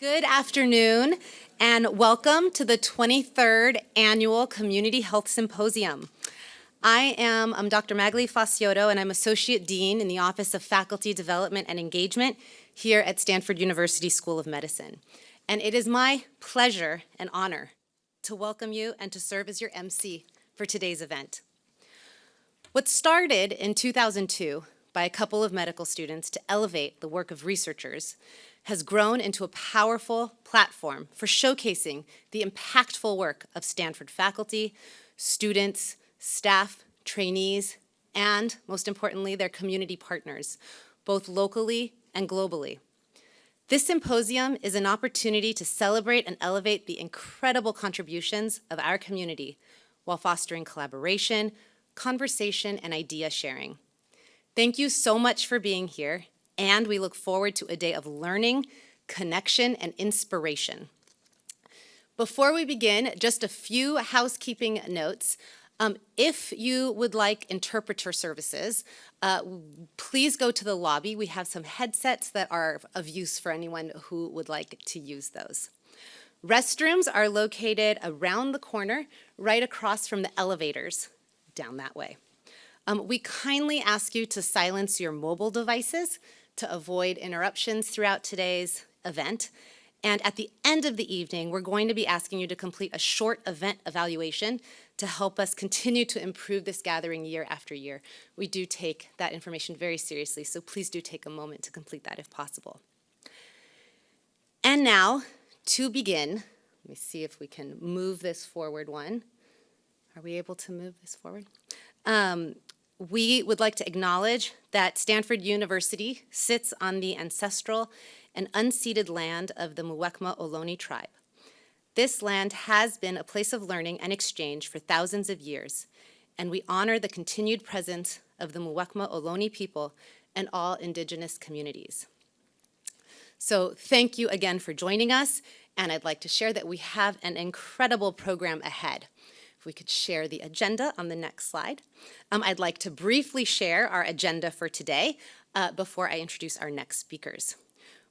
Good afternoon, and welcome to the 23rd Annual Community Health Symposium. I'm Dr. Magali Fassiotto, and I'm Associate Dean in the Office of Faculty Development and Engagement here at Stanford University School of Medicine. And it is my pleasure and honor to welcome you and to serve as your MC for today's event. What started in 2002 by a couple of medical students to elevate the work of researchers has grown into a powerful platform for showcasing the impactful work of Stanford faculty, students, staff, trainees, and most importantly, their community partners, both locally and globally. This symposium is an opportunity to celebrate and elevate the incredible contributions of our community while fostering collaboration, conversation, and idea sharing. Thank you so much for being here, and we look forward to a day of learning, connection, and inspiration. Before we begin, just a few housekeeping notes. If you would like interpreter services, please go to the lobby. We have some headsets that are of use for anyone who would like to use those. Restrooms are located around the corner, right across from the elevators, down that way. We kindly ask you to silence your mobile devices to avoid interruptions throughout today's event. And at the end of the evening, we're going to be asking you to complete a short event evaluation to help us continue to improve this gathering year after year. We do take that information very seriously, so please do take a moment to complete that if possible. And now, to begin, let me see if we can move this forward one. Are we able to move this forward? We would like to acknowledge that Stanford University sits on the ancestral and unceded land of the Muwekma Ohlone tribe. This land has been a place of learning and exchange for thousands of years, and we honor the continued presence of the Muwekma Ohlone people and all indigenous communities. So thank you again for joining us, and I'd like to share that we have an incredible program ahead. If we could share the agenda on the next slide. I'd like to briefly share our agenda for today before I introduce our next speakers.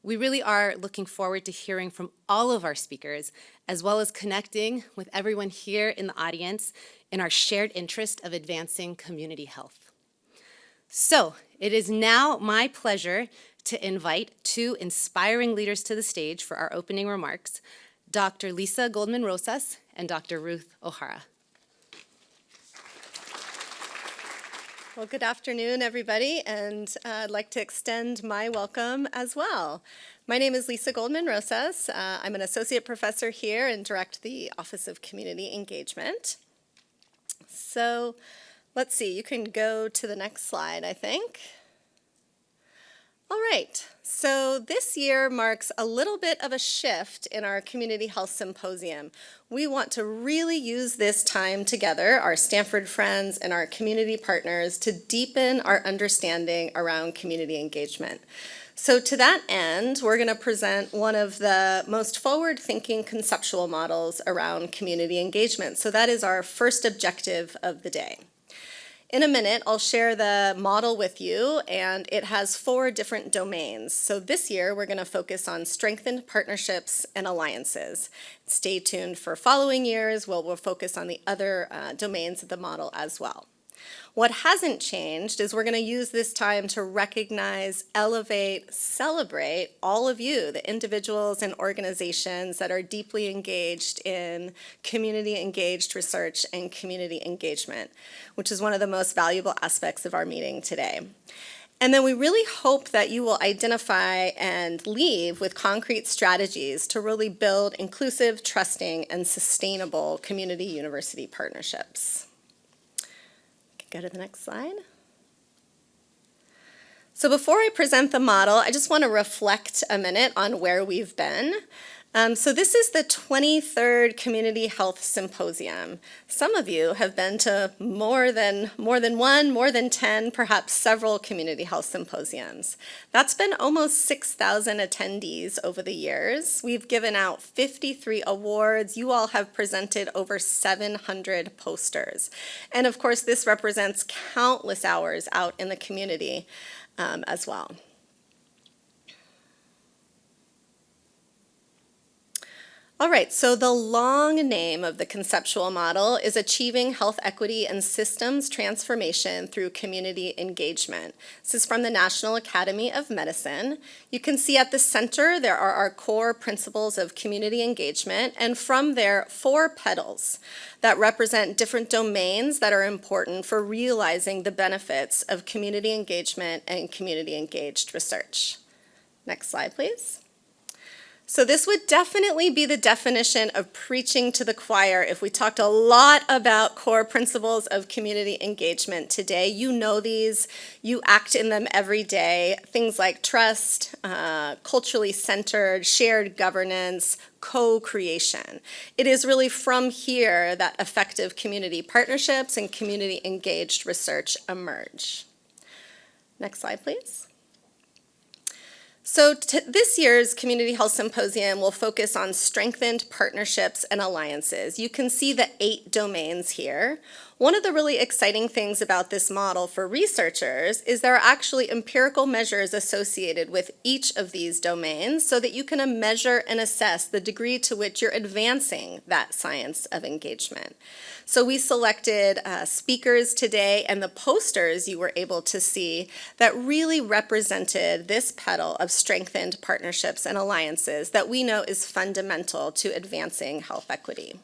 We really are looking forward to hearing from all of our speakers, as well as connecting with everyone here in the audience in our shared interest of advancing community health. So it is now my pleasure to invite two inspiring leaders to the stage for our opening remarks, Dr. Lisa Goldman Rosas and Dr. Ruth O'Hara. Well, good afternoon, everybody, and I'd like to extend my welcome as well. My name is Lisa Goldman Rosas. I'm an associate professor here and direct the Office of Community Engagement. So let's see, you can go to the next slide, I think. All right, so this year marks a little bit of a shift in our Community Health Symposium. We want to really use this time together, our Stanford friends and our community partners, to deepen our understanding around community engagement. So to that end, we're going to present one of the most forward-thinking conceptual models around community engagement. So that is our first objective of the day. In a minute, I'll share the model with you, and it has 4 different domains. So this year, we're going to focus on strengthened partnerships and alliances. Stay tuned for following years, where we'll focus on the other domains of the model as well. What hasn't changed is we're going to use this time to recognize, elevate, celebrate all of you, the individuals and organizations that are deeply engaged in community-engaged research and community engagement, which is one of the most valuable aspects of our meeting today. And then we really hope that you will identify and leave with concrete strategies to really build inclusive, trusting, and sustainable community-university partnerships. Go to the next slide. So before I present the model, I just want to reflect a minute on where we've been. So this is the 23rd Community Health Symposium. Some of you have been to more than one, more than 10, perhaps several community health symposiums. That's been almost 6,000 attendees over the years. We've given out 53 awards. You all have presented over 700 posters. And of course, this represents countless hours out in the community as well. All right, so the long name of the conceptual model is Achieving Health Equity and Systems Transformation Through Community Engagement. This is from the National Academy of Medicine. You can see at the center there are our core principles of community engagement, and from there, 4 petals that represent different domains that are important for realizing the benefits of community engagement and community engaged research. Next slide, please. So this would definitely be the definition of preaching to the choir if we talked a lot about core principles of community engagement today. You know these, you act in them every day. Things like trust, culturally centered, shared governance, co-creation. It is really from here that effective community partnerships and community engaged research emerge. Next slide, please. So this year's Community Health Symposium will focus on strengthened partnerships and alliances. You can see the 8 domains here. One of the really exciting things about this model for researchers is there are actually empirical measures associated with each of these domains so that you can measure and assess the degree to which you're advancing that science of engagement. So we selected speakers today, and the posters you were able to see that really represented this petal of strengthened partnerships and alliances that we know is fundamental to advancing health equity.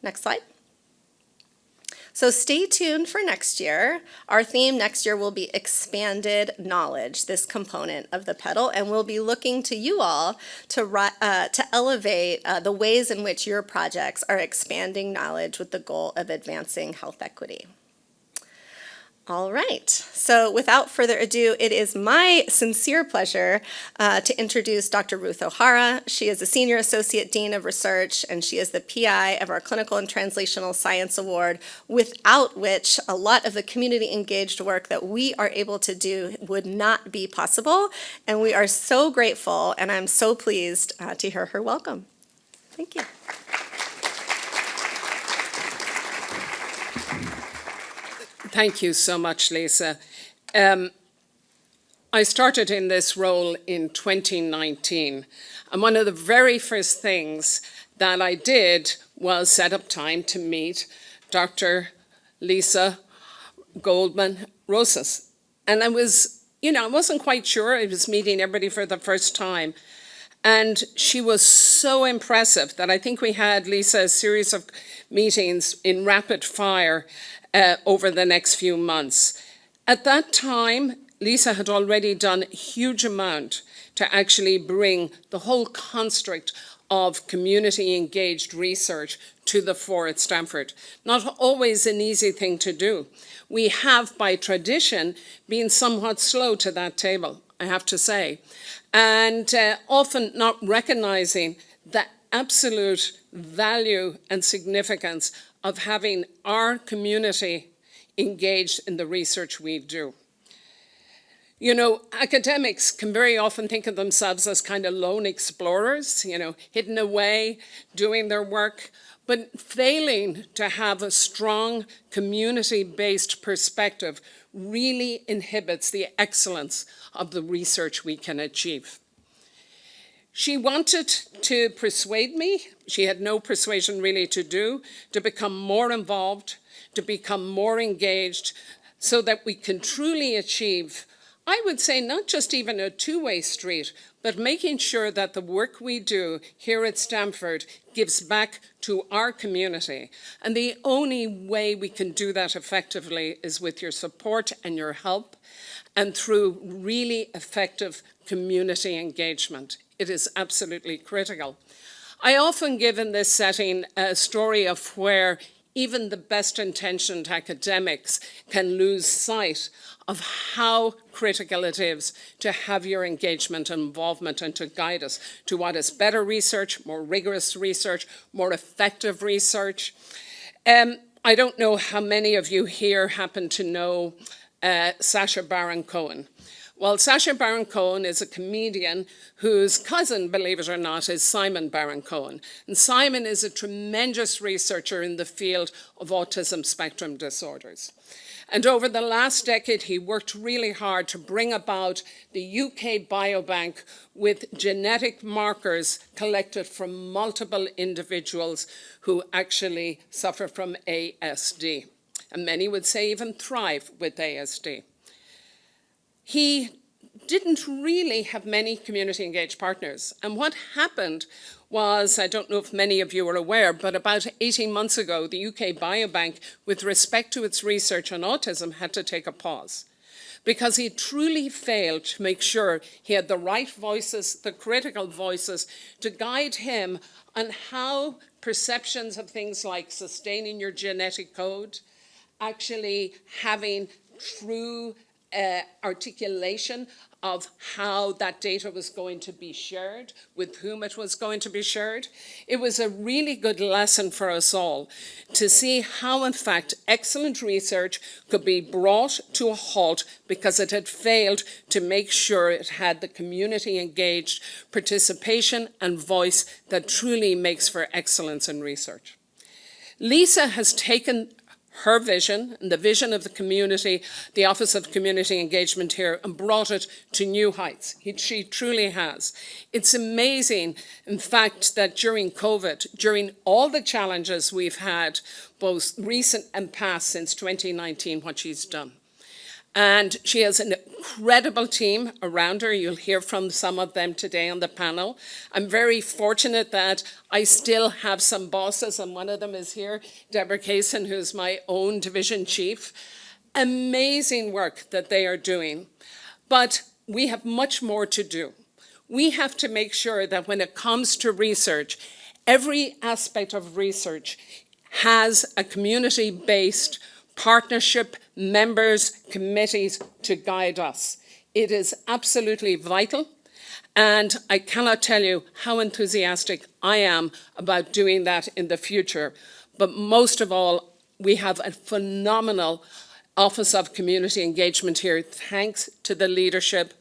Next slide. So stay tuned for next year. Our theme next year will be expanded knowledge, this component of the petal, and we'll be looking to you all to elevate the ways in which your projects are expanding knowledge with the goal of advancing health equity. All right, so without further ado, it is my sincere pleasure to introduce Dr. Ruth O'Hara. She is the Senior Associate Dean of Research, and she is the PI of our Clinical and Translational Science Award, without which a lot of the community engaged work that we are able to do would not be possible. And we are so grateful, and I'm so pleased to hear her welcome. Thank you. Thank you so much, Lisa. I started in this role in 2019, and one of the very first things that I did was set up time to meet Dr. Lisa Goldman Rosas. And I wasn't quite sure. I was meeting everybody for the first time. And she was so impressive that I think we had, Lisa, a series of meetings in rapid fire over the next few months. At that time, Lisa had already done a huge amount to actually bring the whole construct of community engaged research to the fore at Stanford. Not always an easy thing to do. We have, by tradition, been somewhat slow to that table, I have to say, and often not recognizing the absolute value and significance of having our community engaged in the research we do. You know, academics can very often think of themselves as kind of lone explorers, hidden away, doing their work, but failing to have a strong community-based perspective really inhibits the excellence of the research we can achieve. She wanted to persuade me, she had no persuasion really to do, to become more involved, to become more engaged, so that we can truly achieve, I would say, not just even a two-way street, but making sure that the work we do here at Stanford gives back to our community. And the only way we can do that effectively is with your support and your help, and through really effective community engagement. It is absolutely critical. I often give in this setting a story of where even the best intentioned academics can lose sight of how critical it is to have your engagement and involvement and to guide us to what is better research, more rigorous research, more effective research. I don't know how many of you here happen to know Sacha Baron Cohen. Well, Sacha Baron Cohen is a comedian whose cousin, believe it or not, is Simon Baron Cohen. And Simon is a tremendous researcher in the field of autism spectrum disorders. And over the last decade, he worked really hard to bring about the UK Biobank with genetic markers collected from multiple individuals who actually suffer from ASD. And many would say even thrive with ASD. He didn't really have many community engaged partners. And what happened was, I don't know if many of you are aware, but about 18 months ago, the UK Biobank, with respect to its research on autism, had to take a pause because he truly failed to make sure he had the right voices, the critical voices, to guide him on how perceptions of things like sustaining your genetic code, actually having true articulation of how that data was going to be shared, with whom it was going to be shared. It was a really good lesson for us all to see how, in fact, excellent research could be brought to a halt because it had failed to make sure it had the community engaged participation and voice that truly makes for excellence in research. Lisa has taken her vision and the vision of the community, the Office of Community Engagement here, and brought it to new heights. She truly has. It's amazing, in fact, that during COVID, during all the challenges we've had, both recent and past since 2019, what she's done. And she has an incredible team around her. You'll hear from some of them today on the panel. I'm very fortunate that I still have some bosses, and one of them is here, Debra Kaysen, who's my own division chief. Amazing work that they are doing. But we have much more to do. We have to make sure that when it comes to research, every aspect of research has a community-based partnership, members, committees to guide us. It is absolutely vital, and I cannot tell you how enthusiastic I am about doing that in the future. But most of all, we have a phenomenal Office of Community Engagement here, thanks to the leadership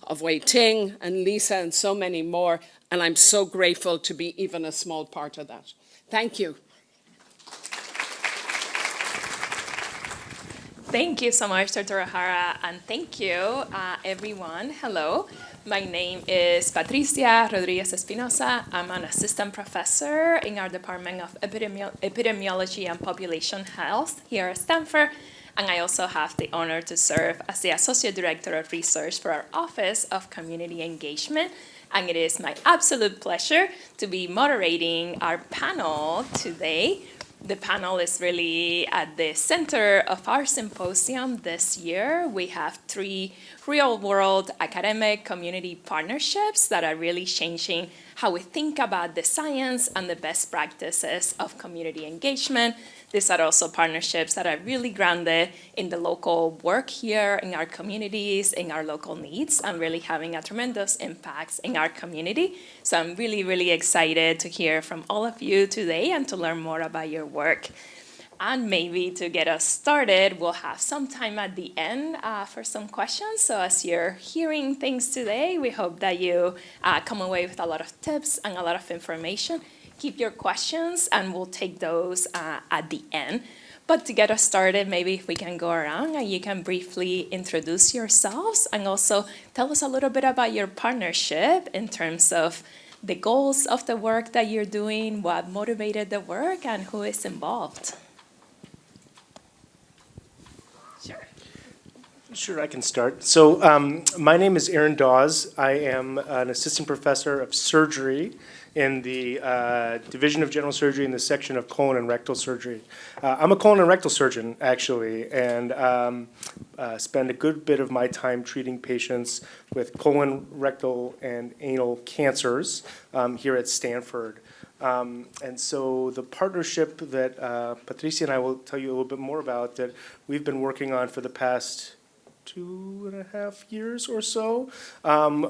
of Wei-ting and Lisa and so many more, and I'm so grateful to be even a small part of that. Thank you. Thank you so much, Dr. O'Hara, and thank you, everyone. Hello, my name is Patricia Rodriguez Espinosa. I'm an assistant professor in our Department of Epidemiology and Population Health here at Stanford, and I also have the honor to serve as the Associate Director of Research for our Office of Community Engagement, and it is my absolute pleasure to be moderating our panel today. The panel is really at the center of our symposium this year. We have 3 real-world academic community partnerships that are really changing how we think about the science and the best practices of community engagement. These are also partnerships that are really grounded in the local work here in our communities, in our local needs, and really having a tremendous impact in our community. So I'm really, really excited to hear from all of you today and to learn more about your work. And maybe to get us started, we'll have some time at the end for some questions. So as you're hearing things today, we hope that you come away with a lot of tips and a lot of information. Keep your questions, and we'll take those at the end. But to get us started, maybe if we can go around and you can briefly introduce yourselves and also tell us a little bit about your partnership in terms of the goals of the work that you're doing, what motivated the work, and who is involved. Sure, I can start. So my name is Dawes. I am an assistant professor of surgery in the Division of General Surgery in the section of colon and rectal surgery. I'm a colon and rectal surgeon, actually, and spend a good bit of my time treating patients with colon, rectal, and anal cancers here at Stanford. And so the partnership that Patricia and I will tell you a little bit more about that we've been working on for the past 2.5 years or so,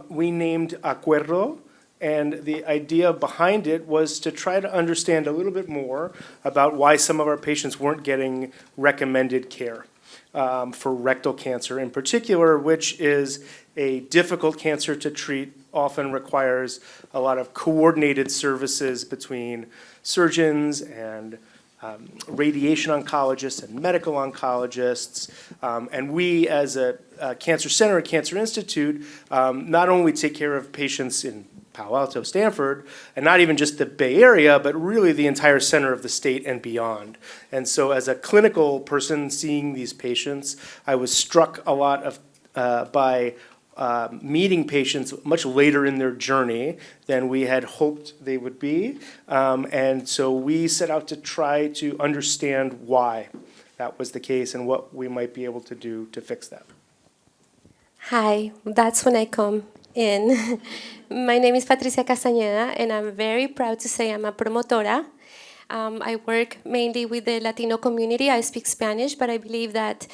we named Acuerdo, and the idea behind it was to try to understand a little bit more about why some of our patients weren't getting recommended care for rectal cancer in particular, which is a difficult cancer to treat, often requires a lot of coordinated services between surgeons and radiation oncologists and medical oncologists. And we, as a cancer center, a cancer institute, not only take care of patients in Palo Alto, Stanford, and not even just the Bay Area, but really the entire center of the state and beyond. And so as a clinical person seeing these patients, I was struck a lot by meeting patients much later in their journey than we had hoped they would be. And so we set out to try to understand why that was the case and what we might be able to do to fix that. Hi, that's when I come in. My name is Patricia Castañeda, and I'm very proud to say I'm a promotora. I work mainly with the Latino community. I speak Spanish, but I believe that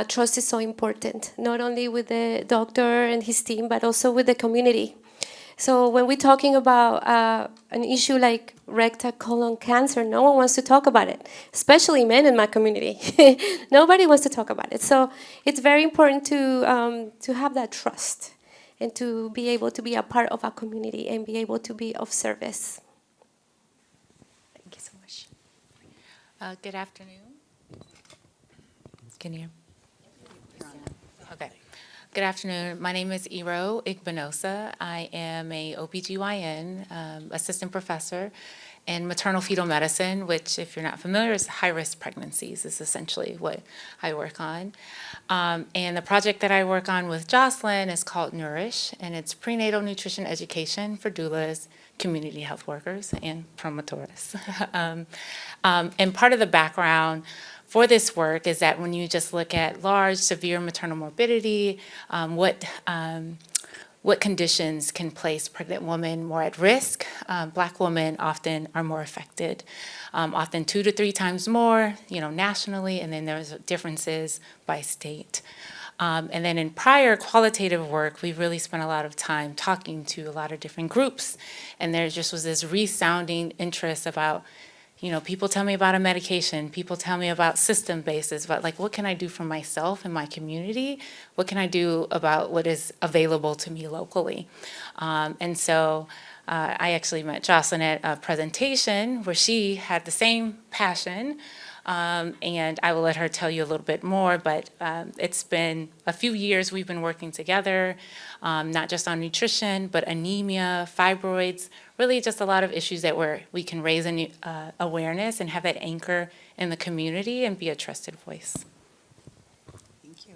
trust is so important, not only with the doctor and his team, but also with the community. So when we're talking about an issue like rectal colon cancer, no one wants to talk about it, especially men in my community. Nobody wants to talk about it. So it's very important to have that trust and to be able to be a part of our community and be able to be of service. Thank you so much. Good afternoon. Can you hear me? Okay. Good afternoon. My name is Irogue Igbinosa. I am a OBGYN assistant professor in maternal fetal medicine, which, if you're not familiar, is high-risk pregnancies is essentially what I work on. And the project that I work on with Jocelyn is called Nourish, and it's prenatal nutrition education for doulas, community health workers, and promotores. And part of the background for this work is that when you just look at large, severe maternal morbidity, what conditions can place pregnant women more at risk? Black women often are more affected, often 2 to 3 times more, nationally, and then there's differences by state. And then in prior qualitative work, we really spent a lot of time talking to a lot of different groups, and there just was this resounding interest about, people tell me about a medication, people tell me about system bases, but what can I do for myself and my community? What can I do about what is available to me locally? And so I actually met Jocelyn at a presentation where she had the same passion, and I will let her tell you a little bit more, but it's been a few years we've been working together, not just on nutrition, but anemia, fibroids, really just a lot of issues that we can raise awareness and have that anchor in the community and be a trusted voice. Thank you.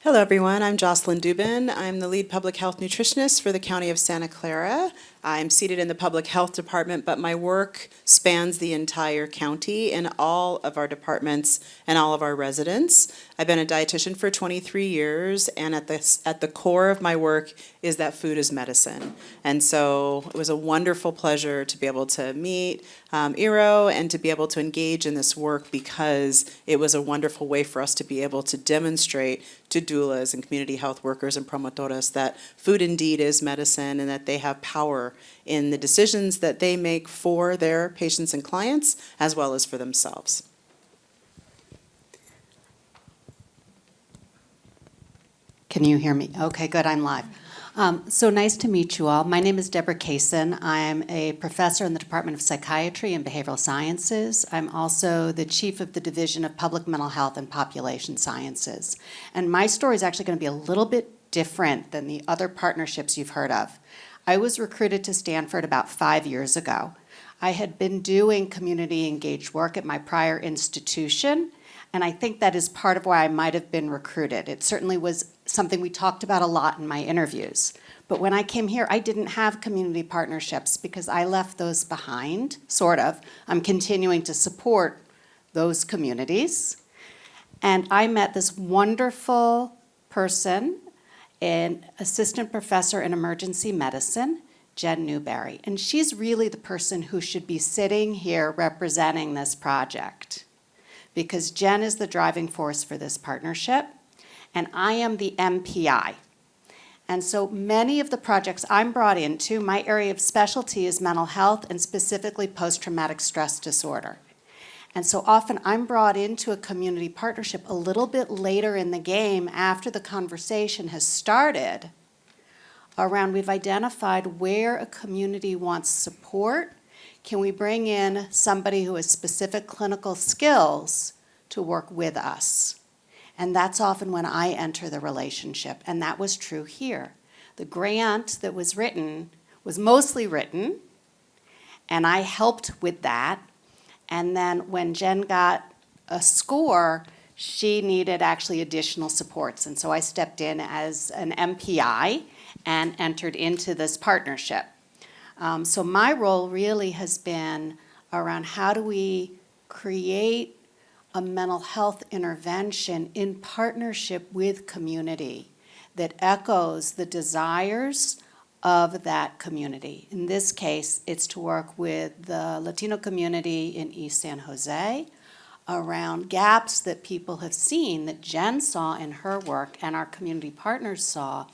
Hello, everyone. I'm Jocelyn Dubin. I'm the lead public health nutritionist for the County of Santa Clara. I'm seated in the public health department, but my work spans the entire county in all of our departments and all of our residents. I've been a dietitian for 23 years, and at the core of my work is that food is medicine. And so it was a wonderful pleasure to be able to meet Irogue and to be able to engage in this work, because it was a wonderful way for us to be able to demonstrate to doulas and community health workers and promotoras that food indeed is medicine and that they have power in the decisions that they make for their patients and clients, as well as for themselves. Can you hear me? Okay, good, I'm live. So nice to meet you all. My name is Debra Kaysen. I'm a professor in the Department of Psychiatry and Behavioral Sciences. I'm also the chief of the Division of Public Mental Health and Population Sciences. And my story is actually going to be a little bit different than the other partnerships you've heard of. I was recruited to Stanford about 5 years ago. I had been doing community engaged work at my prior institution, and I think that is part of why I might have been recruited. It certainly was something we talked about a lot in my interviews. But when I came here, I didn't have community partnerships because I left those behind, sort of. I'm continuing to support those communities. And I met this wonderful person, an assistant professor in emergency medicine, Jen Newberry. And she's really the person who should be sitting here representing this project, because Jen is the driving force for this partnership, and I am the MPI. And so many of the projects I'm brought into, my area of specialty is mental health and specifically post-traumatic stress disorder. And so often I'm brought into a community partnership a little bit later in the game after the conversation has started around we've identified where a community wants support. can we bring in somebody who has specific clinical skills to work with us? And that's often when I enter the relationship, and that was true here. The grant that was written was mostly written, and I helped with that. And then when Jen got a score, she needed actually additional supports. And so I stepped in as an MPI and entered into this partnership. So my role really has been around how do we create a mental health intervention in partnership with community that echoes the desires of that community. In this case, it's to work with the Latino community in East San Jose around gaps that people have seen, that Jen saw in her work and our community partners saw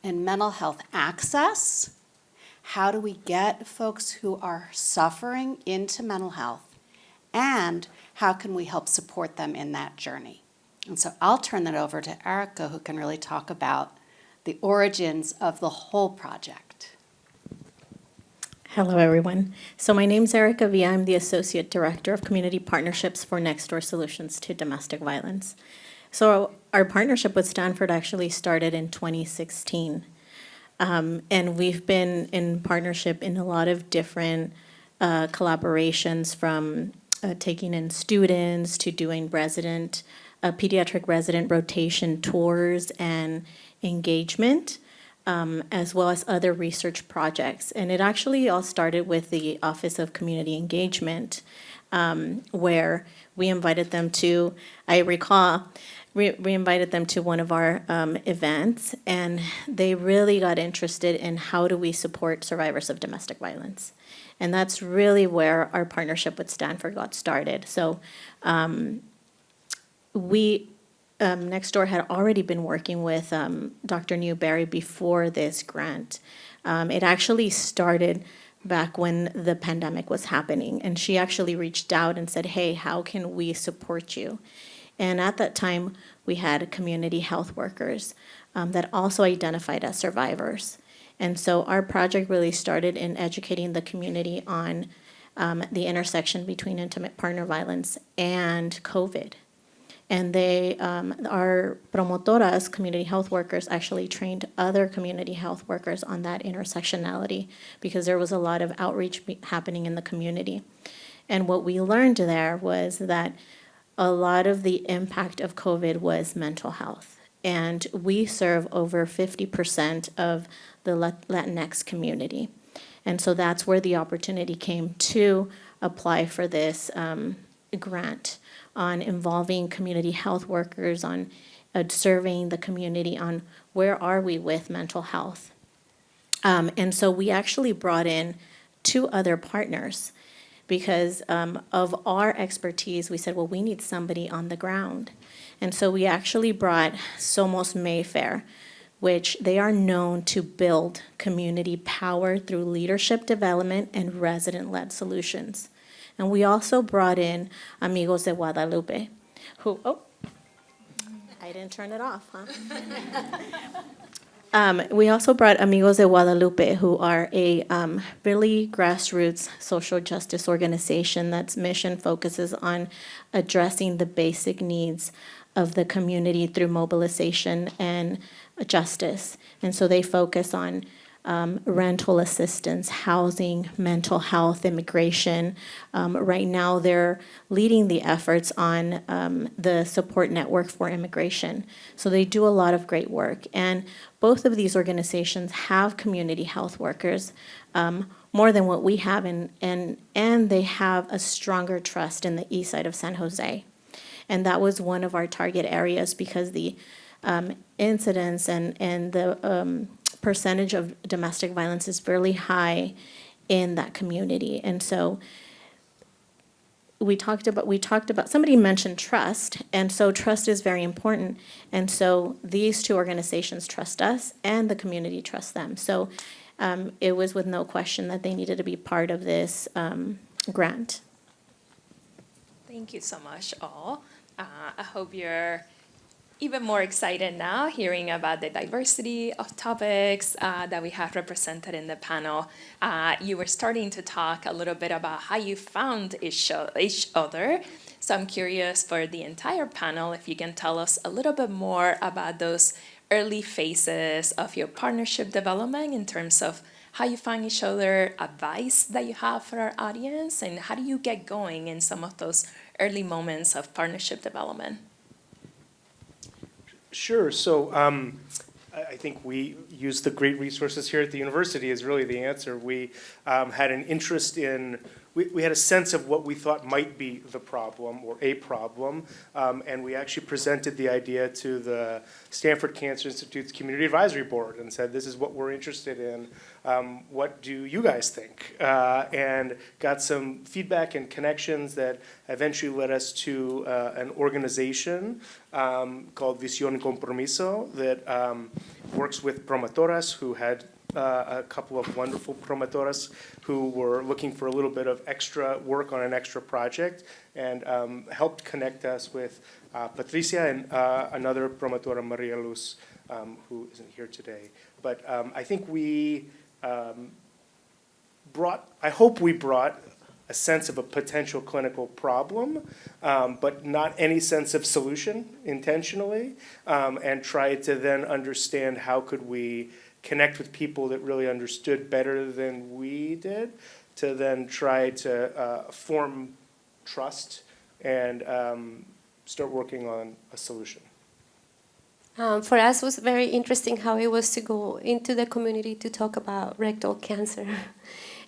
in mental health access. How do we get folks who are suffering into mental health, and how can we help support them in that journey? And so I'll turn that over to Erica, who can really talk about the origins of the whole project. Hello, everyone. So my name's Erica Villa. I'm the Associate Director of Community Partnerships for Next Door Solutions to Domestic Violence. So our partnership with Stanford actually started in 2016. And we've been in partnership in a lot of different collaborations, from taking in students to doing pediatric resident rotation tours and engagement, as well as other research projects. And it actually all started with the Office of Community Engagement, where we invited them to, I recall, we invited them to one of our events, and they really got interested in how do we support survivors of domestic violence. And that's really where our partnership with Stanford got started. So we, Nextdoor had already been working with Dr. Newberry before this grant. It actually started back when the pandemic was happening, and she actually reached out and said, hey, how can we support you? And at that time, we had community health workers that also identified as survivors. And so our project really started in educating the community on the intersection between intimate partner violence and COVID. And they, our promotoras, community health workers, actually trained other community health workers on that intersectionality, because there was a lot of outreach happening in the community. And what we learned there was that a lot of the impact of COVID was mental health. And we serve over 50% of the Latinx community. And so that's where the opportunity came to apply for this grant on involving community health workers, on surveying the community on where are we with mental health. And so we actually brought in 2 other partners because of our expertise. We said, well, we need somebody on the ground. And so we actually brought Somos Mayfair, which they are known to build community power through leadership development and resident-led solutions. And we also brought in Amigos de Guadalupe, who, oh, I didn't turn it off, huh? We also brought Amigos de Guadalupe, who are a really grassroots social justice organization that's mission focuses on addressing the basic needs of the community through mobilization and justice. And so they focus on rental assistance, housing, mental health, immigration. Right now, they're leading the efforts on the support network for immigration. So they do a lot of great work. And both of these organizations have community health workers, more than what we have, and they have a stronger trust in the east side of San Jose. And that was one of our target areas because the incidence and the percentage of domestic violence is fairly high in that community. And so we talked about, somebody mentioned trust, and so trust is very important. And so these 2 organizations trust us, and the community trusts them. So it was with no question that they needed to be part of this grant. Thank you so much, all. I hope you're even more excited now hearing about the diversity of topics that we have represented in the panel. You were starting to talk a little bit about how you found each other. So I'm curious for the entire panel if you can tell us a little bit more about those early phases of your partnership development in terms of how you find each other, advice that you have for our audience, and how do you get going in some of those early moments of partnership development? Sure. So I think we use the great resources here at the university is really the answer. We had an interest in, we had a sense of what we thought might be the problem or a problem, and we actually presented the idea to the Stanford Cancer Institute's Community Advisory Board and said, this is what we're interested in. What do you guys think? And got some feedback and connections that eventually led us to an organization called Visión Compromiso that works with promotoras who had a couple of wonderful promotoras who were looking for a little bit of extra work on an extra project and helped connect us with Patricia and another promotora, Maria Luz, who isn't here today. But I think we I hope we brought a sense of a potential clinical problem, but not any sense of solution intentionally, and tried to then understand how could we connect with people that really understood better than we did, to then try to form trust and start working on a solution. For us, it was very interesting how it was to go into the community to talk about rectal cancer.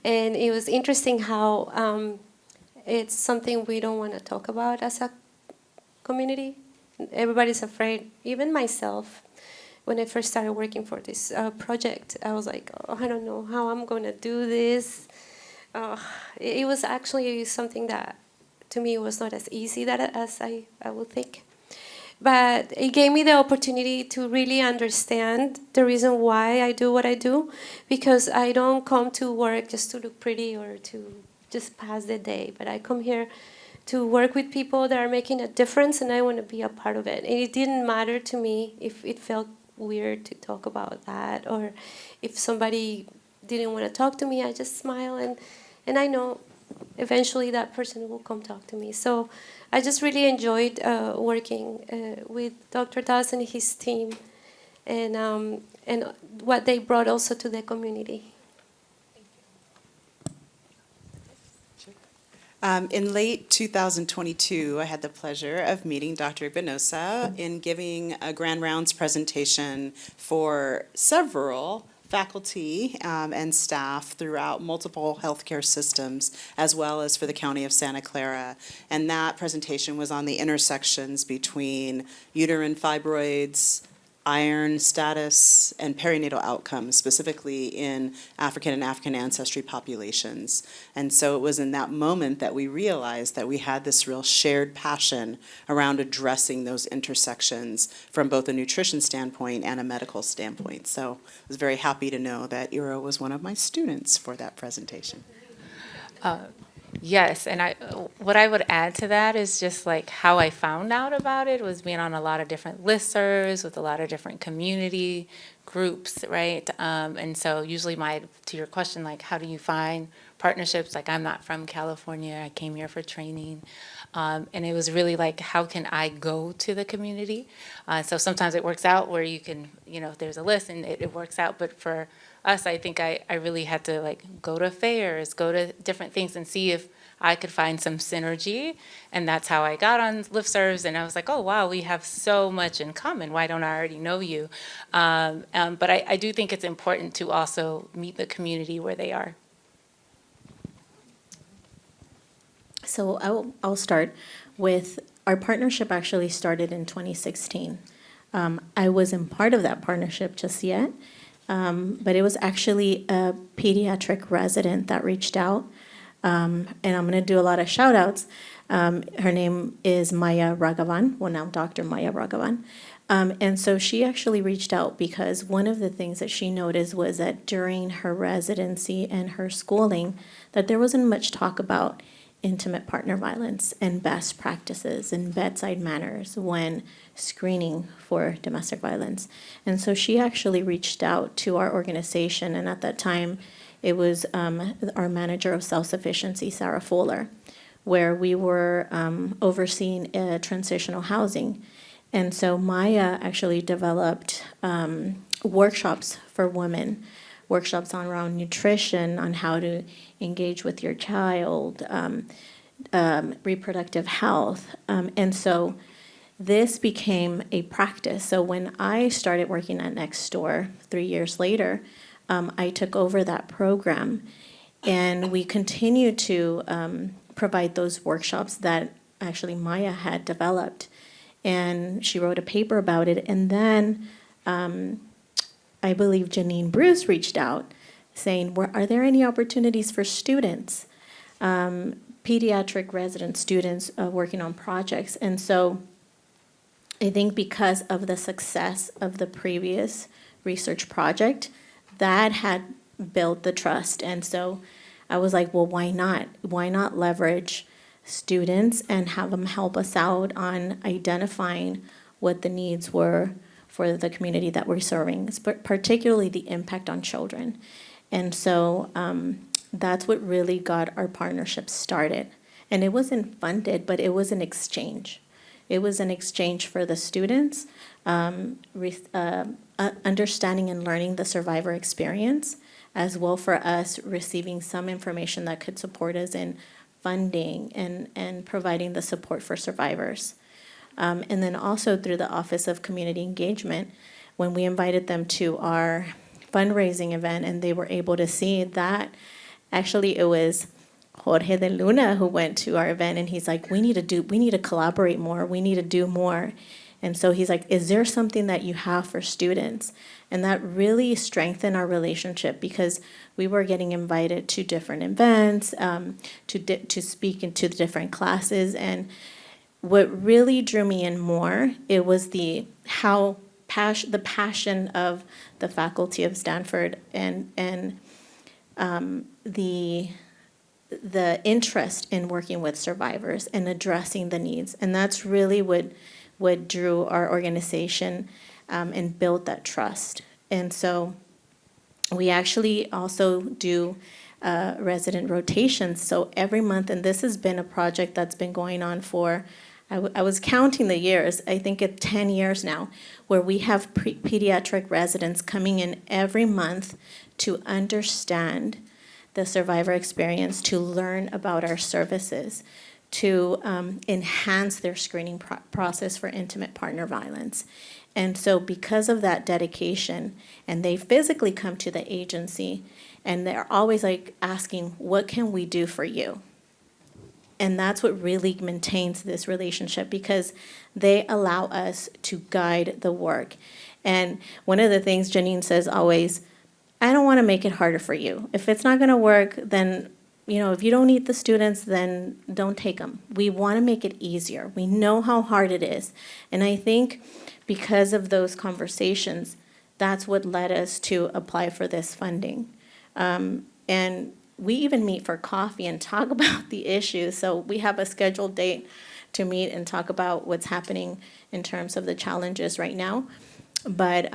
And it was interesting how it's something we don't want to talk about as a community. Everybody's afraid, even myself. When I first started working for this project, I was like, oh, I don't know how I'm going to do this. It was actually something that, to me, was not as easy as I would think. But it gave me the opportunity to really understand the reason why I do what I do, because I don't come to work just to look pretty or to just pass the day, but I come here to work with people that are making a difference, and I want to be a part of it. And it didn't matter to me if it felt weird to talk about that, or if somebody didn't want to talk to me, I just smile, and I know eventually that person will come talk to me. So I just really enjoyed working with Dr. Dawes and his team, and what they brought also to the community. In late 2022, I had the pleasure of meeting Dr. Igbinosa in giving a grand rounds presentation for several faculty and staff throughout multiple healthcare systems, as well as for the County of Santa Clara. And that presentation was on the intersections between uterine fibroids, iron status, and perinatal outcomes, specifically in African and African ancestry populations. And so it was in that moment that we realized that we had this real shared passion around addressing those intersections from both a nutrition standpoint and a medical standpoint. So I was very happy to know that Iro was one of my students for that presentation. Yes, and what I would add to that is just like how I found out about it was being on a lot of different listservs with a lot of different community groups, right? And so usually to your question, like how do you find partnerships? Like I'm not from California, I came here for training. And it was really like, how can I go to the community? So sometimes it works out where you can, there's a list and it works out, but for us, I think I really had to like go to fairs, go to different things and see if I could find some synergy. And that's how I got on listservs. And I was like, oh, wow, we have so much in common. Why don't I already know you? But I do think it's important to also meet the community where they are. So I'll start with our partnership actually started in 2016. I wasn't part of that partnership just yet. But it was actually a pediatric resident that reached out. And I'm going to do a lot of shout outs. Her name is Maya Raghavan, well now Dr. Maya Raghavan. And so she actually reached out because one of the things that she noticed was that during her residency and her schooling, that there wasn't much talk about intimate partner violence and best practices and bedside manners when screening for domestic violence. And so she actually reached out to our organization, and at that time, it was our manager of self-sufficiency, Sarah Fuller, where we were overseeing transitional housing. And so Maya actually developed workshops for women, workshops on around nutrition, on how to engage with your child, reproductive health. And so this became a practice. So when I started working at Nextdoor 3 years later, I took over that program, and we continued to provide those workshops that actually Maya had developed. And she wrote a paper about it. And then I believe Janine Bruce reached out saying, are there any opportunities for students, pediatric resident students working on projects? And so I think because of the success of the previous research project, that had built the trust. And so I was like, well, why not? Why not leverage students and have them help us out on identifying what the needs were for the community that we're serving, particularly the impact on children. And so that's what really got our partnership started. And it wasn't funded, but it was an exchange. It was an exchange for the students, understanding and learning the survivor experience, as well for us receiving some information that could support us in funding and providing the support for survivors. And then also through the Office of Community Engagement, when we invited them to our fundraising event and they were able to see that, actually it was Jorge de Luna who went to our event, and he's like, we need to collaborate more, we need to do more. And so he's like, is there something that you have for students? And that really strengthened our relationship because we were getting invited to different events, to speak into the different classes. And what really drew me in more, it was the passion of the faculty of Stanford and the interest in working with survivors and addressing the needs. And that's really what drew our organization and built that trust. And so we actually also do resident rotations. So every month, and this has been a project that's been going on for, I was counting the years, I think it's 10 years now, where we have pediatric residents coming in every month to understand the survivor experience, to learn about our services, to enhance their screening process for intimate partner violence. And so because of that dedication, and they physically come to the agency, and they're always like asking, what can we do for you? And that's what really maintains this relationship, because they allow us to guide the work. And one of the things Janine says always, I don't want to make it harder for you. If it's not going to work, then, if you don't need the students, then don't take them. We want to make it easier. We know how hard it is. And I think because of those conversations, that's what led us to apply for this funding. And we even meet for coffee and talk about the issues. So we have a scheduled date to meet and talk about what's happening in terms of the challenges right now. But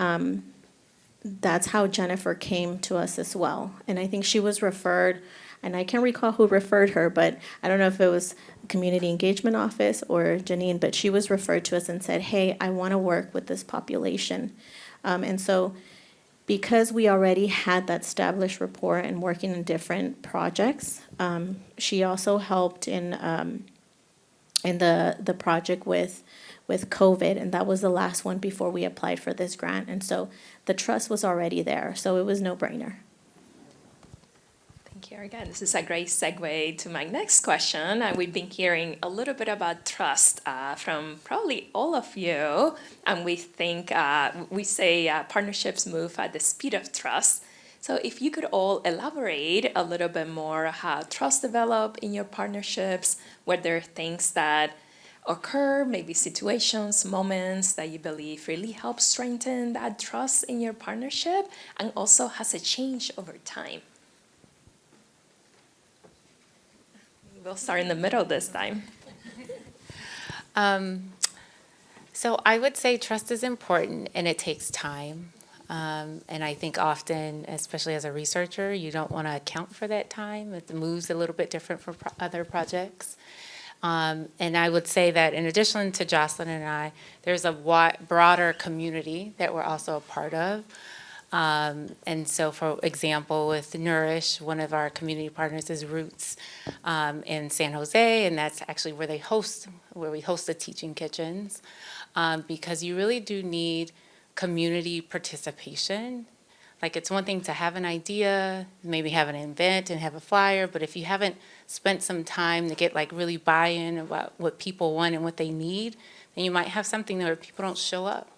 that's how Jennifer came to us as well. And I think she was referred, and I can't recall who referred her, but I don't know if it was Community Engagement Office or Janine, but she was referred to us and said, hey, I want to work with this population. And so because we already had that established rapport and working in different projects, she also helped in the project with COVID, and that was the last one before we applied for this grant. And so the trust was already there, so it was no-brainer. Thank you again. This is a great segue to my next question. We've been hearing a little bit about trust from probably all of you, and we say partnerships move at the speed of trust. So if you could all elaborate a little bit more how trust develop in your partnerships, were there things that occur, maybe situations, moments that you believe really help strengthen that trust in your partnership, and also has it changed over time? We'll start in the middle this time. So I would say trust is important and it takes time. And I think often, especially as a researcher, you don't want to account for that time. It moves a little bit different for other projects. And I would say that in addition to Jocelyn and I, there's a broader community that we're also a part of. And so, for example, with Nourish, one of our community partners is Roots in San Jose, and that's actually where we host the teaching kitchens, because you really do need community participation. Like, it's one thing to have an idea, maybe have an event and have a flyer, but if you haven't spent some time to get like really buy-in about what people want and what they need, then you might have something where people don't show up.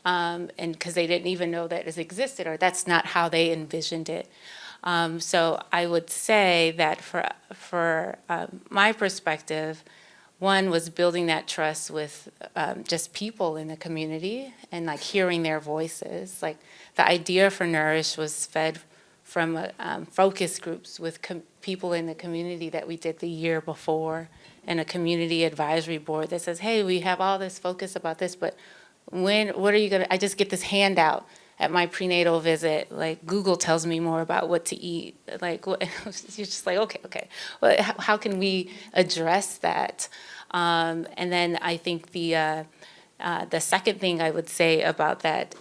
And because they didn't even know that it existed, or that's not how they envisioned it. So I would say that for my perspective, one was building that trust with just people in the community and like hearing their voices. Like the idea for Nourish was fed from focus groups with people in the community that we did the year before, and a community advisory board that says, hey, we have all this focus about this, but what are you gonna, I just get this handout at my prenatal visit, like Google tells me more about what to eat. Like, what, you're just like, okay. Well, how can we address that? And then I think the second thing I would say about that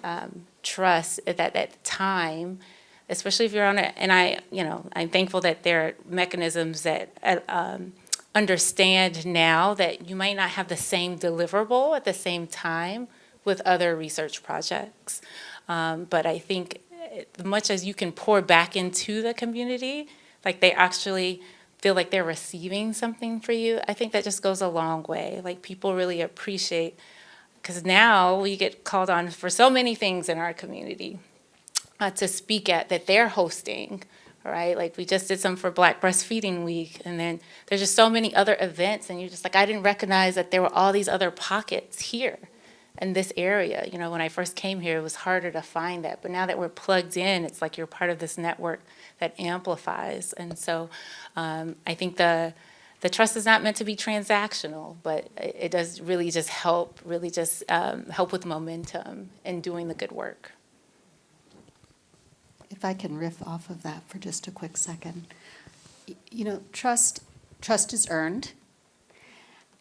trust, that time, especially if you're on it, and I'm thankful that there are mechanisms that understand now that you might not have the same deliverable at the same time with other research projects. But I think as much as you can pour back into the community, like they actually feel like they're receiving something for you, I think that just goes a long way. Like people really appreciate, because now we get called on for so many things in our community to speak at that they're hosting, right? Like we just did some for Black Breastfeeding Week, and then there's just so many other events, and you're just like, I didn't recognize that there were all these other pockets here in this area. When I first came here, it was harder to find that. But now that we're plugged in, it's like you're part of this network that amplifies. And so I think the trust is not meant to be transactional, but it does really just help with momentum and doing the good work. If I can riff off of that for just a quick second. Trust is earned.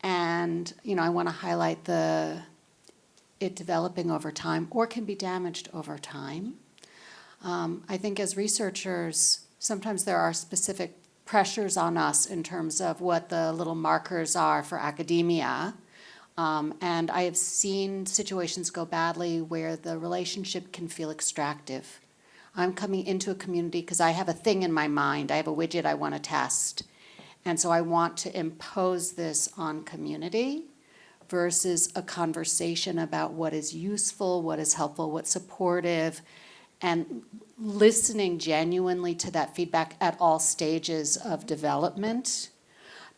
And, I want to highlight it developing over time or can be damaged over time. I think as researchers, sometimes there are specific pressures on us in terms of what the little markers are for academia. And I have seen situations go badly where the relationship can feel extractive. I'm coming into a community because I have a thing in my mind. I have a widget I want to test. And so I want to impose this on community versus a conversation about what is useful, what is helpful, what's supportive, and listening genuinely to that feedback at all stages of development.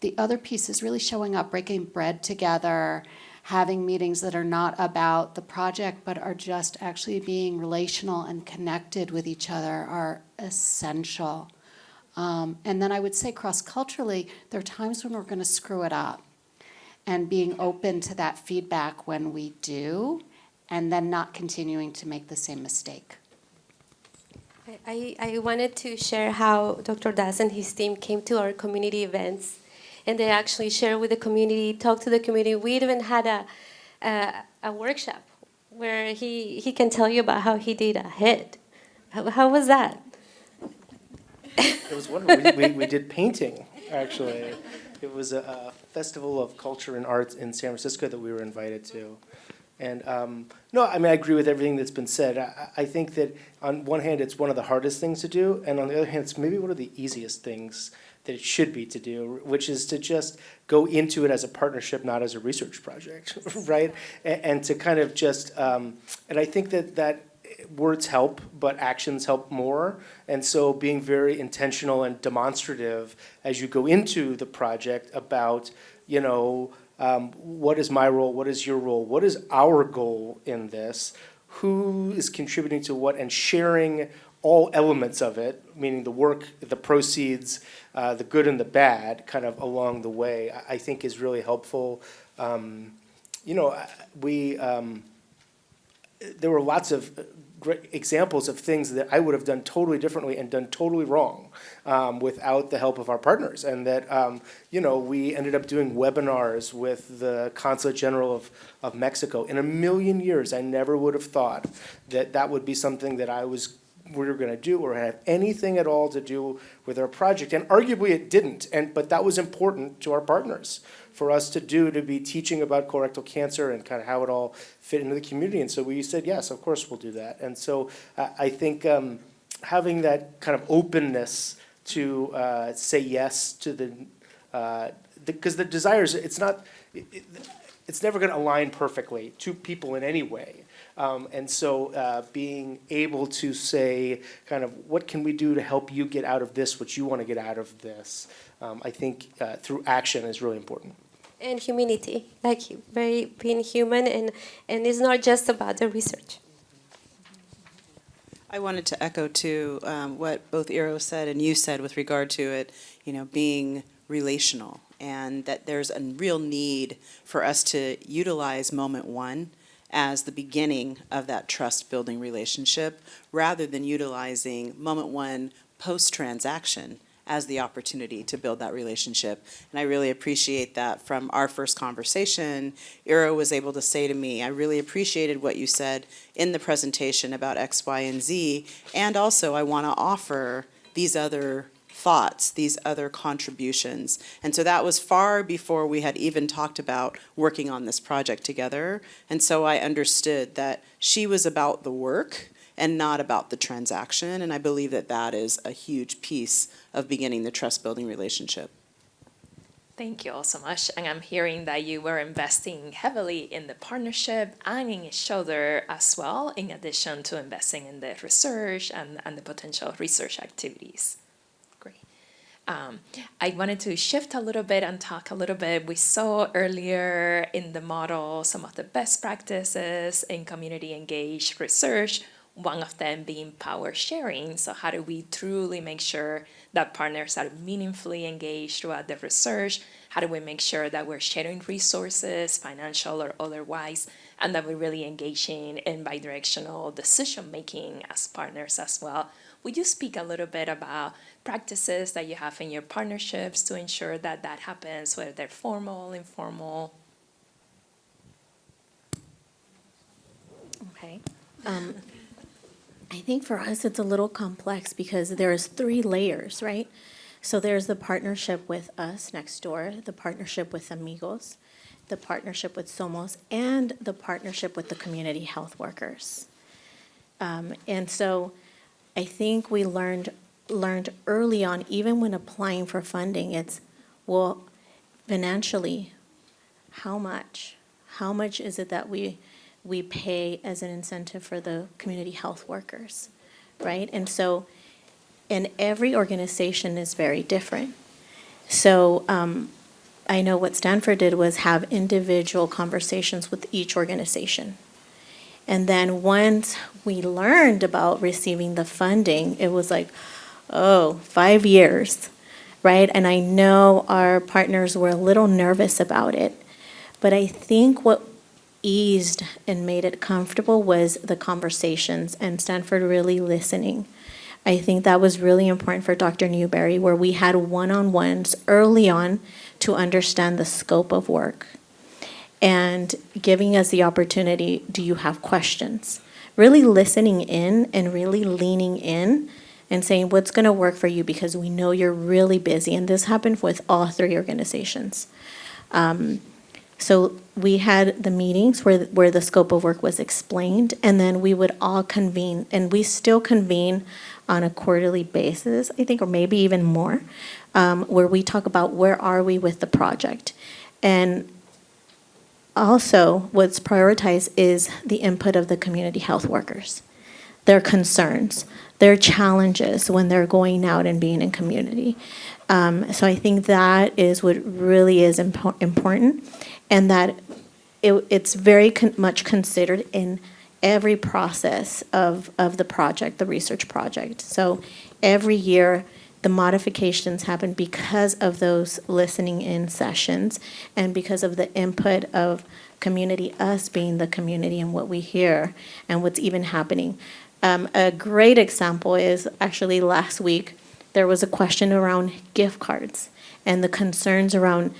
The other piece is really showing up, breaking bread together, having meetings that are not about the project but are just actually being relational and connected with each other are essential. And then I would say cross-culturally, there are times when we're going to screw it up. And being open to that feedback when we do, and then not continuing to make the same mistake. I wanted to share how Dr. Dawes and his team came to our community events, and they actually share with the community, talk to the community. We even had a workshop where he can tell you about how he did a hit. How was that? It was wonderful. We did painting, actually. It was a festival of culture and arts in San Francisco that we were invited to. And I agree with everything that's been said. I think that on one hand, it's one of the hardest things to do, and on the other hand, it's maybe one of the easiest things that it should be to do, which is to just go into it as a partnership, not as a research project, right? And to kind of just, and I think that words help, but actions help more. And so being very intentional and demonstrative as you go into the project about, what is my role, what is your role, what is our goal in this, who is contributing to what, and sharing all elements of it, meaning the work, the proceeds, the good and the bad, kind of along the way, I think is really helpful. You know, there were lots of great examples of things that I would have done totally differently and done totally wrong without the help of our partners. And that, you know, we ended up doing webinars with the Consulate General of Mexico. In a million years, I never would have thought that that would be something that we were going to do or have anything at all to do with our project. And arguably it didn't, but that was important to our partners for us to do, to be teaching about colorectal cancer and kind of how it all fit into the community. And so we said, yes, of course we'll do that. And so I think having that kind of openness to say yes to because the desires, it's never going to align perfectly to people in any way. And so being able to say kind of what can we do to help you get out of this, what you want to get out of this, I think through action is really important. And humanity, like being human, and it's not just about the research. I wanted to echo too what both Iro said and you said with regard to it, you know, being relational, and that there's a real need for us to utilize moment one as the beginning of that trust-building relationship, rather than utilizing moment one post-transaction as the opportunity to build that relationship. And I really appreciate that from our first conversation, Iro was able to say to me, I really appreciated what you said in the presentation about X, Y, and Z, and also I want to offer these other thoughts, these other contributions. And so that was far before we had even talked about working on this project together. And so I understood that she was about the work and not about the transaction. And I believe that that is a huge piece of beginning the trust-building relationship. Thank you all so much. And I'm hearing that you were investing heavily in the partnership and in each other as well, in addition to investing in the research and the potential research activities. Great. I wanted to shift a little bit and talk a little bit. We saw earlier in the model some of the best practices in community engaged research, one of them being power sharing. So how do we truly make sure that partners are meaningfully engaged throughout the research? How do we make sure that we're sharing resources, financial or otherwise, and that we're really engaging in bidirectional decision-making as partners as well? Would you speak a little bit about practices that you have in your partnerships to ensure that that happens, whether they're formal, informal? Okay. I think for us it's a little complex because there's 3 layers, right? So there's the partnership with us next door, the partnership with Amigos, the partnership with Somos, and the partnership with the community health workers. And so I think we learned early on, even when applying for funding, it's, well, financially, how much? How much is it that we pay as an incentive for the community health workers, right? And so, and every organization is very different. So I know what Stanford did was have individual conversations with each organization. And then once we learned about receiving the funding, it was like, oh, 5 years, right? And I know our partners were a little nervous about it, but I think what eased and made it comfortable was the conversations and Stanford really listening. I think that was really important for Dr. Newberry, where we had one-on-ones early on to understand the scope of work and giving us the opportunity, do you have questions? Really listening in and really leaning in and saying what's going to work for you, because we know you're really busy. And this happened with all 3 organizations. So we had the meetings where the scope of work was explained, and then we would all convene, and we still convene on a quarterly basis, I think, or maybe even more, where we talk about where are we with the project. And also what's prioritized is the input of the community health workers, their concerns, their challenges when they're going out and being in community. So I think that is what really is important, and that it's very much considered in every process of the project, the research project. So every year, the modifications happen because of those listening in sessions and because of the input of community, us being the community and what we hear and what's even happening. A great example is actually last week, there was a question around gift cards and the concerns around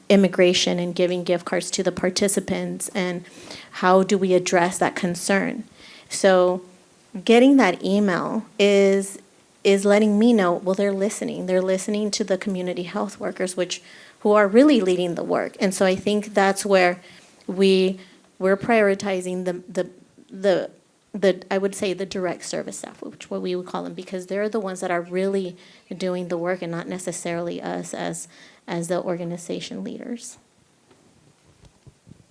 immigration and giving gift cards to the participants, and how do we address that concern. So getting that email is letting me know, well, they're listening. They're listening to the community health workers, who are really leading the work. And so I think that's where we're prioritizing the I would say the direct service staff, which what we would call them, because they're the ones that are really doing the work and not necessarily us as the organization leaders.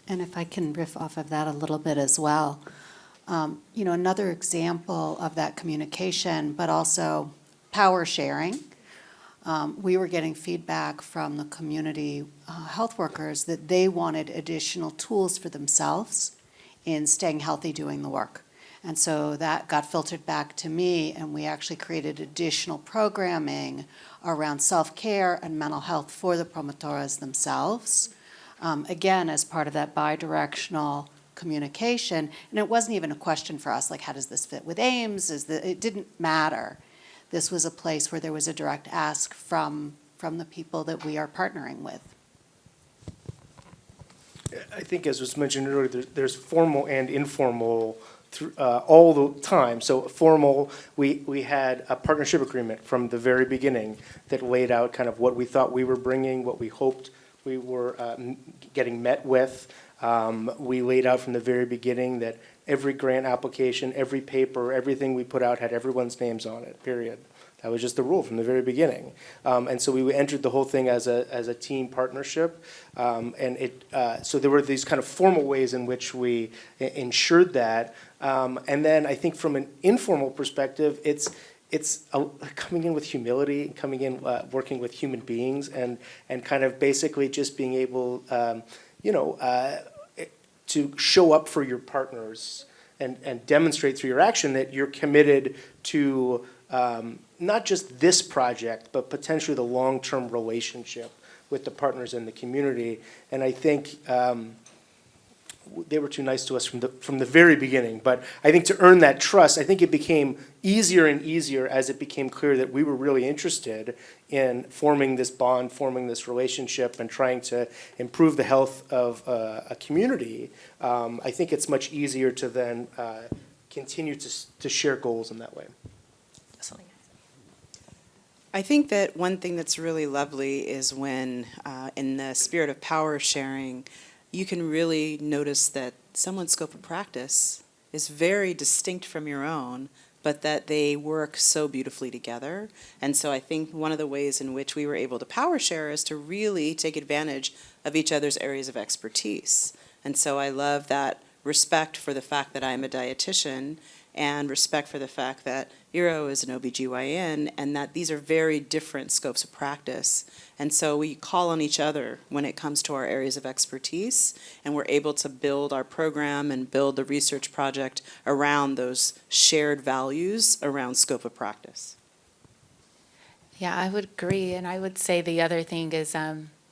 And if I can riff off of that a little bit as well, another example of that communication, but also power sharing. We were getting feedback from the community health workers that they wanted additional tools for themselves in staying healthy doing the work. And so that got filtered back to me, and we actually created additional programming around self-care and mental health for the promotoras themselves. Again, as part of that bi-directional communication, and it wasn't even a question for us, like, how does this fit with AIMS? It didn't matter. This was a place where there was a direct ask from the people that we are partnering with. I think, as was mentioned earlier, there's formal and informal all the time. So formal, we had a partnership agreement from the very beginning that laid out kind of what we thought we were bringing, what we hoped we were getting met with. We laid out from the very beginning that every grant application, every paper, everything we put out had everyone's names on it, period. That was just the rule from the very beginning. And so we entered the whole thing as a team partnership. So there were these kind of formal ways in which we ensured that. And then I think from an informal perspective, it's coming in with humility, coming in working with human beings, and kind of basically just being able, to show up for your partners and demonstrate through your action that you're committed to not just this project, but potentially the long-term relationship with the partners in the community. And I think they were too nice to us from the very beginning. But I think to earn that trust, I think it became easier and easier as it became clear that we were really interested in forming this bond, forming this relationship, and trying to improve the health of a community. I think it's much easier to then continue to share goals in that way. I think that one thing that's really lovely is when, in the spirit of power sharing, you can really notice that someone's scope of practice is very distinct from your own, but that they work so beautifully together. And so I think one of the ways in which we were able to power share is to really take advantage of each other's areas of expertise. And so I love that respect for the fact that I'm a dietitian, and respect for the fact that Iro is an OBGYN, and that these are very different scopes of practice. And so we call on each other when it comes to our areas of expertise, and we're able to build our program and build the research project around those shared values around scope of practice. Yeah, I would agree. And I would say the other thing is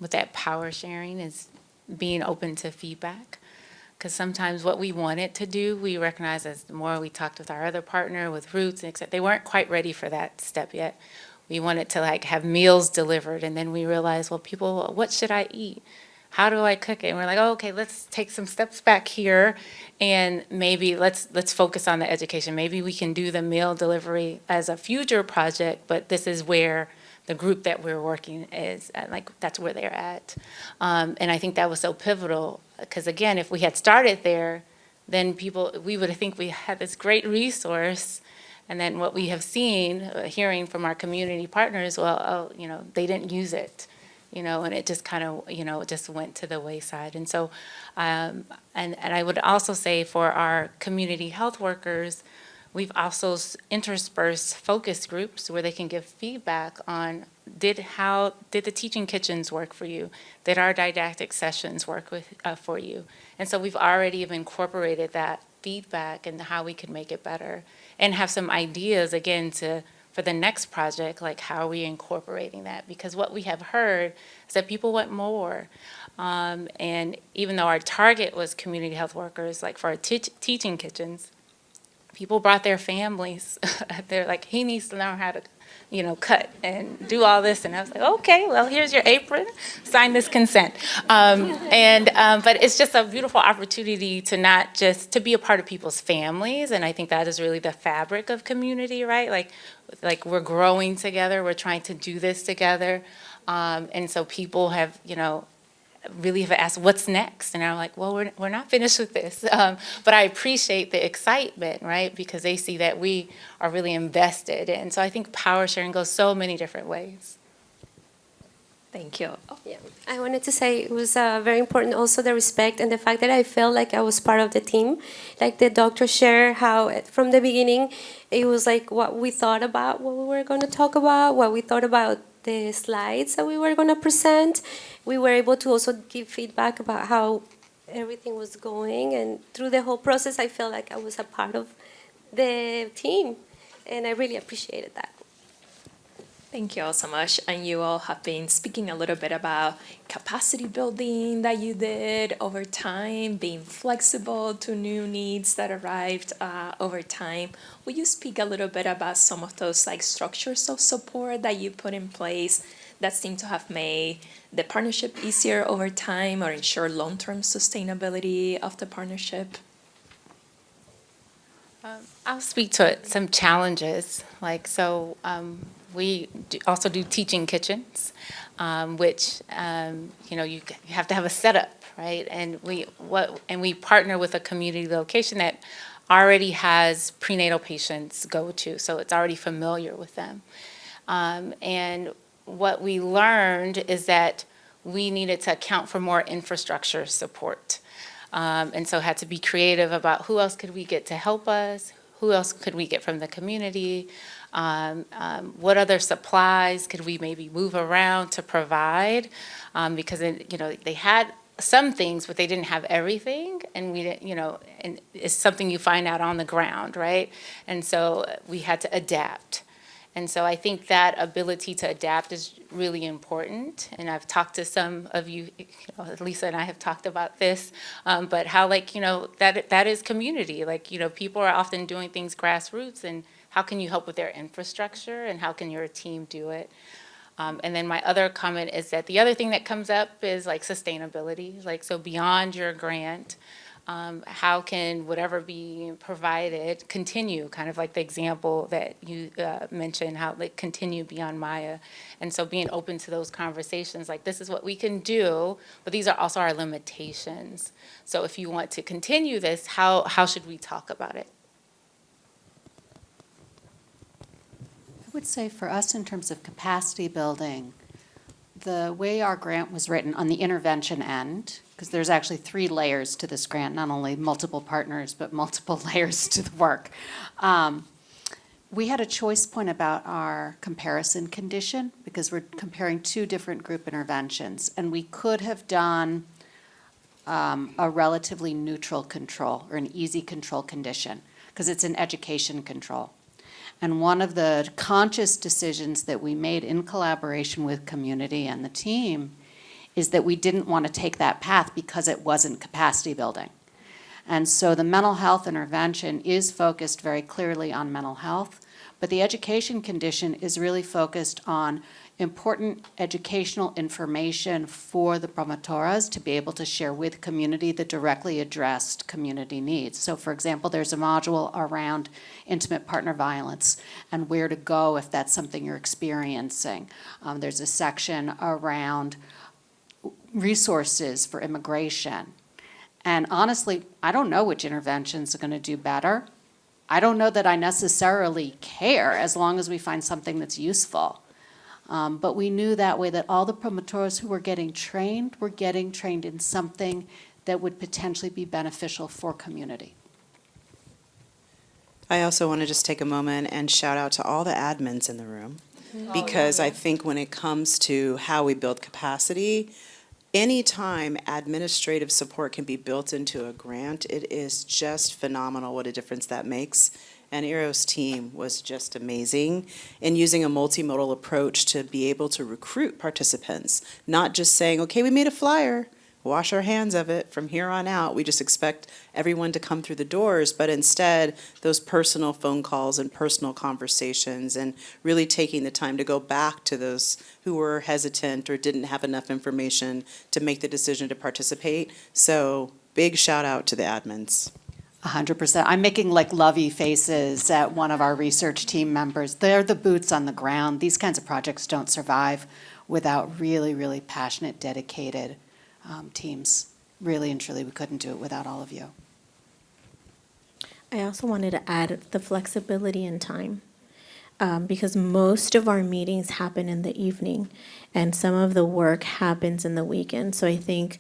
with that power sharing is being open to feedback. Because sometimes what we wanted to do, we recognize as the more we talked with our other partner, with Ruth, except they weren't quite ready for that step yet. We wanted to have meals delivered, and then we realized, well, people, what should I eat? How do I cook it? And we're like, oh, okay, let's take some steps back here, and maybe let's focus on the education. Maybe we can do the meal delivery as a future project, but this is where the group that we're working is, that's where they're at. And I think that was so pivotal, because again, if we had started there, then we would think we had this great resource, and then what we have seen, hearing from our community partners, they didn't use it, and it just kind of, it just went to the wayside. And so, and I would also say for our community health workers, we've also interspersed focus groups where they can give feedback on did the teaching kitchens work for you? Did our didactic sessions work for you? And so we've already incorporated that feedback and how we could make it better, and have some ideas again for the next project, like how are we incorporating that? Because what we have heard is that people want more. And even though our target was community health workers, like for our teaching kitchens, people brought their families. They're like, he needs to learn how to, cut and do all this. And I was like, okay, well, here's your apron. Sign this consent. But it's just a beautiful opportunity to not just to be a part of people's families. And I think that is really the fabric of community, right? Like we're growing together. We're trying to do this together. And so people have, really have asked, what's next? And I'm like, well, we're not finished with this. But I appreciate the excitement, right? Because they see that we are really invested. And so I think power sharing goes so many different ways. Thank you. Yeah, I wanted to say it was very important also the respect and the fact that I felt like I was part of the team. Like the doctor shared how from the beginning it was like what we thought about what we were going to talk about, what we thought about the slides that we were going to present. We were able to also give feedback about how everything was going. And through the whole process, I felt like I was a part of the team. And I really appreciated that. Thank you all so much. And you all have been speaking a little bit about capacity building that you did over time, being flexible to new needs that arrived over time. Will you speak a little bit about some of those structures of support that you put in place that seem to have made the partnership easier over time or ensure long-term sustainability of the partnership? I'll speak to some challenges. We also do teaching kitchens, which you have to have a setup, right? And we partner with a community location that already has prenatal patients go to, so it's already familiar with them. And what we learned is that we needed to account for more infrastructure support, and so had to be creative about who else could we get to help us, who else could we get from the community. What other supplies could we maybe move around to provide? Because they had some things, but they didn't have everything, and we didn't, and it's something you find out on the ground, right? And so we had to adapt. And so I think that ability to adapt is really important. And I've talked to some of you, Lisa and I have talked about this, but how that is community. People are often doing things grassroots, and how can you help with their infrastructure, and how can your team do it? And then my other comment is that the other thing that comes up is sustainability. So beyond your grant, how can whatever be provided continue, kind of like the example that you mentioned, how continue beyond Maya. And so being open to those conversations, this is what we can do, but these are also our limitations. So if you want to continue this, how should we talk about it? I would say for us in terms of capacity building, the way our grant was written on the intervention end, because there's actually 3 layers to this grant, not only multiple partners, but multiple layers to the work. We had a choice point about our comparison condition because we're comparing 2 different group interventions, and we could have done a relatively neutral control or an easy control condition because it's an education control. And one of the conscious decisions that we made in collaboration with community and the team is that we didn't want to take that path because it wasn't capacity building. And so the mental health intervention is focused very clearly on mental health, but the education condition is really focused on important educational information for the promotoras to be able to share with community the directly addressed community needs. So for example, there's a module around intimate partner violence and where to go if that's something you're experiencing. There's a section around resources for immigration. And honestly, I don't know which interventions are going to do better. I don't know that I necessarily care as long as we find something that's useful. But we knew that way that all the promotores who were getting trained in something that would potentially be beneficial for community. I also want to just take a moment and shout out to all the admins in the room, because I think when it comes to how we build capacity, anytime administrative support can be built into a grant, it is just phenomenal what a difference that makes. And Iro's team was just amazing in using a multimodal approach to be able to recruit participants, not just saying, okay, we made a flyer, wash our hands of it from here on out. We just expect everyone to come through the doors, but instead those personal phone calls and personal conversations and really taking the time to go back to those who were hesitant or didn't have enough information to make the decision to participate. So big shout out to the admins. 100%. I'm making like lovey faces at one of our research team members. They're the boots on the ground. These kinds of projects don't survive without really, really passionate, dedicated teams. Really and truly, we couldn't do it without all of you. I also wanted to add the flexibility in time, because most of our meetings happen in the evening and some of the work happens in the weekend. So I think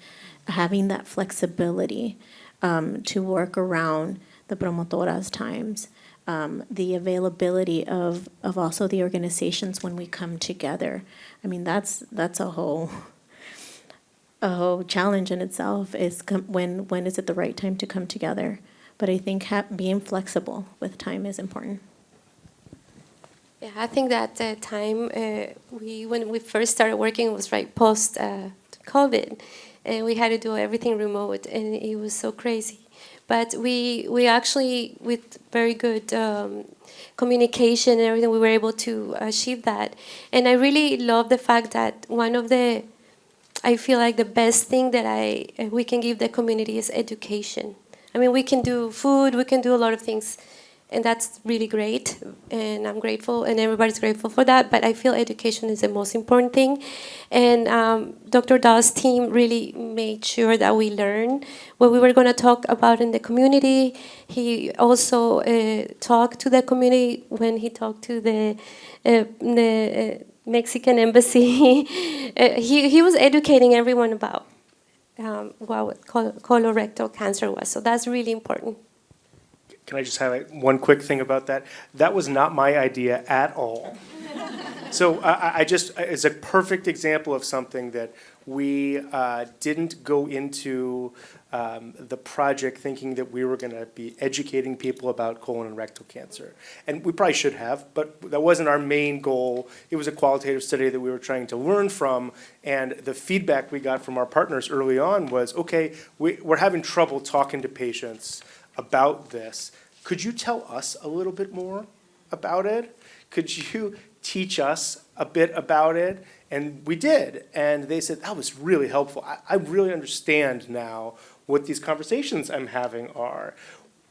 having that flexibility to work around the promotora's times, the availability of also the organizations when we come together. I mean, that's a whole challenge in itself, is when is it the right time to come together. But I think being flexible with time is important. Yeah, I think that time when we first started working was right post COVID, and we had to do everything remote, and it was so crazy. But we actually, with very good communication and everything, we were able to achieve that. And I really love the fact that I feel like the best thing that we can give the community is education. I mean, we can do food, we can do a lot of things, and that's really great, and I'm grateful, and everybody's grateful for that, but I feel education is the most important thing. And Dr. Dawes' team really made sure that we learn what we were going to talk about in the community. He also talked to the community when he talked to the Mexican embassy. He was educating everyone about what colorectal cancer was, so that's really important. Can I just highlight one quick thing about that? That was not my idea at all. So it's a perfect example of something that we didn't go into the project thinking that we were going to be educating people about colon and rectal cancer. And we probably should have, but that wasn't our main goal. It was a qualitative study that we were trying to learn from, and the feedback we got from our partners early on was, okay, we're having trouble talking to patients about this. Could you tell us a little bit more about it? Could you teach us a bit about it? And we did, and they said, that was really helpful. I really understand now what these conversations I'm having are.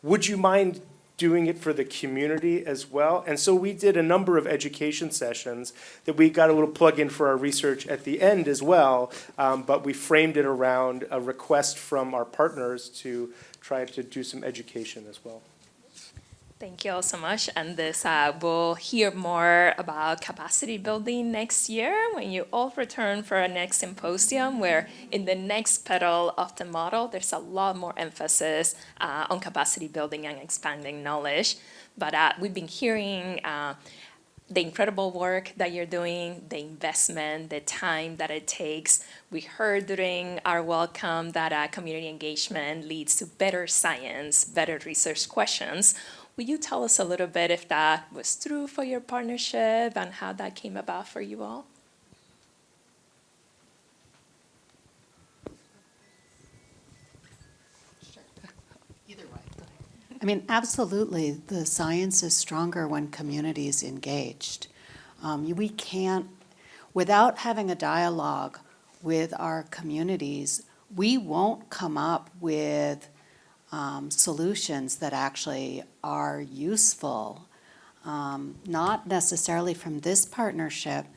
Would you mind doing it for the community as well? And so we did a number of education sessions that we got a little plug-in for our research at the end as well, but we framed it around a request from our partners to try to do some education as well. Thank you all so much. And we'll hear more about capacity building next year when you all return for our next symposium, where in the next petal of the model, there's a lot more emphasis on capacity building and expanding knowledge. But we've been hearing the incredible work that you're doing, the investment, the time that it takes. We heard during our welcome that community engagement leads to better science, better research questions. Will you tell us a little bit if that was true for your partnership and how that came about for you all? Sure. Either way. I mean, absolutely, the science is stronger when community is engaged. We can't, without having a dialogue with our communities, we won't come up with solutions that actually are useful, not necessarily from this partnership,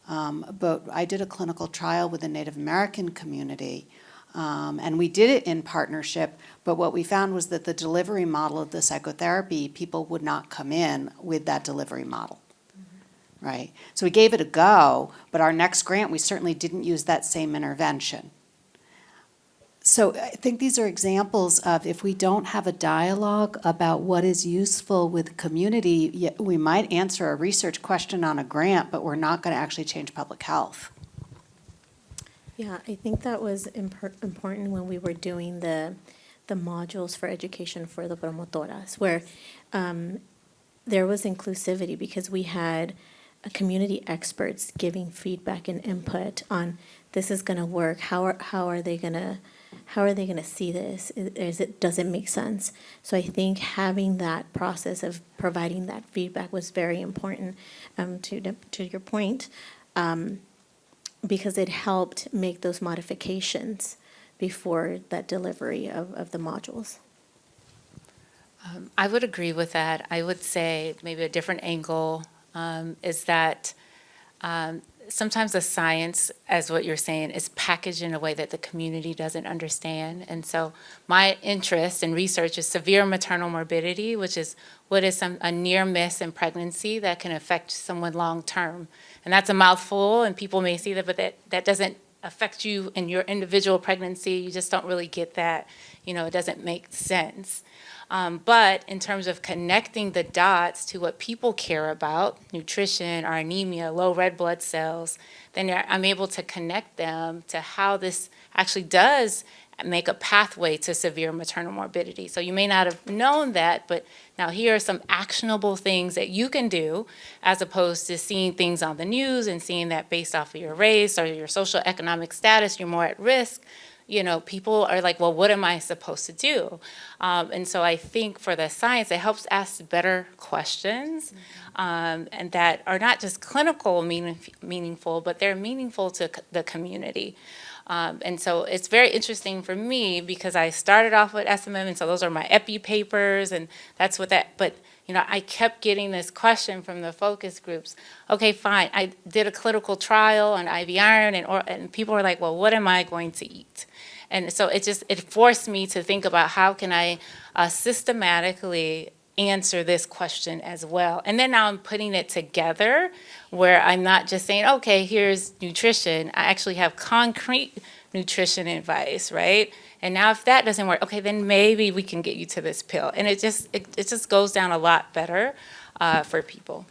but I did a clinical trial with the Native American community, and we did it in partnership, but what we found was that the delivery model of the psychotherapy, people would not come in with that delivery model, right? So we gave it a go, but our next grant, we certainly didn't use that same intervention. So I think these are examples of if we don't have a dialogue about what is useful with community, we might answer a research question on a grant, but we're not going to actually change public health. Yeah, I think that was important when we were doing the modules for education for the promotoras, where there was inclusivity because we had community experts giving feedback and input on this is going to work. How are they going to see this? Does it make sense? So I think having that process of providing that feedback was very important. To your point. Because it helped make those modifications before that delivery of the modules. I would agree with that. I would say maybe a different angle is that sometimes the science, as what you're saying, is packaged in a way that the community doesn't understand. And so my interest in research is severe maternal morbidity, which is what is a near miss in pregnancy that can affect someone long term. And that's a mouthful, and people may see that, but that doesn't affect you in your individual pregnancy. You just don't really get that. It doesn't make sense. But in terms of connecting the dots to what people care about, nutrition, or anemia, low red blood cells, then I'm able to connect them to how this actually does make a pathway to severe maternal morbidity. So you may not have known that, but now here are some actionable things that you can do, as opposed to seeing things on the news and seeing that based off of your race or your social economic status, you're more at risk. People are like, well, what am I supposed to do? And so I think for the science, it helps ask better questions, and that are not just clinical meaningful, but they're meaningful to the community. And so it's very interesting for me because I started off with SMM, and so those are my epi papers, and that's what but I kept getting this question from the focus groups. Okay, fine, I did a clinical trial on IV iron, and people were like, well, what am I going to eat? And so it forced me to think about how can I systematically answer this question as well. And then now I'm putting it together where I'm not just saying, okay, here's nutrition. I actually have concrete nutrition advice, right? And now if that doesn't work, okay, then maybe we can get you to this pill. And it just goes down a lot better for people.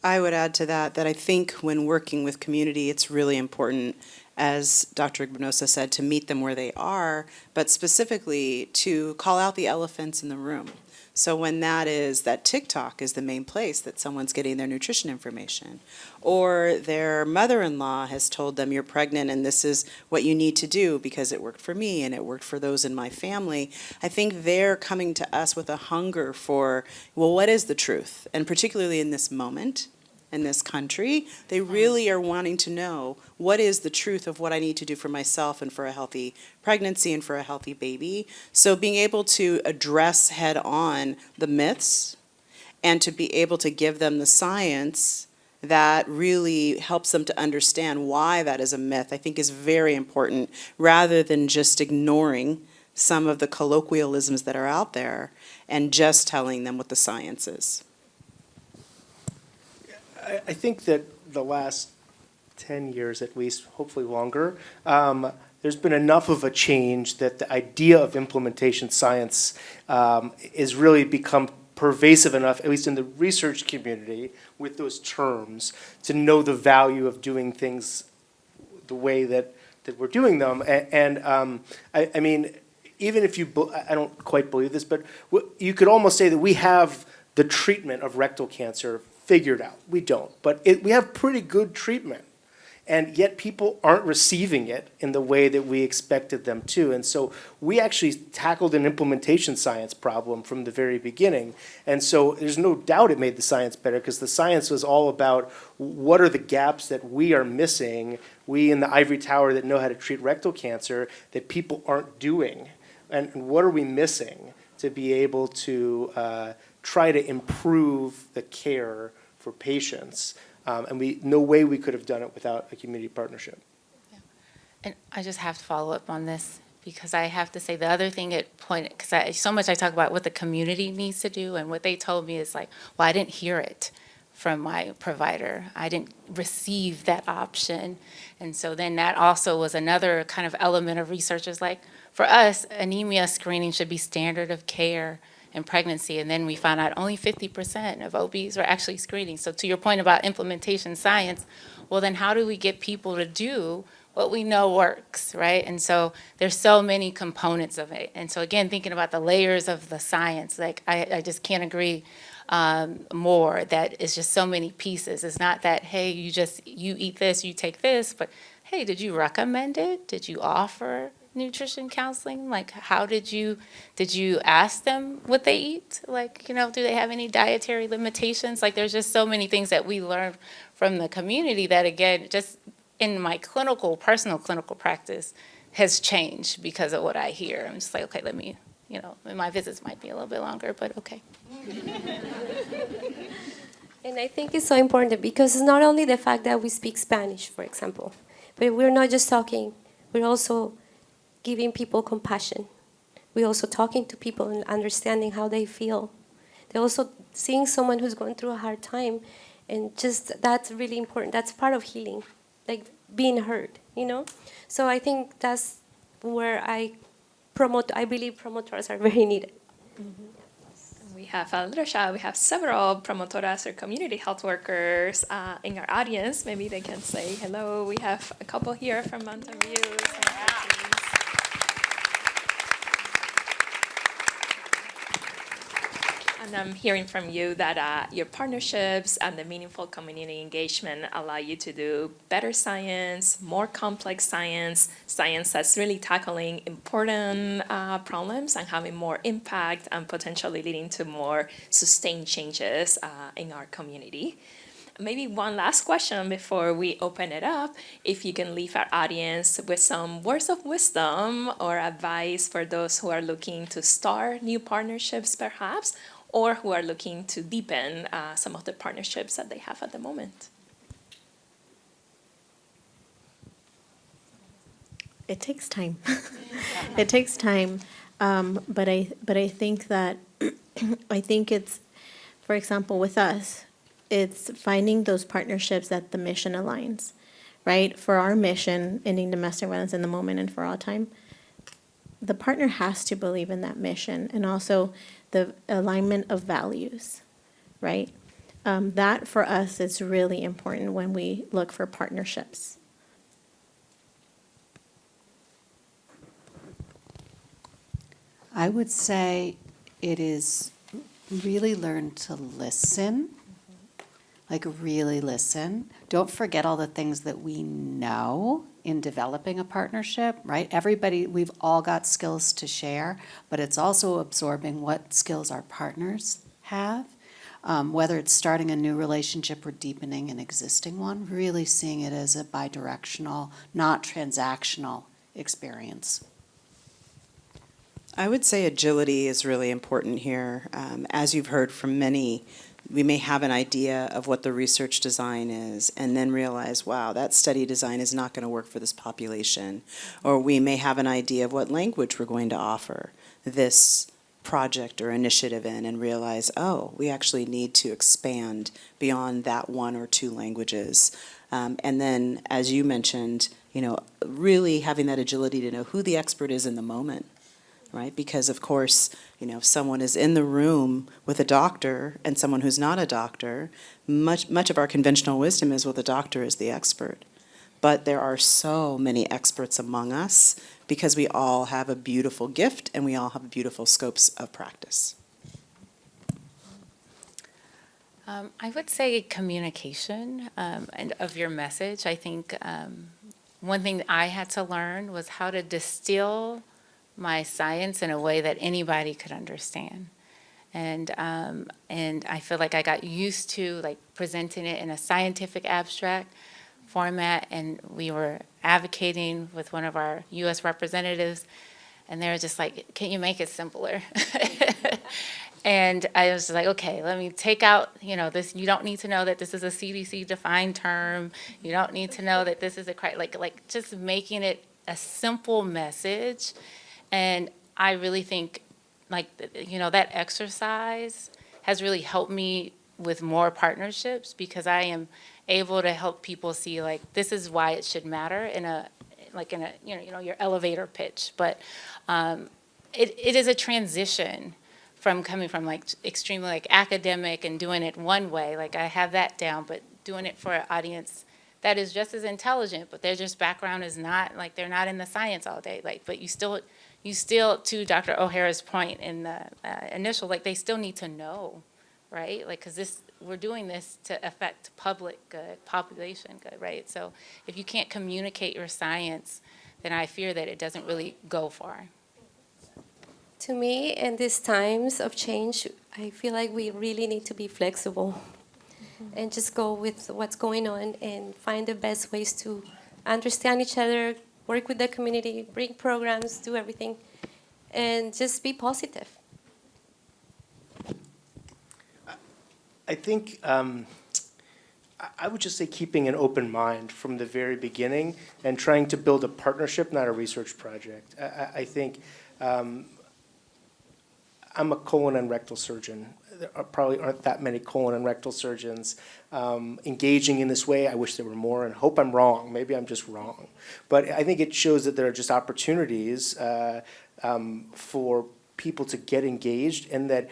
I would add to that I think when working with community, it's really important, as Dr. Igbinosa said, to meet them where they are, but specifically to call out the elephants in the room. So when that TikTok is the main place that someone's getting their nutrition information, or their mother-in-law has told them you're pregnant and this is what you need to do because it worked for me and it worked for those in my family, I think they're coming to us with a hunger for, well, what is the truth? And particularly in this moment, in this country, they really are wanting to know what is the truth of what I need to do for myself and for a healthy pregnancy and for a healthy baby. So being able to address head on the myths and to be able to give them the science that really helps them to understand why that is a myth, I think is very important, rather than just ignoring some of the colloquialisms that are out there and just telling them what the science is. I think that the last 10 years at least, hopefully longer, there's been enough of a change that the idea of implementation science is really become pervasive enough, at least in the research community, with those terms, to know the value of doing things the way that we're doing them. I mean, even if I don't quite believe this, but you could almost say that we have the treatment of rectal cancer figured out. We don't, but we have pretty good treatment, and yet people aren't receiving it in the way that we expected them to. And so we actually tackled an implementation science problem from the very beginning. And so there's no doubt it made the science better, because the science was all about what are the gaps that we are missing, we in the ivory tower that know how to treat rectal cancer, that people aren't doing, and what are we missing to be able to try to improve the care for patients. And no way we could have done it without a community partnership. Yeah. And I just have to follow up on this, because I have to say the other thing it pointed, because so much I talk about what the community needs to do, and what they told me is like, well, I didn't hear it from my provider. I didn't receive that option. And so then that also was another kind of element of research, is like, for us, anemia screening should be standard of care in pregnancy, and then we found out only 50% of OBs were actually screening. So to your point about implementation science, well, then how do we get people to do what we know works, right? And so there's so many components of it. And so again, thinking about the layers of the science, like I just can't agree more that it's just so many pieces. It's not that, hey, you eat this, you take this, but hey, did you recommend it? Did you offer nutrition counseling? Like, how did you ask them what they eat? Like, do they have any dietary limitations? Like, there's just so many things that we learn from the community that, again, just in my personal clinical practice has changed because of what I hear. I'm just like, okay, let me, my visits might be a little bit longer, but okay. And I think it's so important because it's not only the fact that we speak Spanish, for example, but we're not just talking, we're also giving people compassion. We're also talking to people and understanding how they feel. They're also seeing someone who's going through a hard time, and just that's really important. That's part of healing, like being heard, So I think that's where I believe promoters are very needed. Mm-hmm. We have we have several promotoras or community health workers in our audience. Maybe they can say hello. We have a couple here from Mountain View. And I'm hearing from you that your partnerships and the meaningful community engagement allow you to do better science, more complex science that's really tackling important problems and having more impact and potentially leading to more sustained changes in our community. Maybe one last question before we open it up. If you can leave our audience with some words of wisdom or advice for those who are looking to start new partnerships, perhaps, or who are looking to deepen some of the partnerships that they have at the moment. It takes time. It takes time, but I think that I think it's, for example, with us, it's finding those partnerships that the mission aligns, right? For our mission, ending domestic violence in the moment and for all time, the partner has to believe in that mission and also the alignment of values, right? That for us is really important when we look for partnerships. I would say it is really learn to listen, like really listen. Don't forget all the things that we know in developing a partnership, right? We've all got skills to share, but it's also absorbing what skills our partners have, whether it's starting a new relationship or deepening an existing one, really seeing it as a bidirectional, not transactional experience. I would say agility is really important here. As you've heard from many, we may have an idea of what the research design is and then realize, wow, that study design is not going to work for this population. Or we may have an idea of what language we're going to offer this project or initiative in and realize, oh, we actually need to expand beyond that one or two languages. And then, as you mentioned, really having that agility to know who the expert is in the moment. Right? Because, of course, if someone is in the room with a doctor and someone who's not a doctor, much of our conventional wisdom is, well, the doctor is the expert. But there are so many experts among us because we all have a beautiful gift and we all have beautiful scopes of practice. I would say communication and of your message. I think one thing that I had to learn was how to distill my science in a way that anybody could understand. And I feel like I got used to presenting it in a scientific abstract format, and we were advocating with one of our U.S. representatives, and they were just like, can you make it simpler? And I was like, okay, let me take out, this. You don't need to know that this is a CDC defined term. You don't need to know that this is just making it a simple message. And I really think, that exercise has really helped me with more partnerships because I am able to help people see, this is why it should matter in a your elevator pitch. But it is a transition from coming from, extremely, academic and doing it one way. I have that down, but doing it for an audience that is just as intelligent, but their just background is not, like, they're not in the science all day, like, but you still, to Dr. O'Hara's point in the initial, like, they still need to know, right? Like, because we're doing this to affect public good, population good, right? So if you can't communicate your science, then I fear that it doesn't really go far. To me, in these times of change, I feel like we really need to be flexible and just go with what's going on and find the best ways to understand each other, work with the community, bring programs, do everything, and just be positive. I think I would just say keeping an open mind from the very beginning and trying to build a partnership, not a research project. I think I'm a colon and rectal surgeon. There probably aren't that many colon and rectal surgeons engaging in this way. I wish there were more, and hope I'm wrong. Maybe I'm just wrong. But I think it shows that there are just opportunities for people to get engaged, and that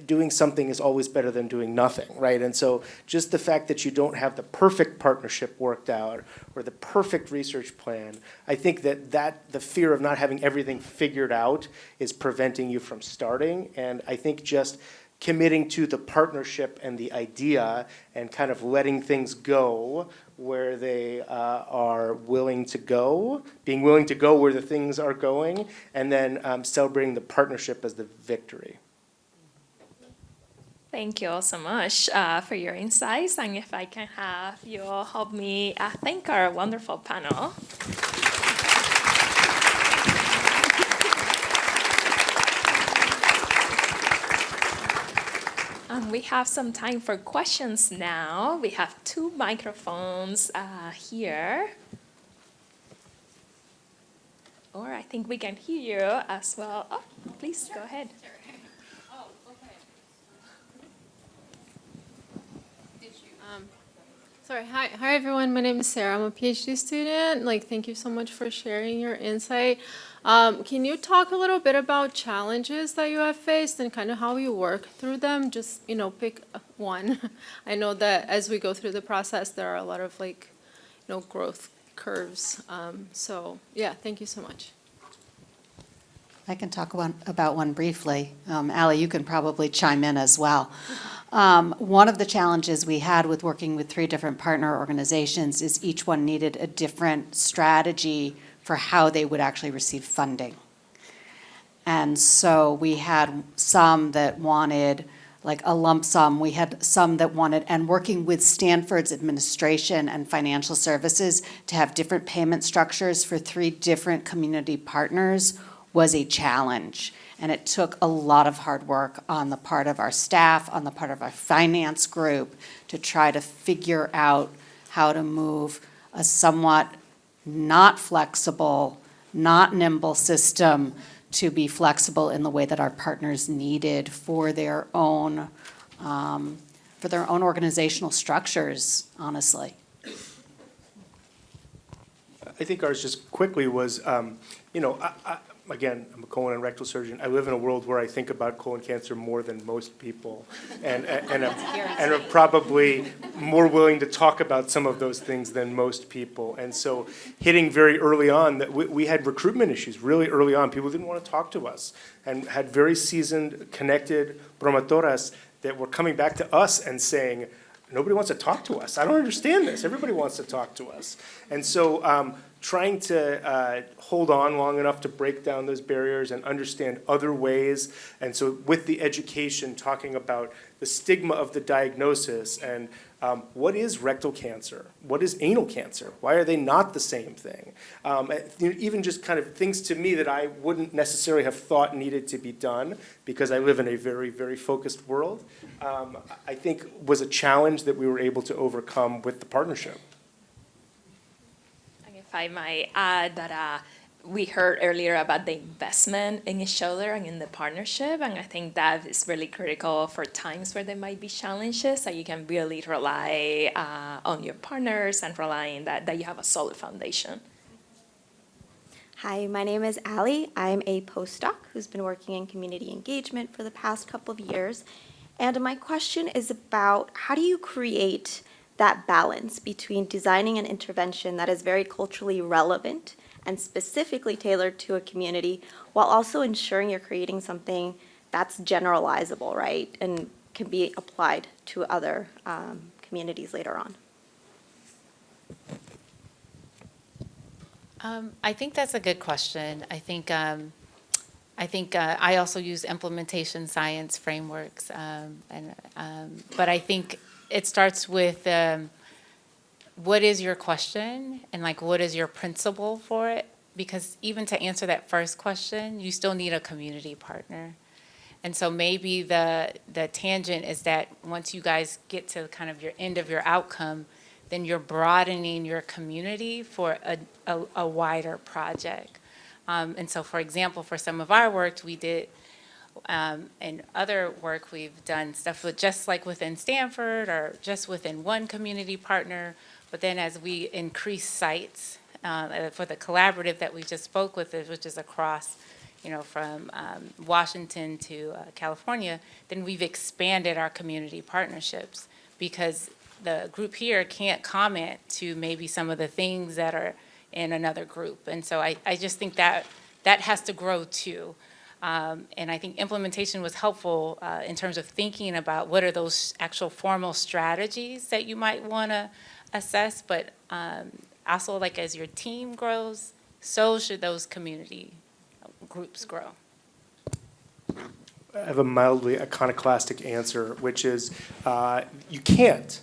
doing something is always better than doing nothing, right? And so just the fact that you don't have the perfect partnership worked out or the perfect research plan, I think that the fear of not having everything figured out is preventing you from starting. And I think just committing to the partnership and the idea and kind of letting things go where they are willing to go, being willing to go where the things are going, and then celebrating the partnership as the victory. Thank you all so much for your insights. And if I can have you all help me thank our wonderful panel. We have some time for questions now. We have 2 microphones here. Or I think we can hear you as well. Oh, please go ahead. Sorry, hi everyone. My name is Sarah. I'm a PhD student. Thank you so much for sharing your insight. Can you talk a little bit about challenges that you have faced and kind of how you work through them? Just, pick one. I know that as we go through the process, there are a lot of growth curves. So yeah, thank you so much. I can talk about one briefly. Allie, you can probably chime in as well. One of the challenges we had with working with 3 different partner organizations is each one needed a different strategy for how they would actually receive funding. And so we had some that wanted like a lump sum. We had some that wanted, and working with Stanford's administration and financial services to have different payment structures for 3 different community partners was a challenge. And it took a lot of hard work on the part of our staff, on the part of our finance group, to try to figure out how to move a somewhat not flexible, not nimble system to be flexible in the way that our partners needed for their own organizational structures, honestly. I think ours just quickly was, again, I'm a colon and rectal surgeon. I live in a world where I think about colon cancer more than most people, and are probably more willing to talk about some of those things than most people. And so hitting very early on, that we had recruitment issues really early on. People didn't want to talk to us and had very seasoned, connected promotoras that were coming back to us and saying, nobody wants to talk to us. I don't understand this. Everybody wants to talk to us. And so trying to hold on long enough to break down those barriers and understand other ways. And so with the education, talking about the stigma of the diagnosis and what is rectal cancer? What is anal cancer? Why are they not the same thing? Even just kind of things to me that I wouldn't necessarily have thought needed to be done because I live in a very, very focused world, I think was a challenge that we were able to overcome with the partnership. If I might add that we heard earlier about the investment in each other and in the partnership, and I think that is really critical for times where there might be challenges, that you can really rely on your partners and rely on that you have a solid foundation. Hi, my name is Allie. I'm a postdoc who's been working in community engagement for the past couple of years. And my question is about how do you create that balance between designing an intervention that is very culturally relevant and specifically tailored to a community, while also ensuring you're creating something that's generalizable, right, and can be applied to other communities later on? I think that's a good question. I think I also use implementation science frameworks, but I think it starts with what is your question and like what is your principle for it? Because even to answer that first question, you still need a community partner. And so maybe the tangent is that once you guys get to kind of your end of your outcome, then you're broadening your community for a wider project. And so, for example, for some of our work, we did, and other work we've done stuff with just like within Stanford or just within one community partner. But then as we increase sites for the collaborative that we just spoke with, which is across, from Washington to California, then we've expanded our community partnerships because the group here can't comment to maybe some of the things that are in another group. And so I just think that has to grow too. And I think implementation was helpful in terms of thinking about what are those actual formal strategies that you might want to assess, but also like as your team grows, so should those community groups grow. I have a mildly iconoclastic answer, which is you can't,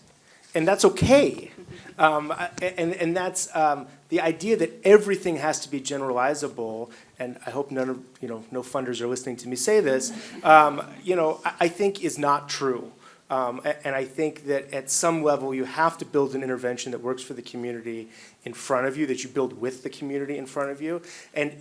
and that's okay. And that's the idea that everything has to be generalizable, and I hope no funders are listening to me say this, I think is not true. And I think that at some level you have to build an intervention that works for the community in front of you, that you build with the community in front of you. And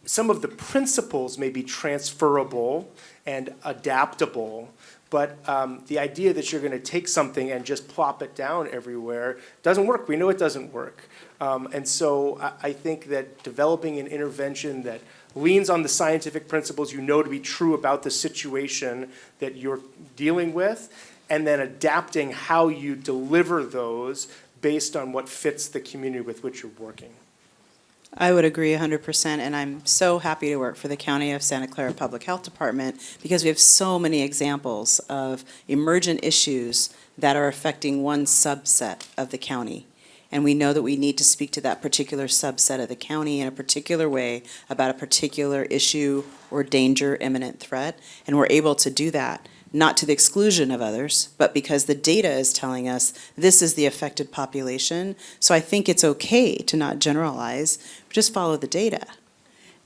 some of the principles may be transferable and adaptable, but the idea that you're going to take something and just plop it down everywhere doesn't work. We know it doesn't work. And so I think that developing an intervention that leans on the scientific principles you know to be true about the situation that you're dealing with, and then adapting how you deliver those based on what fits the community with which you're working. I would agree 100%, and I'm so happy to work for the County of Santa Clara Public Health Department because we have so many examples of emergent issues that are affecting one subset of the county. And we know that we need to speak to that particular subset of the county in a particular way about a particular issue or danger, imminent threat, and we're able to do that. Not to the exclusion of others, but because the data is telling us this is the affected population. So I think it's okay to not generalize, just follow the data.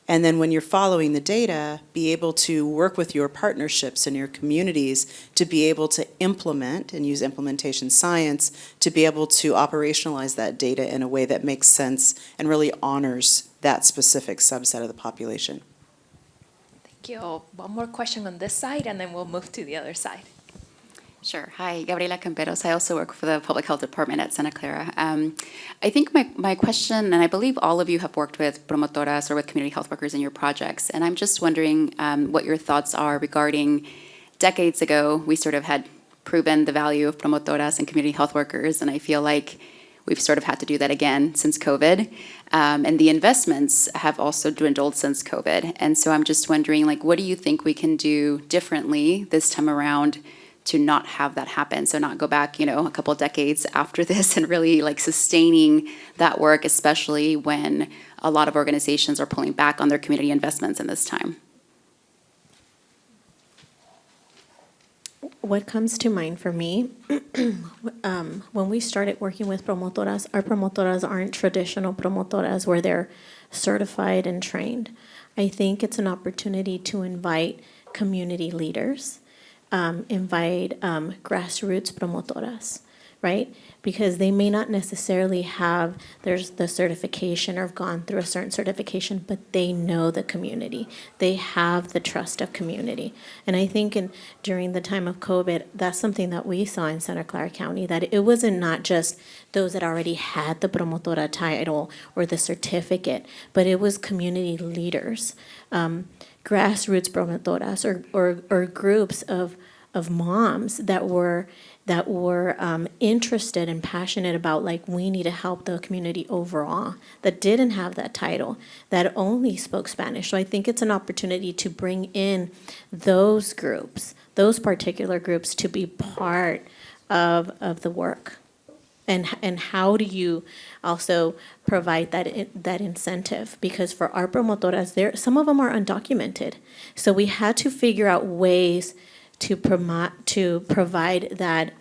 And then when you're following the data, be able to work with your partnerships and your communities to be able to implement and use implementation science to be able to operationalize that data in a way that makes sense and really honors that specific subset of the population. Thank you. One more question on this side, and then we'll move to the other side. Sure. Hi, Gabriela Camperos. I also work for the Public Health Department at Santa Clara. I think my question, and I believe all of you have worked with promotoras or with community health workers in your projects, and I'm just wondering what your thoughts are regarding decades ago, we sort of had proven the value of promotoras and community health workers, and I feel like we've sort of had to do that again since COVID. And the investments have also dwindled since COVID. And so I'm just wondering, what do you think we can do differently this time around to not have that happen? So not go back, a couple of decades after this and really sustaining that work, especially when a lot of organizations are pulling back on their community investments in this time. What comes to mind for me, when we started working with promotoras, our promotoras aren't traditional promotoras where they're certified and trained. I think it's an opportunity to invite community leaders, invite grassroots promotoras, right? Because they may not necessarily have the certification or have gone through a certain certification, but they know the community. They have the trust of community. And I think during the time of COVID, that's something that we saw in Santa Clara County, that it wasn't not just those that already had the promotora title or the certificate, but it was community leaders, grassroots promotoras or groups of moms that were interested and passionate about, like, we need to help the community overall, that didn't have that title, that only spoke Spanish. So I think it's an opportunity to bring in those groups, those particular groups, to be part of the work. And how do you also provide that incentive? Because for our promotoras, some of them are undocumented. So we had to figure out ways to provide that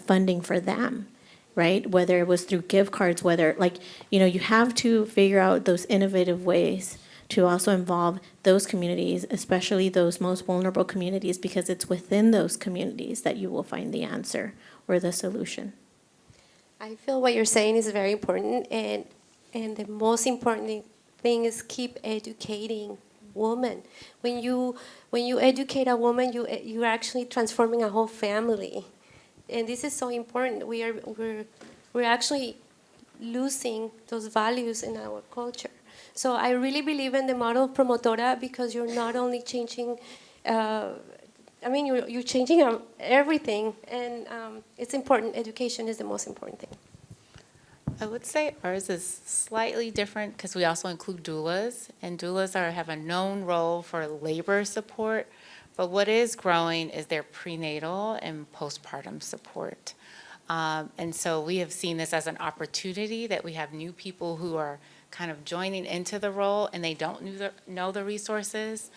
funding for them, right? Whether it was through gift cards, whether, like, you have to figure out those innovative ways to also involve those communities, especially those most vulnerable communities, because it's within those communities that you will find the answer or the solution. I feel what you're saying is very important, and the most important thing is keep educating women. When you educate a woman, you're actually transforming a whole family, and this is so important. We're actually losing those values in our culture. So I really believe in the model of promotora, because you're not only changing. You're changing everything, and it's important. Education is the most important thing. I would say ours is slightly different because we also include doulas, and doulas have a known role for labor support, but what is growing is their prenatal and postpartum support. And so we have seen this as an opportunity that we have new people who are kind of joining into the role, and they don't know the resources.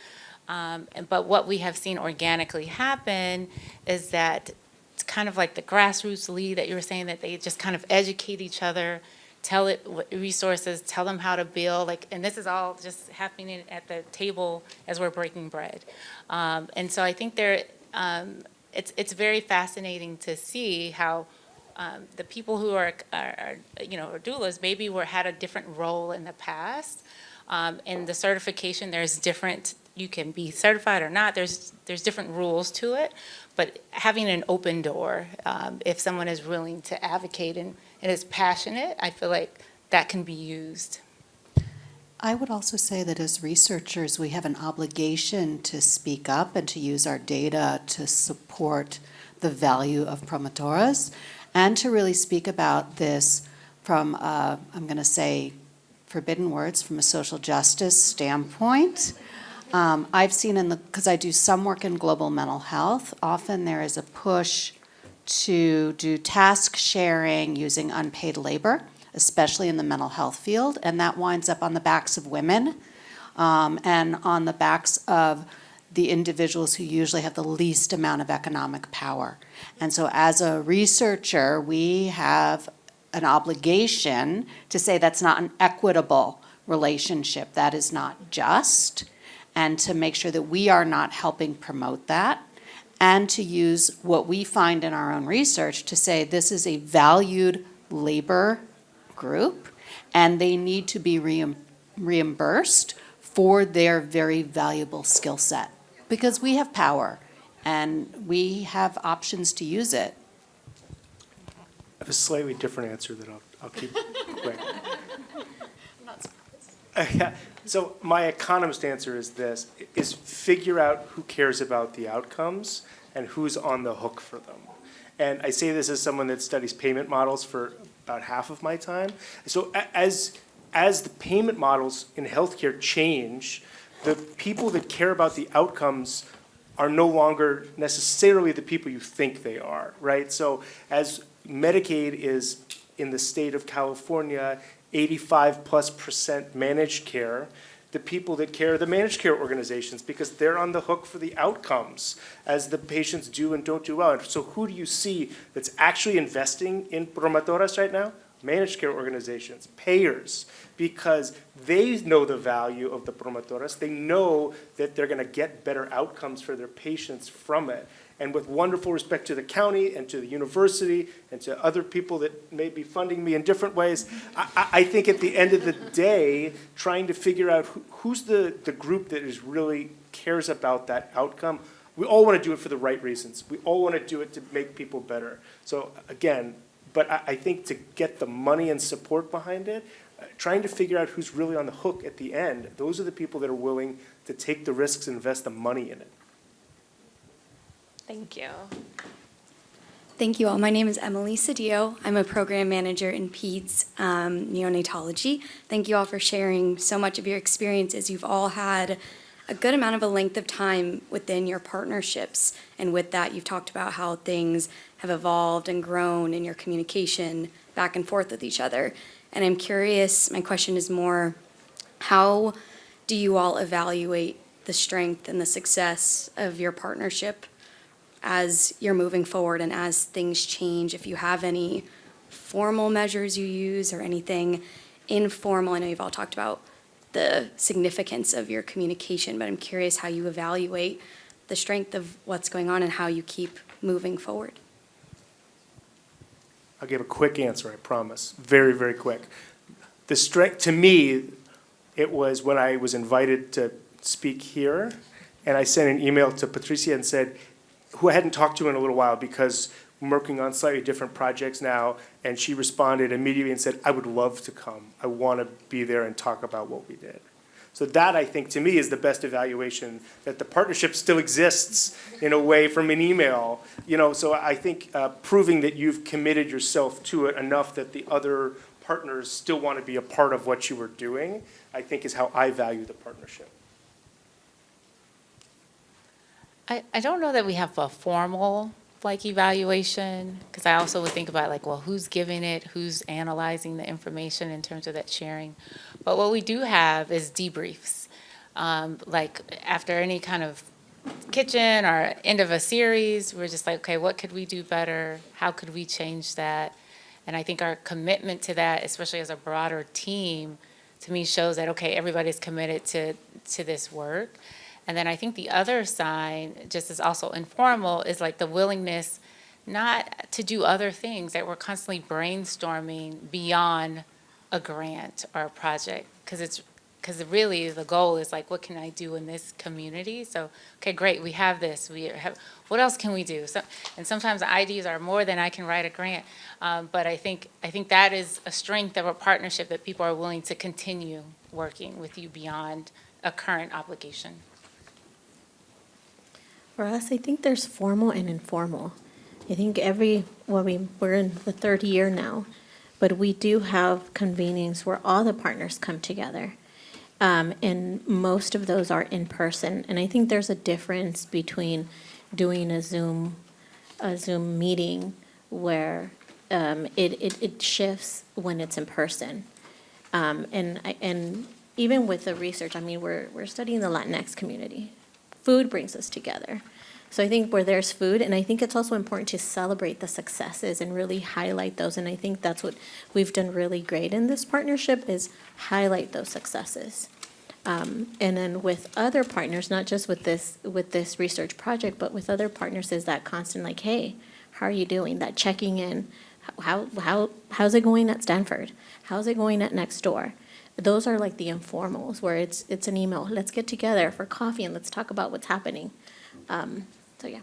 But what we have seen organically happen is that it's kind of like the grassroots lead that you were saying, that they just kind of educate each other, tell it what resources, tell them how to build, and this is all just happening at the table as we're breaking bread. And so I think it's very fascinating to see how the people who are doulas maybe had a different role in the past. In the certification, there's different. You can be certified or not. There's different rules to it, but having an open door, if someone is willing to advocate and is passionate, I feel like that can be used. I would also say that as researchers, we have an obligation to speak up and to use our data to support the value of promotoras, and to really speak about this from, I'm going to say, forbidden words, from a social justice standpoint. I've seen because I do some work in global mental health, often there is a push to do task sharing using unpaid labor, especially in the mental health field, and that winds up on the backs of women and on the backs of the individuals who usually have the least amount of economic power. And so as a researcher, we have an obligation to say that's not an equitable relationship, that is not just, and to make sure that we are not helping promote that, and to use what we find in our own research to say this is a valued labor group, and they need to be reimbursed for their very valuable skill set. Because we have power, and we have options to use it. I have a slightly different answer that I'll keep quick. I'm not surprised. So my economist answer is this, is figure out who cares about the outcomes and who's on the hook for them. And I say this as someone that studies payment models for about half of my time. So as the payment models in healthcare change, the people that care about the outcomes are no longer necessarily the people you think they are, right? So as Medicaid is in the state of California, 85+% managed care, the people that care are the managed care organizations, because they're on the hook for the outcomes as the patients do and don't do well. And so who do you see that's actually investing in promotoras right now? Managed care organizations, payers, because they know the value of the promotoras. They know that they're going to get better outcomes for their patients from it. And with wonderful respect to the county and to the university and to other people that may be funding me in different ways, I think at the end of the day, trying to figure out who's the group that is really cares about that outcome. We all want to do it for the right reasons. We all want to do it to make people better. So again, but I think to get the money and support behind it, trying to figure out who's really on the hook at the end, those are the people that are willing to take the risks and invest the money in it. Thank you. Thank you all. My name is Emily Cedillo. I'm a program manager in PEDS neonatology. Thank you all for sharing so much of your experiences. You've all had a good amount of a length of time within your partnerships. And with that, you've talked about how things have evolved and grown in your communication back and forth with each other. And I'm curious, my question is more, how do you all evaluate the strength and the success of your partnership as you're moving forward and as things change? If you have any formal measures you use or anything informal. I know you've all talked about the significance of your communication, but I'm curious how you evaluate the strength of what's going on and how you keep moving forward. I'll give a quick answer, I promise. Very, very quick. The strength, to me, it was when I was invited to speak here, and I sent an email to Patricia and said, who I hadn't talked to in a little while because I'm working on slightly different projects now, and she responded immediately and said, I would love to come. I want to be there and talk about what we did. So that, I think, to me, is the best evaluation, that the partnership still exists in a way from an email. So I think proving that you've committed yourself to it enough that the other partners still want to be a part of what you were doing, I think is how I value the partnership. I don't know that we have a formal evaluation, because I also would think about who's giving it, who's analyzing the information in terms of that sharing. But what we do have is debriefs. After any kind of kitchen or end of a series, we're just okay, what could we do better? How could we change that? And I think our commitment to that, especially as a broader team, to me shows that, okay, everybody's committed to this work. And then I think the other sign, just as also informal, is the willingness not to do other things, that we're constantly brainstorming beyond a grant or a project. Because really the goal is what can I do in this community? So, okay, great, we have this. What else can we do? And sometimes the ideas are more than I can write a grant. But I think that is a strength of a partnership, that people are willing to continue working with you beyond a current obligation. For us, I think there's formal and informal. I think we're in the third year now, but we do have convenings where all the partners come together. And most of those are in person. And I think there's a difference between doing a Zoom meeting where it shifts when it's in person. And even with the research, we're studying the Latinx community. Food brings us together. So I think where there's food, and I think it's also important to celebrate the successes and really highlight those. And I think that's what we've done really great in this partnership, is highlight those successes. And then with other partners, not just with this research project, but with other partners, is that constant hey, how are you doing? That checking in. How's it going at Stanford? How's it going at next door? Those are the informals where it's an email. Let's get together for coffee and let's talk about what's happening. So yeah.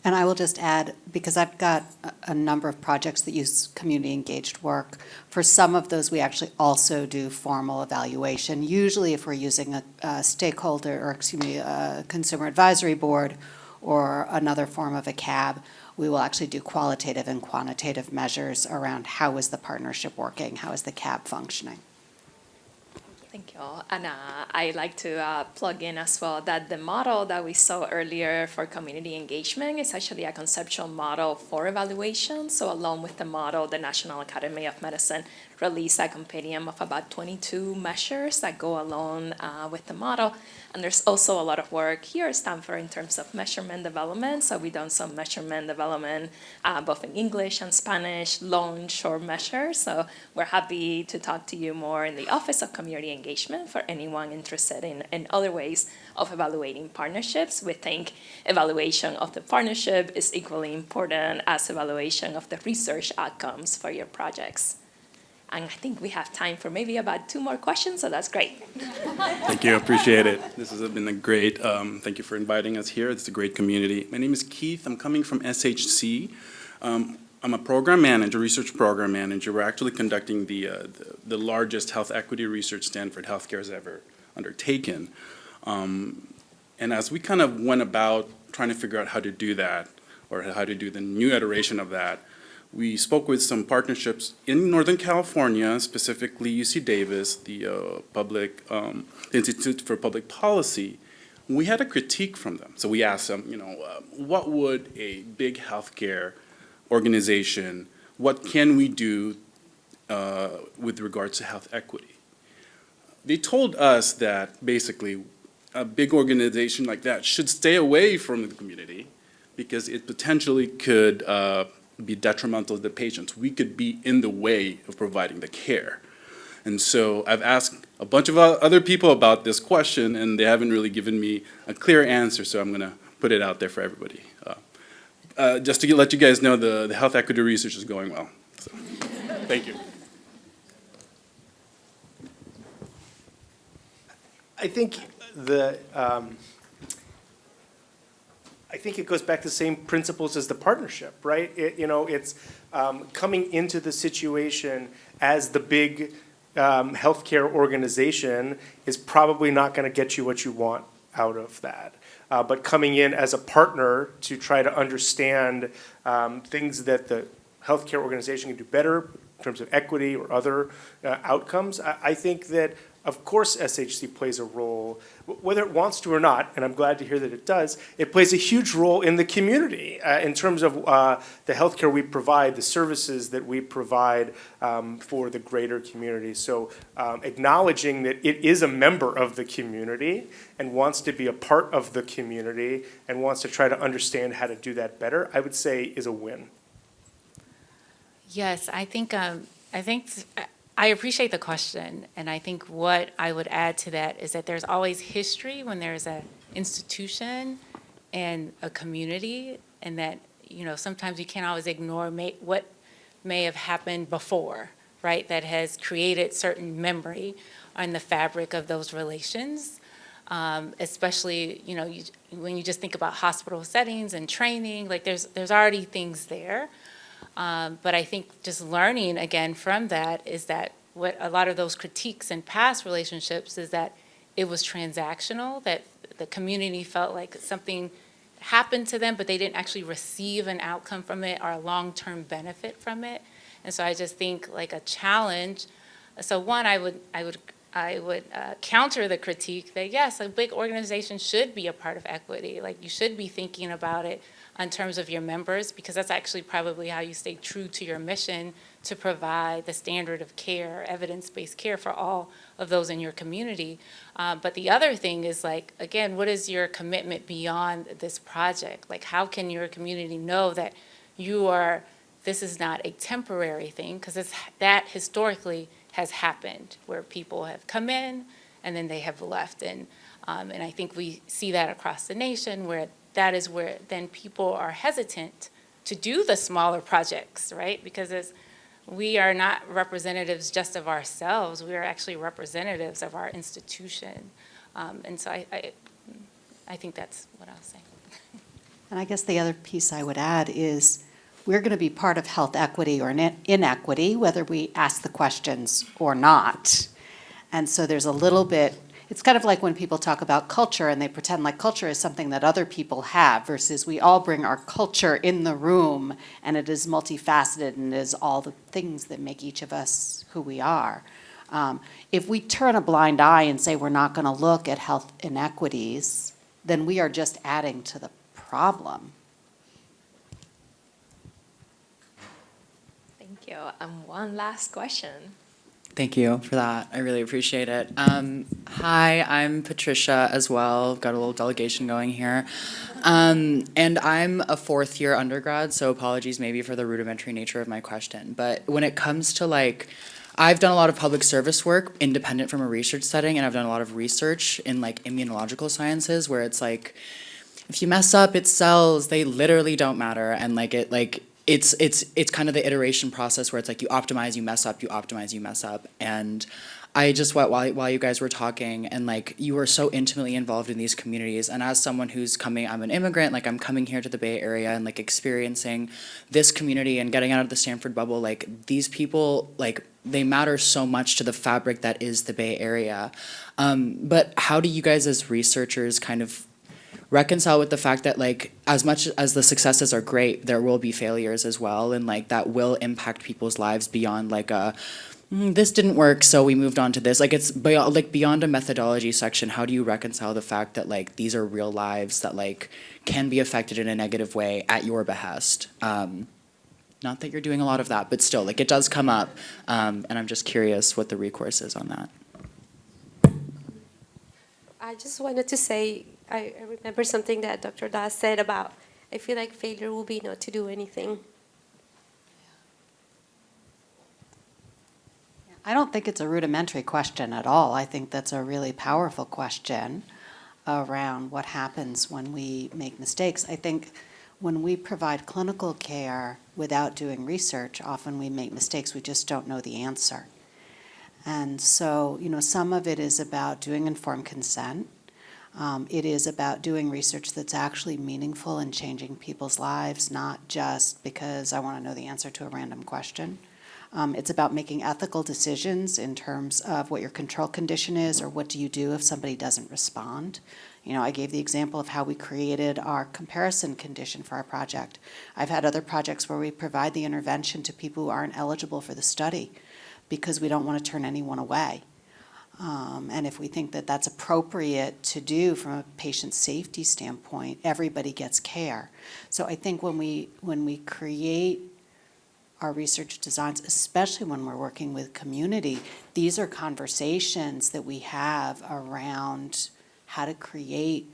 And I will just add, because I've got a number of projects that use community engaged work. For some of those, we actually also do formal evaluation. Usually if we're using a stakeholder, or a consumer advisory board or another form of a CAB, we will actually do qualitative and quantitative measures around how is the partnership working, how is the CAB functioning. Thank you. And I'd like to plug in as well that the model that we saw earlier for community engagement is actually a conceptual model for evaluation. So along with the model, the National Academy of Medicine released a compendium of about 22 measures that go along with the model. And there's also a lot of work here at Stanford in terms of measurement development. So we've done some measurement development both in English and Spanish, long, short measures. So we're happy to talk to you more in the Office of Community Engagement for anyone interested in other ways of evaluating partnerships. We think evaluation of the partnership is equally important as evaluation of the research outcomes for your projects. And I think we have time for maybe about 2 more questions, so that's great. Thank you, appreciate it. This has been a great, thank you for inviting us here. It's a great community. My name is Keith, I'm coming from SHC. I'm a program manager, research program manager. We're actually conducting the largest health equity research Stanford Healthcare has ever undertaken. And as we kind of went about trying to figure out how to do that, or how to do the new iteration of that, we spoke with some partnerships in Northern California, specifically UC Davis, the Institute for Public Policy. We had a critique from them. So we asked them, what would a big healthcare organization, what can we do with regards to health equity? They told us that basically a big organization like that should stay away from the community because it potentially could be detrimental to the patients. We could be in the way of providing the care. And so I've asked a bunch of other people about this question, and they haven't really given me a clear answer, so I'm going to put it out there for everybody. Just to let you guys know, the health equity research is going well. So, thank you. I think it goes back to the same principles as the partnership, right? It's coming into the situation as the big healthcare organization is probably not going to get you what you want out of that. But coming in as a partner to try to understand things that the healthcare organization can do better in terms of equity or other outcomes, I think that of course SHC plays a role, whether it wants to or not, and I'm glad to hear that it does. It plays a huge role in the community in terms of the healthcare we provide, the services that we provide for the greater community. So acknowledging that it is a member of the community and wants to be a part of the community and wants to try to understand how to do that better, I would say is a win. Yes, I think I appreciate the question, and I think what I would add to that is that there's always history when there's an institution and a community, and that sometimes you can't always ignore what may have happened before, right? That has created certain memory on the fabric of those relations, especially when you just think about hospital settings and training. Like there's already things there. But I think just learning again from that is that what a lot of those critiques in past relationships is that it was transactional, that the community felt like something happened to them, but they didn't actually receive an outcome from it or a long-term benefit from it. And so I just think like a challenge. So one, I would counter the critique that yes, a big organization should be a part of equity. Like you should be thinking about it in terms of your members, because that's actually probably how you stay true to your mission to provide the standard of care, evidence-based care for all of those in your community. But the other thing is like, again, what is your commitment beyond this project? Like how can your community know that this is not a temporary thing, because that historically has happened where people have come in and then they have left. And I think we see that across the nation where that is where then people are hesitant to do the smaller projects, right? Because we are not representatives just of ourselves, we are actually representatives of our institution. And so I think that's what I'll say. And I guess the other piece I would add is we're going to be part of health equity or inequity, whether we ask the questions or not. And so there's a little bit, it's kind of like when people talk about culture and they pretend like culture is something that other people have versus we all bring our culture in the room and it is multifaceted and is all the things that make each of us who we are. If we turn a blind eye and say we're not going to look at health inequities, then we are just adding to the problem. Thank you. One last question. Thank you for that. I really appreciate it. Hi, I'm Patricia as well. Got a little delegation going here. And I'm a fourth-year undergrad, so apologies maybe for the rudimentary nature of my question. But when it comes to I've done a lot of public service work independent from a research setting, and I've done a lot of research in immunological sciences where it's like, if you mess up, it's cells, they literally don't matter. And it's kind of the iteration process where it's like you optimize, you mess up, you optimize, you mess up. And I just, while you guys were talking and you were so intimately involved in these communities, and as someone who's I'm an immigrant, I'm coming here to the Bay Area and experiencing this community and getting out of the Stanford bubble, these people, they matter so much to the fabric that is the Bay Area. But how do you guys as researchers kind of reconcile with the fact that like as much as the successes are great, there will be failures as well, and like that will impact people's lives beyond like a this didn't work, so we moved on to this. Like it's beyond a methodology section. How do you reconcile the fact that like these are real lives that like can be affected in a negative way at your behest? Not that you're doing a lot of that, but still, like it does come up, and I'm just curious what the recourse is on that. I just wanted to say, I remember something that Dr. Dawes said about, I feel like failure will be not to do anything. I don't think it's a rudimentary question at all. I think that's a really powerful question around what happens when we make mistakes. I think when we provide clinical care without doing research, often we make mistakes. We just don't know the answer. And so, you know, some of it is about doing informed consent. It is about doing research that's actually meaningful and changing people's lives, not just because I want to know the answer to a random question. It's about making ethical decisions in terms of what your control condition is or what do you do if somebody doesn't respond. You know, I gave the example of how we created our comparison condition for our project. I've had other projects where we provide the intervention to people who aren't eligible for the study because we don't want to turn anyone away. And if we think that that's appropriate to do from a patient safety standpoint, everybody gets care. So I think when we create our research designs, especially when we're working with community, these are conversations that we have around how to create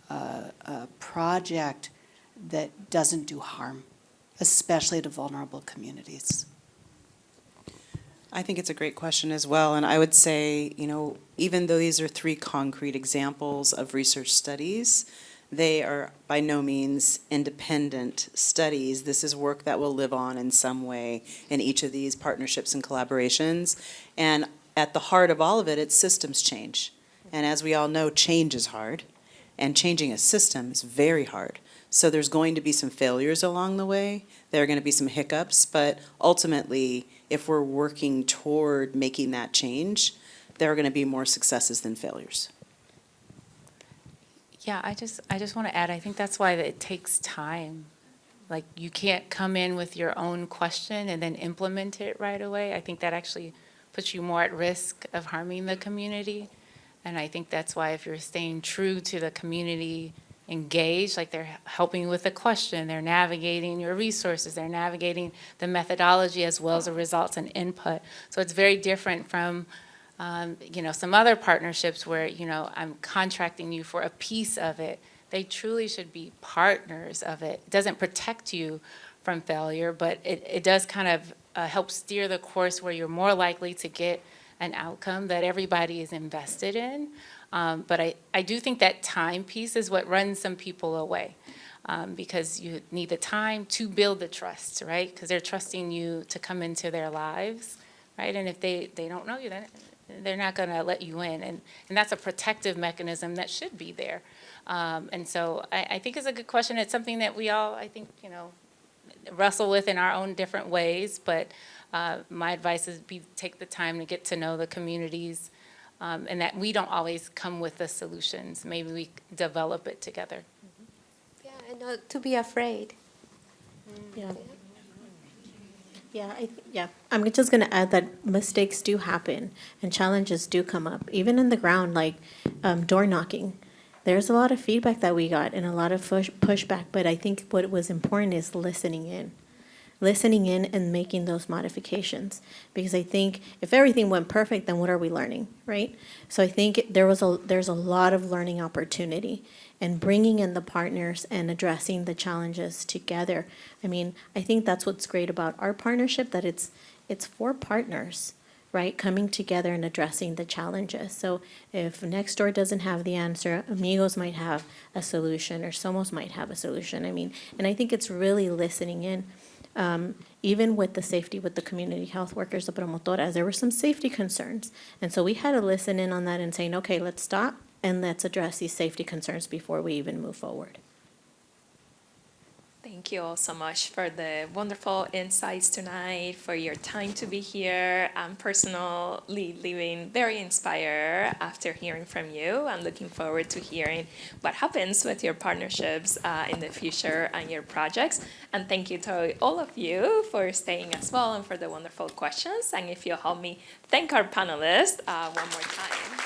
a project that doesn't do harm, especially to vulnerable communities. I think it's a great question as well, and I would say, you know, even though these are 3 concrete examples of research studies, they are by no means independent studies. This is work that will live on in some way in each of these partnerships and collaborations. And at the heart of all of it, it's systems change. And as we all know, change is hard, and changing a system is very hard. So there's going to be some failures along the way. There are going to be some hiccups, but ultimately, if we're working toward making that change, there are going to be more successes than failures. Yeah, I just want to add, I think that's why it takes time. Like, you can't come in with your own question and then implement it right away. I think that actually puts you more at risk of harming the community. And I think that's why if you're staying true to the community engaged, like they're helping with the question, they're navigating your resources, they're navigating the methodology as well as the results and input. So it's very different from you know, some other partnerships where, you know, I'm contracting you for a piece of it. They truly should be partners of it. It doesn't protect you from failure, but it does kind of help steer the course where you're more likely to get an outcome that everybody is invested in. But I do think that time piece is what runs some people away, because you need the time to build the trust, right? Because they're trusting you to come into their lives, right? And if they don't know you, then they're not going to let you in. And that's a protective mechanism that should be there. And so I think it's a good question. It's something that we all, I think, you know, wrestle with in our own different ways. But my advice is take the time to get to know the communities, and that we don't always come with the solutions. Maybe we develop it together. Yeah, and not to be afraid. Yeah. Yeah, I'm just going to add that mistakes do happen and challenges do come up, even in the ground, like door knocking. There's a lot of feedback that we got and a lot of pushback, but I think what was important is listening in and making those modifications. Because I think if everything went perfect, then what are we learning, right? So I think there's a lot of learning opportunity, and bringing in the partners and addressing the challenges together. I mean, I think that's what's great about our partnership, that it's for partners, right? Coming together and addressing the challenges. So if Nextdoor doesn't have the answer, Amigos might have a solution, or Somos might have a solution. I mean, and I think it's really listening in. Even with the safety with the community health workers, the promotoras, there were some safety concerns. And so we had to listen in on that and saying, okay, let's stop and let's address these safety concerns before we even move forward. Thank you all so much for the wonderful insights tonight, for your time to be here. I'm personally leaving very inspired after hearing from you. I'm looking forward to hearing what happens with your partnerships in the future and your projects. And thank you to all of you for staying as well and for the wonderful questions. And if you'll help me thank our panelists one more time.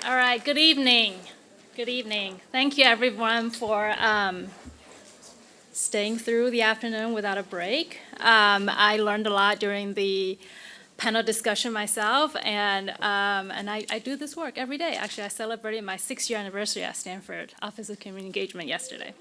All right, good evening. Good evening. Thank you, everyone, for staying through the afternoon without a break. I learned a lot during the panel discussion myself, and I do this work every day. Actually, I celebrated my 6-year anniversary at Stanford Office of Community Engagement yesterday.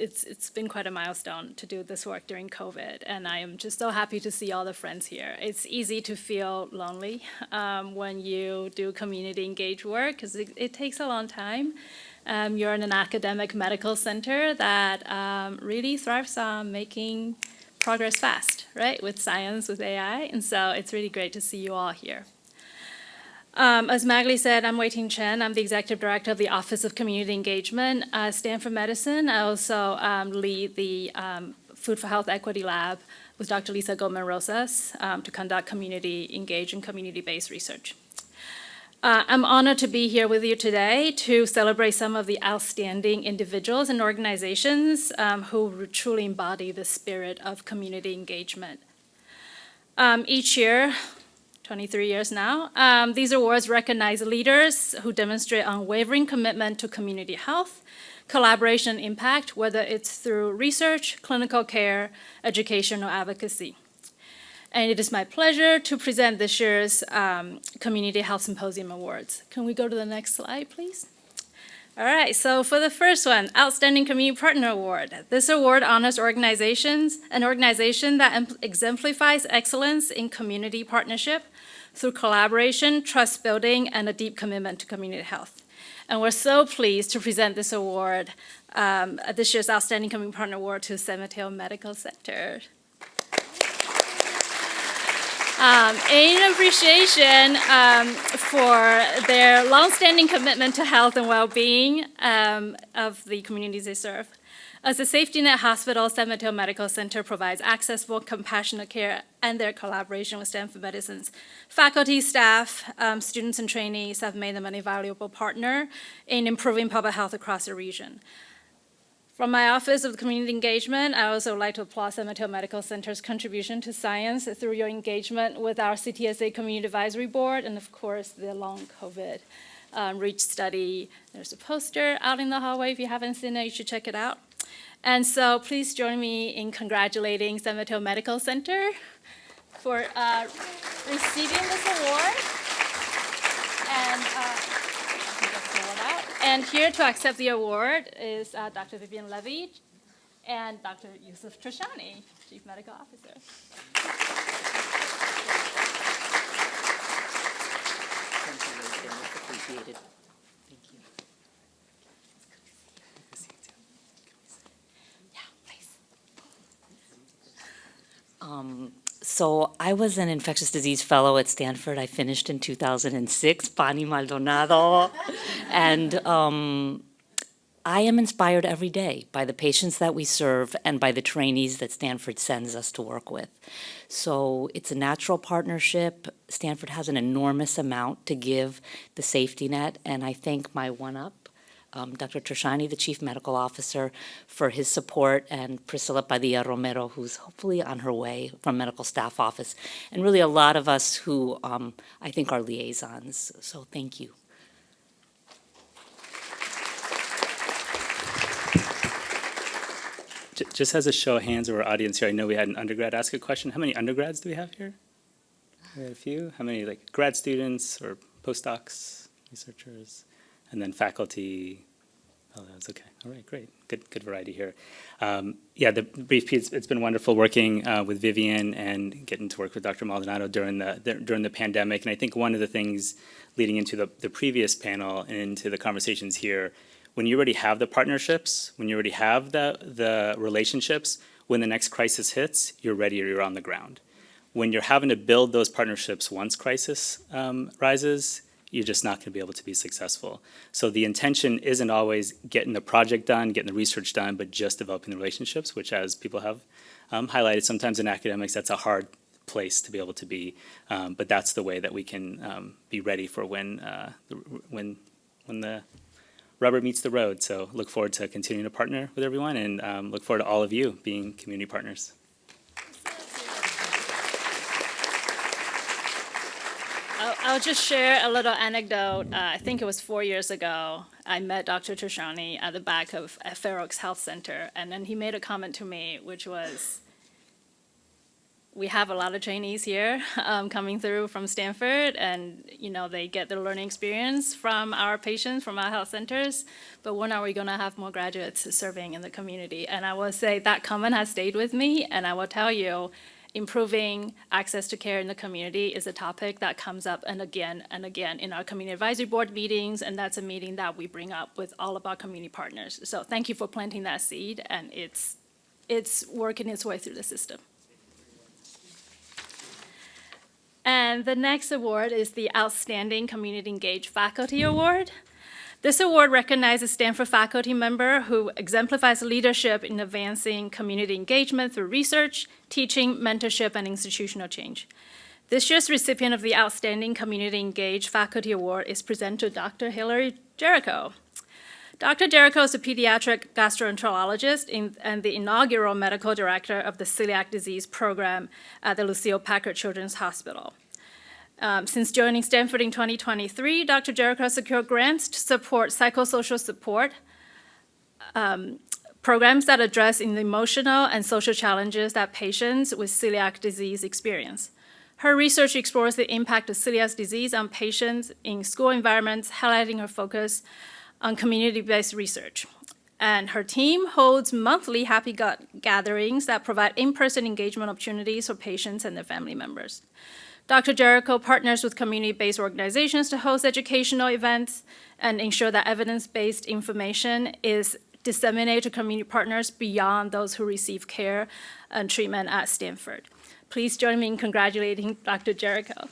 It's been quite a milestone to do this work during COVID, and I am just so happy to see all the friends here. It's easy to feel lonely when you do community engaged work because it takes a long time. You're in an academic medical center that really thrives on making progress fast, right? With science, with AI, and so it's really great to see you all here. As Magali said, I'm Wei-ting Chen. I'm the Executive Director of the Office of Community Engagement at Stanford Medicine. I also lead the Food for Health Equity Lab with Dr. Lisa Goldman Rosas to conduct community engaged and community-based research. I'm honored to be here with you today to celebrate some of the outstanding individuals and organizations who truly embody the spirit of community engagement. Each year, 23 years now, these awards recognize leaders who demonstrate unwavering commitment to community health, collaboration, and impact, whether it's through research, clinical care, education, or advocacy. And it is my pleasure to present this year's Community Health Symposium Awards. Can we go to the next slide, please? All right, so for the first one, Outstanding Community Partner Award. This award honors an organization that exemplifies excellence in community partnership through collaboration, trust building, and a deep commitment to community health. And we're so pleased to present this award, this year's Outstanding Community Partner Award, to San Mateo Medical Center. In appreciation for their longstanding commitment to health and well-being of the communities they serve. As a safety net hospital, San Mateo Medical Center provides accessible, compassionate care, and their collaboration with Stanford Medicine's faculty, staff, students, and trainees have made them an invaluable partner in improving public health across the region. From my Office of Community Engagement, I also like to applaud San Mateo Medical Center's contribution to science through your engagement with our CTSA Community Advisory Board, and of course, the long COVID REACH study. There's a poster out in the hallway. If you haven't seen it, you should check it out. And so please join me in congratulating San Mateo Medical Center for receiving this award. And here to accept the award is Dr. Vivian Levy and Dr. Yusuf Trishani, Chief Medical Officer. Thank you, Rachel. Much appreciated. Thank you. So I was an infectious disease fellow at Stanford. I finished in 2006, Pani Maldonado. And I am inspired every day by the patients that we serve and by the trainees that Stanford sends us to work with. So it's a natural partnership. Stanford has an enormous amount to give the safety net, and I thank my one-up, Dr. Trishani, the Chief Medical Officer, for his support, and Priscilla Padilla Romero, who's hopefully on her way from Medical Staff Office, and really a lot of us who I think are liaisons. So thank you. Just as a show of hands of our audience here, I know we had an undergrad ask a question. How many undergrads do we have here? We have a few. How many like grad students or postdocs, researchers? And then faculty. Oh, that's okay. All right, great. Good variety here. Yeah, the brief piece, it's been wonderful working with Vivian and getting to work with Dr. Maldonado during the pandemic. And I think one of the things leading into the previous panel and into the conversations here, when you already have the partnerships, when you already have the relationships, when the next crisis hits, you're ready or you're on the ground. when you're having to build those partnerships once crisis rises, you're just not going to be able to be successful. So the intention isn't always getting the project done, getting the research done, but just developing the relationships, which, as people have highlighted, sometimes in academics that's a hard place to be able to be. But that's the way that we can be ready for when the rubber meets the road. So look forward to continuing to partner with everyone, and look forward to all of you being community partners. I'll just share a little anecdote. I think it was 4 years ago. I met Dr. Trishani at the back of Fair Oaks Health Center, and then he made a comment to me, which was, we have a lot of trainees here coming through from Stanford, and they get their learning experience from our patients, from our health centers, but when are we going to have more graduates serving in the community? And I will say that comment has stayed with me, and I will tell you, improving access to care in the community is a topic that comes up and again in our community advisory board meetings, and that's a meeting that we bring up with all of our community partners. So thank you for planting that seed, and it's working its way through the system. And the next award is the Outstanding Community Engaged Faculty Award. This award recognizes Stanford faculty member who exemplifies leadership in advancing community engagement through research, teaching, mentorship, and institutional change. This year's recipient of the Outstanding Community Engaged Faculty Award is presented to Dr. Hilary Jericho. Dr. Jericho is a pediatric gastroenterologist and the inaugural medical director of the celiac disease program at the Lucille Packard Children's Hospital. Since joining Stanford in 2023, Dr. Jericho secured grants to support psychosocial support programs that address the emotional and social challenges that patients with celiac disease experience. Her research explores the impact of celiac disease on patients in school environments, highlighting her focus on community-based research. And her team holds monthly Happy Gut gatherings that provide in-person engagement opportunities for patients and their family members. Dr. Jericho partners with community-based organizations to host educational events and ensure that evidence-based information is disseminated to community partners beyond those who receive care and treatment at Stanford. Please join me in congratulating Dr. Jericho.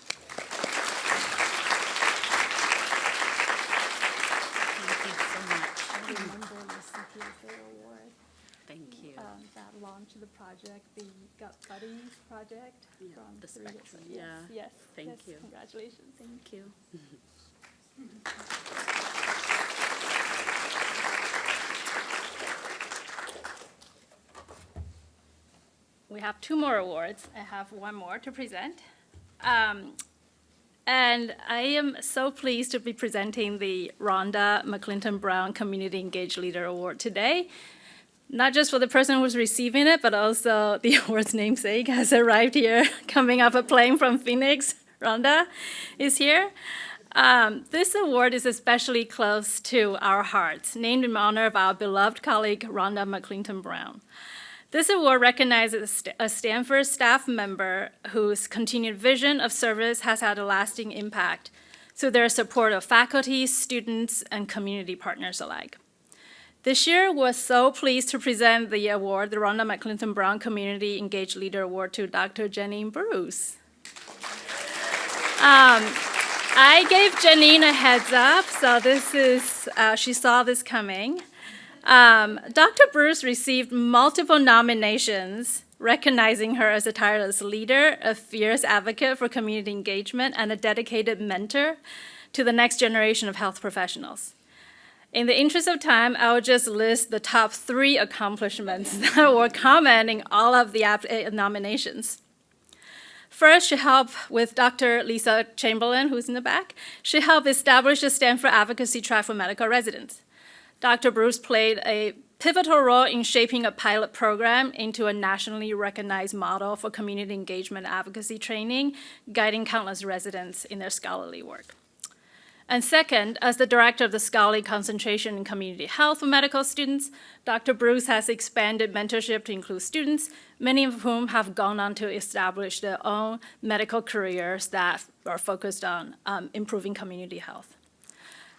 That launched the project, the Gut Buddies project. Yeah, from the 3 years spectrum, ago. yeah. Yes, Thank yes, you. Congratulations. Thank you. We have 2 more awards. I have 1 more to present. And I am so pleased to be presenting the Rhonda McClinton Brown Community Engaged Leader Award today. Not just for the person who's receiving it, but also the award's namesake has arrived here, coming off a plane from Phoenix. Rhonda is here. This award is especially close to our hearts, named in honor of our beloved colleague, Rhonda McClinton Brown. This award recognizes a Stanford staff member whose continued vision of service has had a lasting impact through their support of faculty, students, and community partners alike. This year, we're so pleased to present the award, the Rhonda McClinton Brown Community Engaged Leader Award, to Dr. Janine Bruce. I gave Janine a heads up, so this is, she saw this coming. Dr. Bruce received multiple nominations recognizing her as a tireless leader, a fierce advocate for community engagement, and a dedicated mentor to the next generation of health professionals. In the interest of time, I will just list the top 3 accomplishments that were common in all of the nominations. First, she helped with Dr. Lisa Chamberlain, who's in the back. She helped establish the Stanford Advocacy Track for medical residents. Dr. Bruce played a pivotal role in shaping a pilot program into a nationally recognized model for community engagement advocacy training, guiding countless residents in their scholarly work. And second, as the director of the scholarly concentration in community health for medical students, Dr. Bruce has expanded mentorship to include students, many of whom have gone on to establish their own medical careers that are focused on improving community health.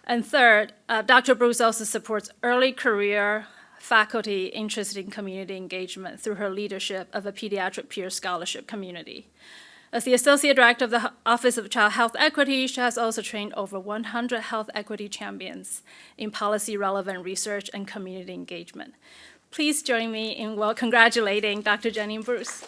And third, Dr. Bruce also supports early career faculty interested in community engagement through her leadership of a pediatric peer scholarship community. As the Associate Director of the Office of Child Health Equity, she has also trained over 100 health equity champions in policy-relevant research and community engagement. Please join me in congratulating Dr. Jenny and Bruce.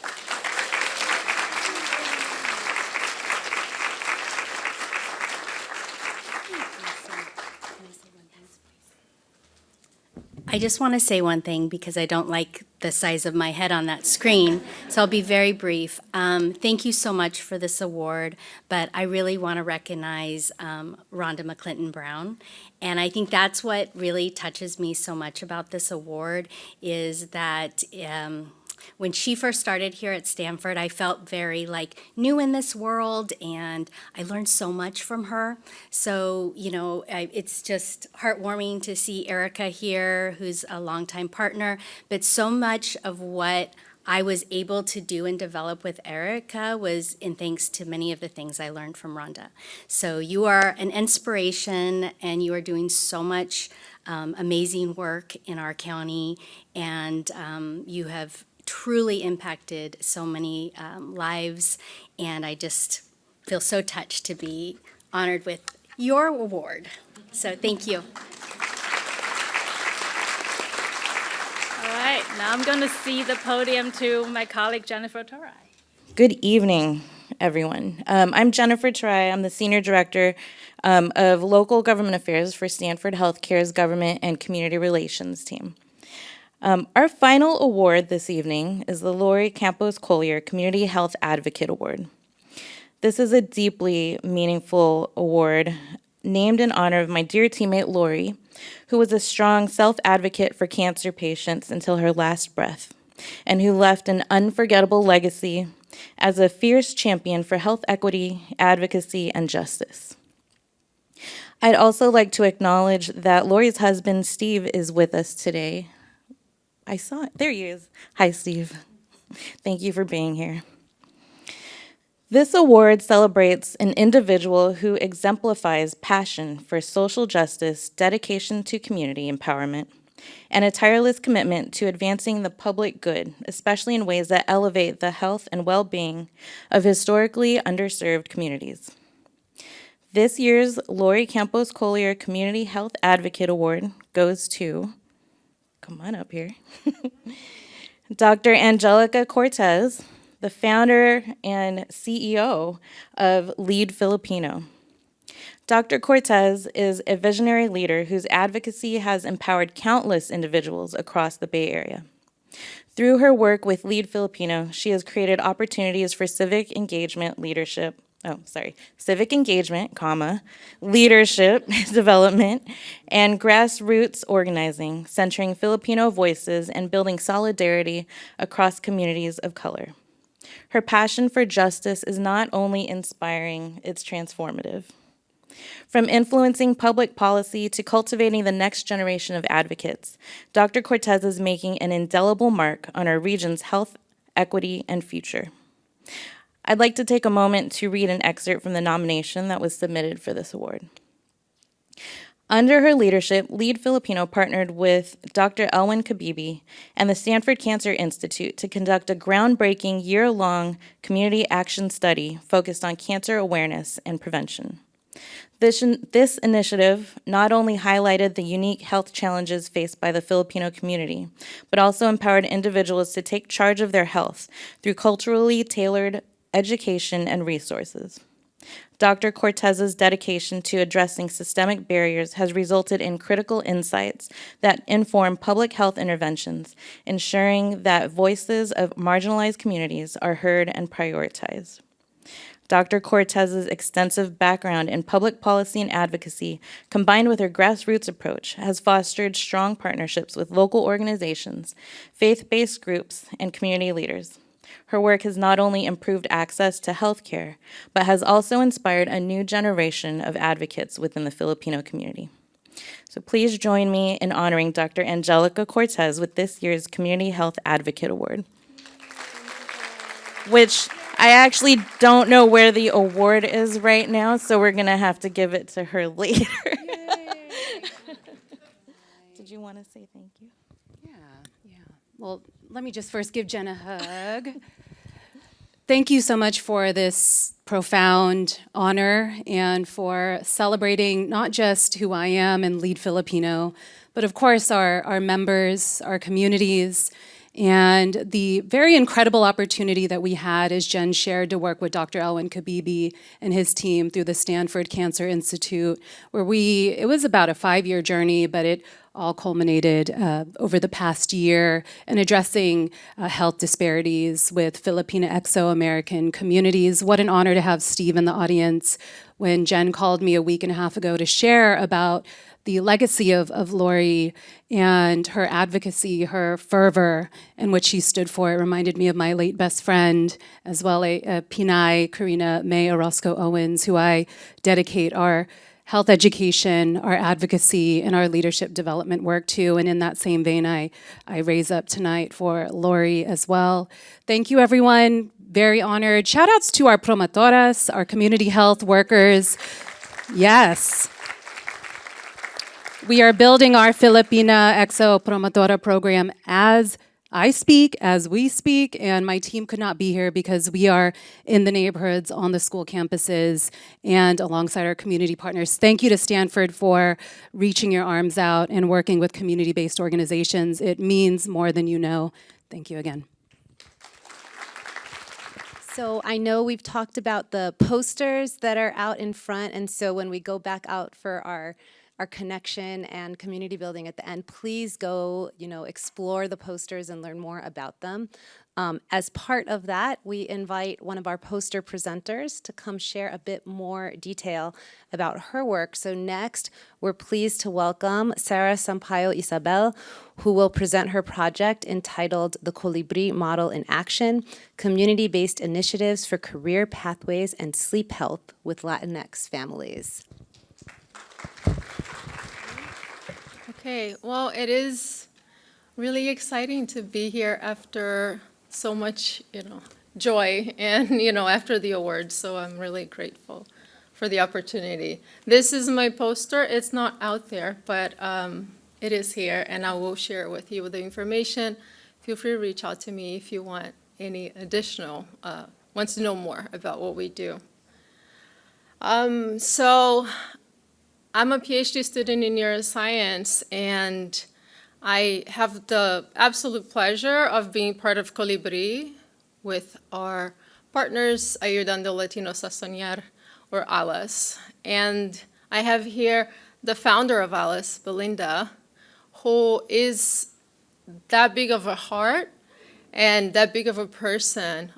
I just want to say one thing because I don't like the size of my head on that screen, so I'll be very brief. Thank you so much for this award, but I really want to recognize Rhonda McClinton Brown, and I think that's what really touches me so much about this award is that when she first started here at Stanford, I felt very new in this world, and I learned so much from her. So, it's just heartwarming to see Erica here, who's a longtime partner, but so much of what I was able to do and develop with Erica was in thanks to many of the things I learned from Rhonda. So you are an inspiration, and you are doing so much amazing work in our county, and you have truly impacted so many lives, and I just feel so touched to be honored with your award. So thank you. All right, now I'm going to cede the podium to my colleague Jennifer Torai. Good evening, everyone. I'm Jennifer Torai. I'm the Senior Director of Local Government Affairs for Stanford Healthcare's Government and Community Relations team. Our final award this evening is the Lori Campos Collier Community Health Advocate Award. This is a deeply meaningful award named in honor of my dear teammate Lori, who was a strong self-advocate for cancer patients until her last breath, and who left an unforgettable legacy as a fierce champion for health equity, advocacy, and justice. I'd also like to acknowledge that Lori's husband, Steve, is with us today. I saw it. There he is. Hi, Steve. Thank you for being here. This award celebrates an individual who exemplifies passion for social justice, dedication to community empowerment, and a tireless commitment to advancing the public good, especially in ways that elevate the health and well-being of historically underserved communities. This year's Lori Campos Collier Community Health Advocate Award goes to, come on up here, Dr. Angelica Cortez, the founder and CEO of Lead Filipino. Dr. Cortez is a visionary leader whose advocacy has empowered countless individuals across the Bay Area. Through her work with Lead Filipino, she has created opportunities for civic engagement, leadership development, and grassroots organizing, centering Filipino voices and building solidarity across communities of color. Her passion for justice is not only inspiring, it's transformative. From influencing public policy to cultivating the next generation of advocates, Dr. Cortez is making an indelible mark on our region's health, equity, and future. I'd like to take a moment to read an excerpt from the nomination that was submitted for this award. Under her leadership, Lead Filipino partnered with Dr. Elwin Kabibi and the Stanford Cancer Institute to conduct a groundbreaking year-long community action study focused on cancer awareness and prevention. This initiative not only highlighted the unique health challenges faced by the Filipino community, but also empowered individuals to take charge of their health through culturally tailored education and resources. Dr. Cortez's dedication to addressing systemic barriers has resulted in critical insights that inform public health interventions, ensuring that voices of marginalized communities are heard and prioritized. Dr. Cortez's extensive background in public policy and advocacy, combined with her grassroots approach, has fostered strong partnerships with local organizations, faith-based groups, and community leaders. Her work has not only improved access to health care, but has also inspired a new generation of advocates within the Filipino community. So please join me in honoring Dr. Angelica Cortez with this year's Community Health Advocate Award, which I actually don't know where the award is right now, so we're going to have to give it to her later. Did you want to say thank you? Yeah. Well, let me just first give Jen a hug. Thank you so much for this profound honor and for celebrating not just who I am and Lead Filipino, but of course our members, our communities, and the very incredible opportunity that we had, as Jen shared, to work with Dr. Elwin Kabibi and his team through the Stanford Cancer Institute, where it was about a 5-year journey, but it all culminated over the past year in addressing health disparities with Filipino exo-American communities. What an honor to have Steve in the audience when Jen called me a week and a half ago to share about the legacy of Lori and her advocacy, her fervor, and what she stood for. It reminded me of my late best friend, as well, a Pinay, Karina May Orozco Owens, who I dedicate our health education, our advocacy, and our leadership development work to. And in that same vein, I raise up tonight for Lori as well. Thank you, everyone. Very honored. Shout outs to our promotoras, our community health workers. Yes. We are building our Filipina Exo Promotora program as I speak, as we speak, and my team could not be here because we are in the neighborhoods, on the school campuses, and alongside our community partners. Thank you to Stanford for reaching your arms out and working with community-based organizations. It means more than you know. Thank you again. So I know we've talked about the posters that are out in front, and so when we go back out for our connection and community building at the end, please go, explore the posters and learn more about them. As part of that, we invite one of our poster presenters to come share a bit more detail about her work. So next, we're pleased to welcome Sarah Sampaio Izabel, who will present her project entitled The Colibri Model in Action, Community-Based Initiatives for Career Pathways and Sleep Health with Latinx Families. Okay, well, it is really exciting to be here after so much, joy and, after the awards. So I'm really grateful for the opportunity. This is my poster. It's not out there, but it is here, and I will share it with you with the information. Feel free to reach out to me if you want any additional, wants to know more about what we do. So I'm a PhD student in neuroscience, and I have the absolute pleasure of being part of Colibri with our partners, Ayudando Latinos a Soñar, or ALAS. And I have here the founder of ALAS, Belinda, who is that big of a heart and that big of a person.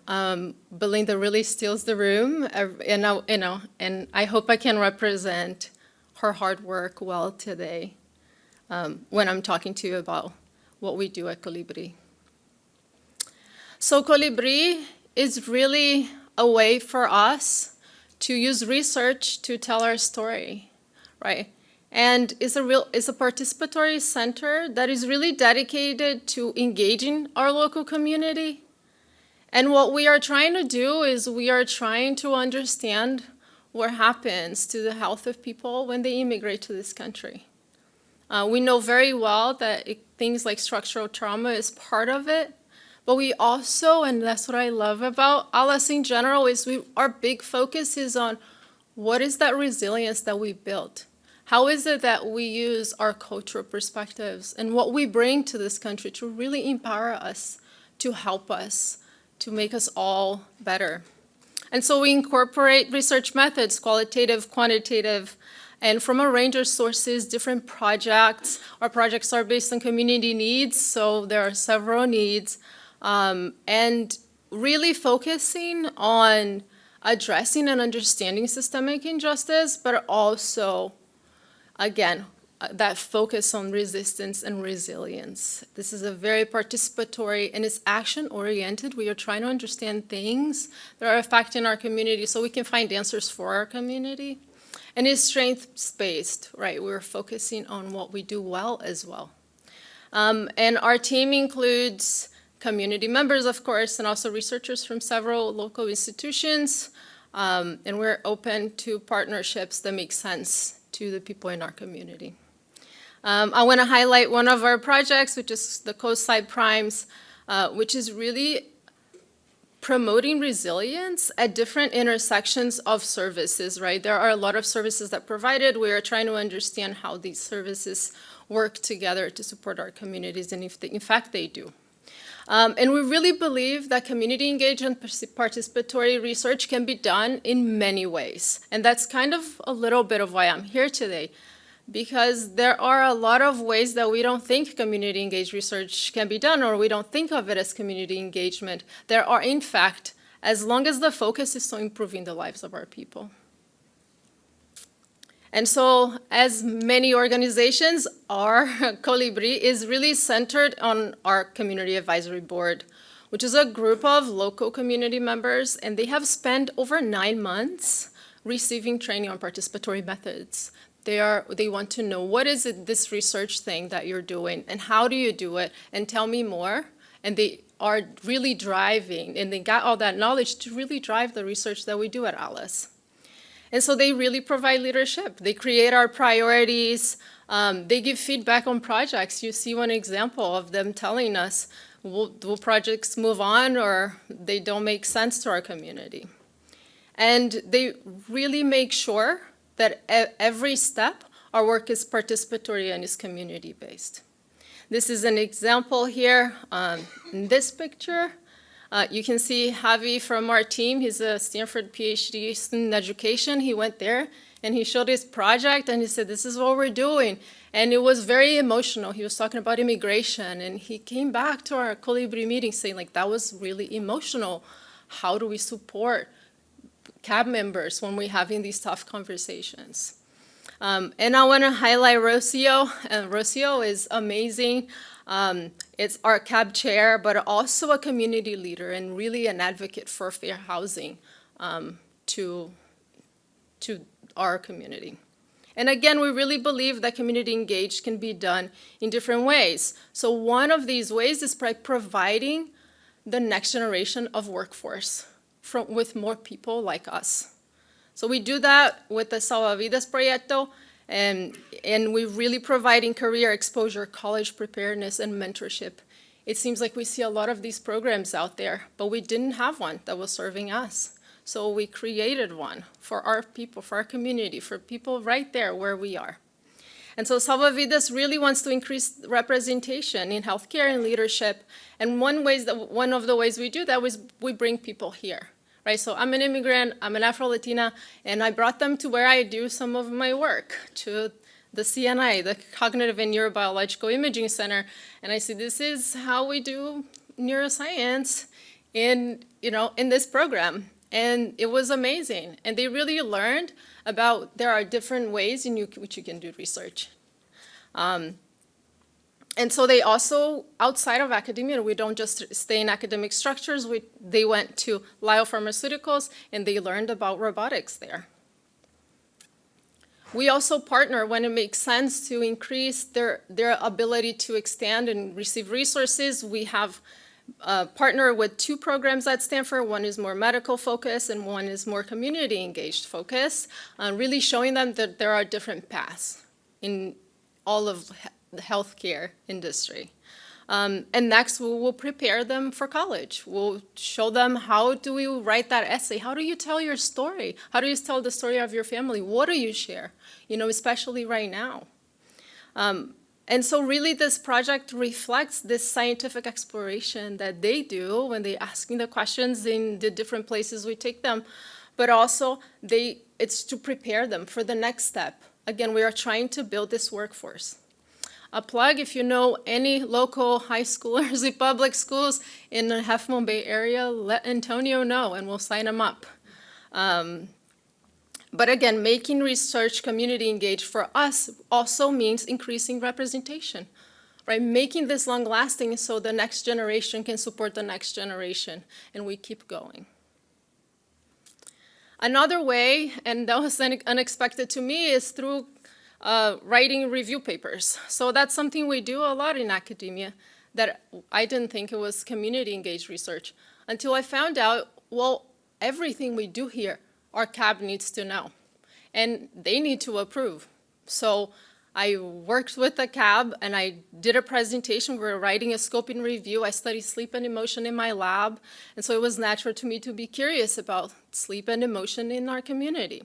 Belinda really steals the room, and I hope I can represent her hard work well today when I'm talking to you about what we do at Colibri. So Colibri is really a way for us to use research to tell our story, right? And it's a participatory center that is really dedicated to engaging our local community. And what we are trying to do is we are trying to understand what happens to the health of people when they immigrate to this country. We know very well that things like structural trauma is part of it, but we also, and that's what I love about ALAS in general, is our big focus is on what is that resilience that we built? How is it that we use our cultural perspectives and what we bring to this country to really empower us, to help us, to make us all better? And so we incorporate research methods, qualitative, quantitative, and from a range of sources, different projects. Our projects are based on community needs, so there are several needs, and really focusing on addressing and understanding systemic injustice, but also, again, that focus on resistance and resilience. This is a very participatory, and it's action-oriented. We are trying to understand things that are affecting our community so we can find answers for our community. And it's strengths-based, right? We're focusing on what we do well as well. And our team includes community members, of course, and also researchers from several local institutions. And we're open to partnerships that make sense to the people in our community. I want to highlight one of our projects, which is the Coastside Primes, which is really promoting resilience at different intersections of services, right? There are a lot of services that provided. We are trying to understand how these services work together to support our communities, and if they, in fact they do. And we really believe that community engagement participatory research can be done in many ways. And that's kind of a little bit of why I'm here today, because there are a lot of ways that we don't think community engaged research can be done, or we don't think of it as community engagement. There are, in fact, as long as the focus is on improving the lives of our people. And so, as many organizations, our Colibri is really centered on our Community Advisory Board, which is a group of local community members, and they have spent over 9 months receiving training on participatory methods. They want to know, what is it, this research thing that you're doing, and how do you do it, and tell me more. And they are really driving, and they got all that knowledge to really drive the research that we do at ALICE. And so they really provide leadership. They create our priorities. They give feedback on projects. You see one example of them telling us, will projects move on, or they don't make sense to our community. And they really make sure that every step, our work is participatory and is community-based. This is an example here in this picture. You can see Javi from our team. He's a Stanford PhD student in education. He went there and he showed his project and he said, this is what we're doing. And it was very emotional. He was talking about immigration, and he came back to our Colibri meeting saying, like, that was really emotional. How do we support CAB members when we're having these tough conversations? And I want to highlight Rocio. And Rocio is amazing. It's our CAB chair, but also a community leader and really an advocate for fair housing to our community. And again, we really believe that community engaged can be done in different ways. So one of these ways is by providing the next generation of workforce with more people like us. So we do that with the Salvavidas Proyecto, and we're really providing career exposure, college preparedness, and mentorship. It seems like we see a lot of these programs out there, but we didn't have one that was serving us. So we created one for our people, for our community, for people right there where we are. And so Salvavidas really wants to increase representation in healthcare and leadership. And one of the ways we do that is we bring people here. Right, so I'm an immigrant, I'm an Afro-Latina, and I brought them to where I do some of my work, to the CNI, the Cognitive and Neurobiological Imaging Center, and I said, this is how we do neuroscience in this program. And it was amazing. And they really learned about there are different ways in which you can do research. And so they also, outside of academia, we don't just stay in academic structures, they went to Lyle Pharmaceuticals and they learned about robotics there. We also partner when it makes sense to increase their ability to extend and receive resources. We have partnered with 2 programs at Stanford. One is more medical focused and one is more community engaged focused, really showing them that there are different paths in all of the healthcare industry. And next, we will prepare them for college. We'll show them, how do you write that essay? How do you tell your story? How do you tell the story of your family? What do you share? Especially right now. And so really this project reflects this scientific exploration that they do when they're asking the questions in the different places we take them. But also, it's to prepare them for the next step. Again, we are trying to build this workforce. A plug, if you know any local high schoolers in public schools in the Half Moon Bay area, let Antonio know and we'll sign him up. But again, making research community engaged for us also means increasing representation, right? Making this long lasting so the next generation can support the next generation, and we keep going. Another way, and that was unexpected to me, is through writing review papers. So that's something we do a lot in academia that I didn't think it was community engaged research until I found out, well, everything we do here, our CAB needs to know, and they need to approve. So I worked with the CAB and I did a presentation. We were writing a scoping review. I studied sleep and emotion in my lab. And so it was natural to me to be curious about sleep and emotion in our community.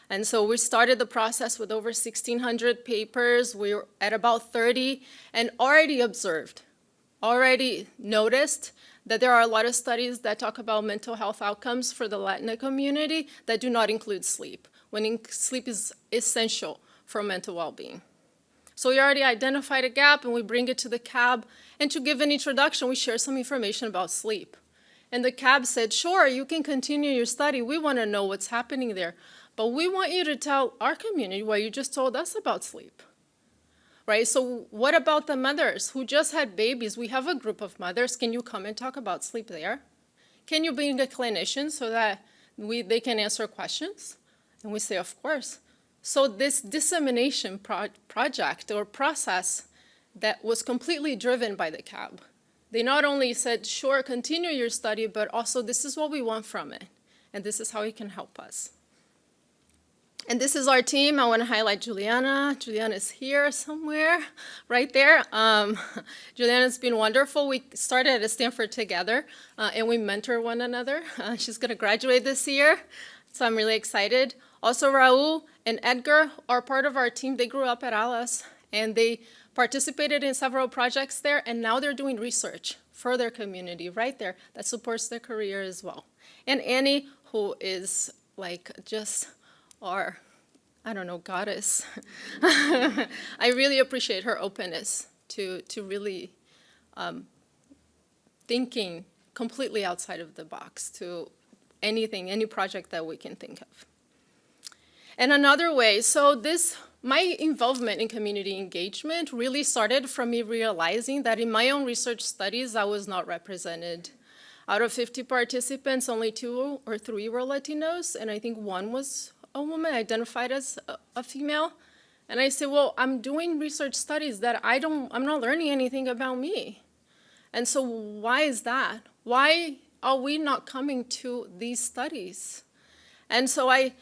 And so we started the process with over 1,600 papers. We were at about 30 and already observed, already noticed that there are a lot of studies that talk about mental health outcomes for the Latina community that do not include sleep, when sleep is essential for mental well-being. So we already identified a gap and we bring it to the CAB. And to give an introduction, we share some information about sleep. And the CAB said, sure, you can continue your study. We want to know what's happening there. But we want you to tell our community what you just told us about sleep. Right? So what about the mothers who just had babies? We have a group of mothers. Can you come and talk about sleep there? Can you bring a clinician so that they can answer questions? And we say, of course. So this dissemination project or process that was completely driven by the CAB. They not only said, sure, continue your study, but also this is what we want from it. And this is how it can help us. And this is our team. I want to highlight Juliana. Juliana's here somewhere, right there. Juliana's been wonderful. We started at Stanford together, and we mentor one another. She's going to graduate this year, so I'm really excited. Also, Raul and Edgar are part of our team. They grew up at ALAS, and they participated in several projects there, and now they're doing research for their community right there that supports their career as well. And Annie, who is like just our, I don't know, goddess. I really appreciate her openness to really thinking completely outside of the box to anything, any project that we can think of. And another way, so my involvement in community engagement really started from me realizing that in my own research studies, I was not represented. Out of 50 participants, only 2 or 3 were Latinos, and I think 1 was a woman identified as a female. And I said, well, I'm doing research studies that I'm not learning anything about me. And so why is that? Why are we not coming to these studies? And so I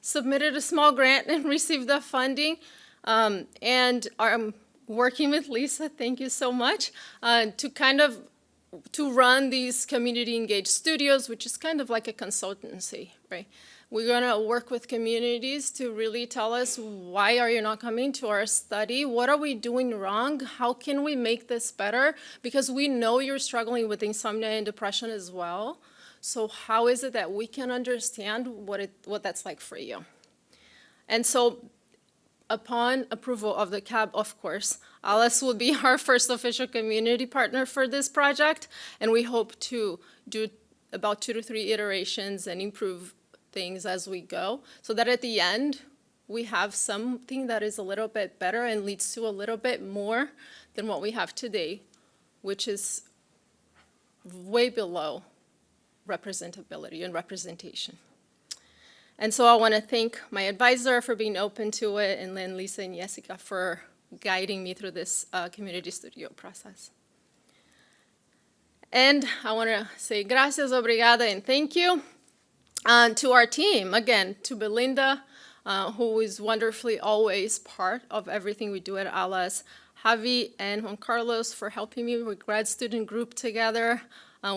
submitted a small grant and received the funding. And I'm working with Lisa, thank you so much, to run these community engaged studios, which is kind of like a consultancy, right? We're gonna work with communities to really tell us, why are you not coming to our study? What are we doing wrong? How can we make this better? Because we know you're struggling with insomnia and depression as well. So how is it that we can understand what that's like for you? And so upon approval of the CAB, of course, ALAS will be our first official community partner for this project, and we hope to do about 2 to 3 iterations and improve things as we go, so that at the end, we have something that is a little bit better and leads to a little bit more than what we have today, which is way below representability and representation. And so I want to thank my advisor for being open to it, and then Lisa and Jessica for guiding me through this community studio process. And I want to say gracias, obrigada, and thank you to our team, again, to Belinda, who is wonderfully always part of everything we do at ALAS, Javi and Juan Carlos for helping me with grad student group together.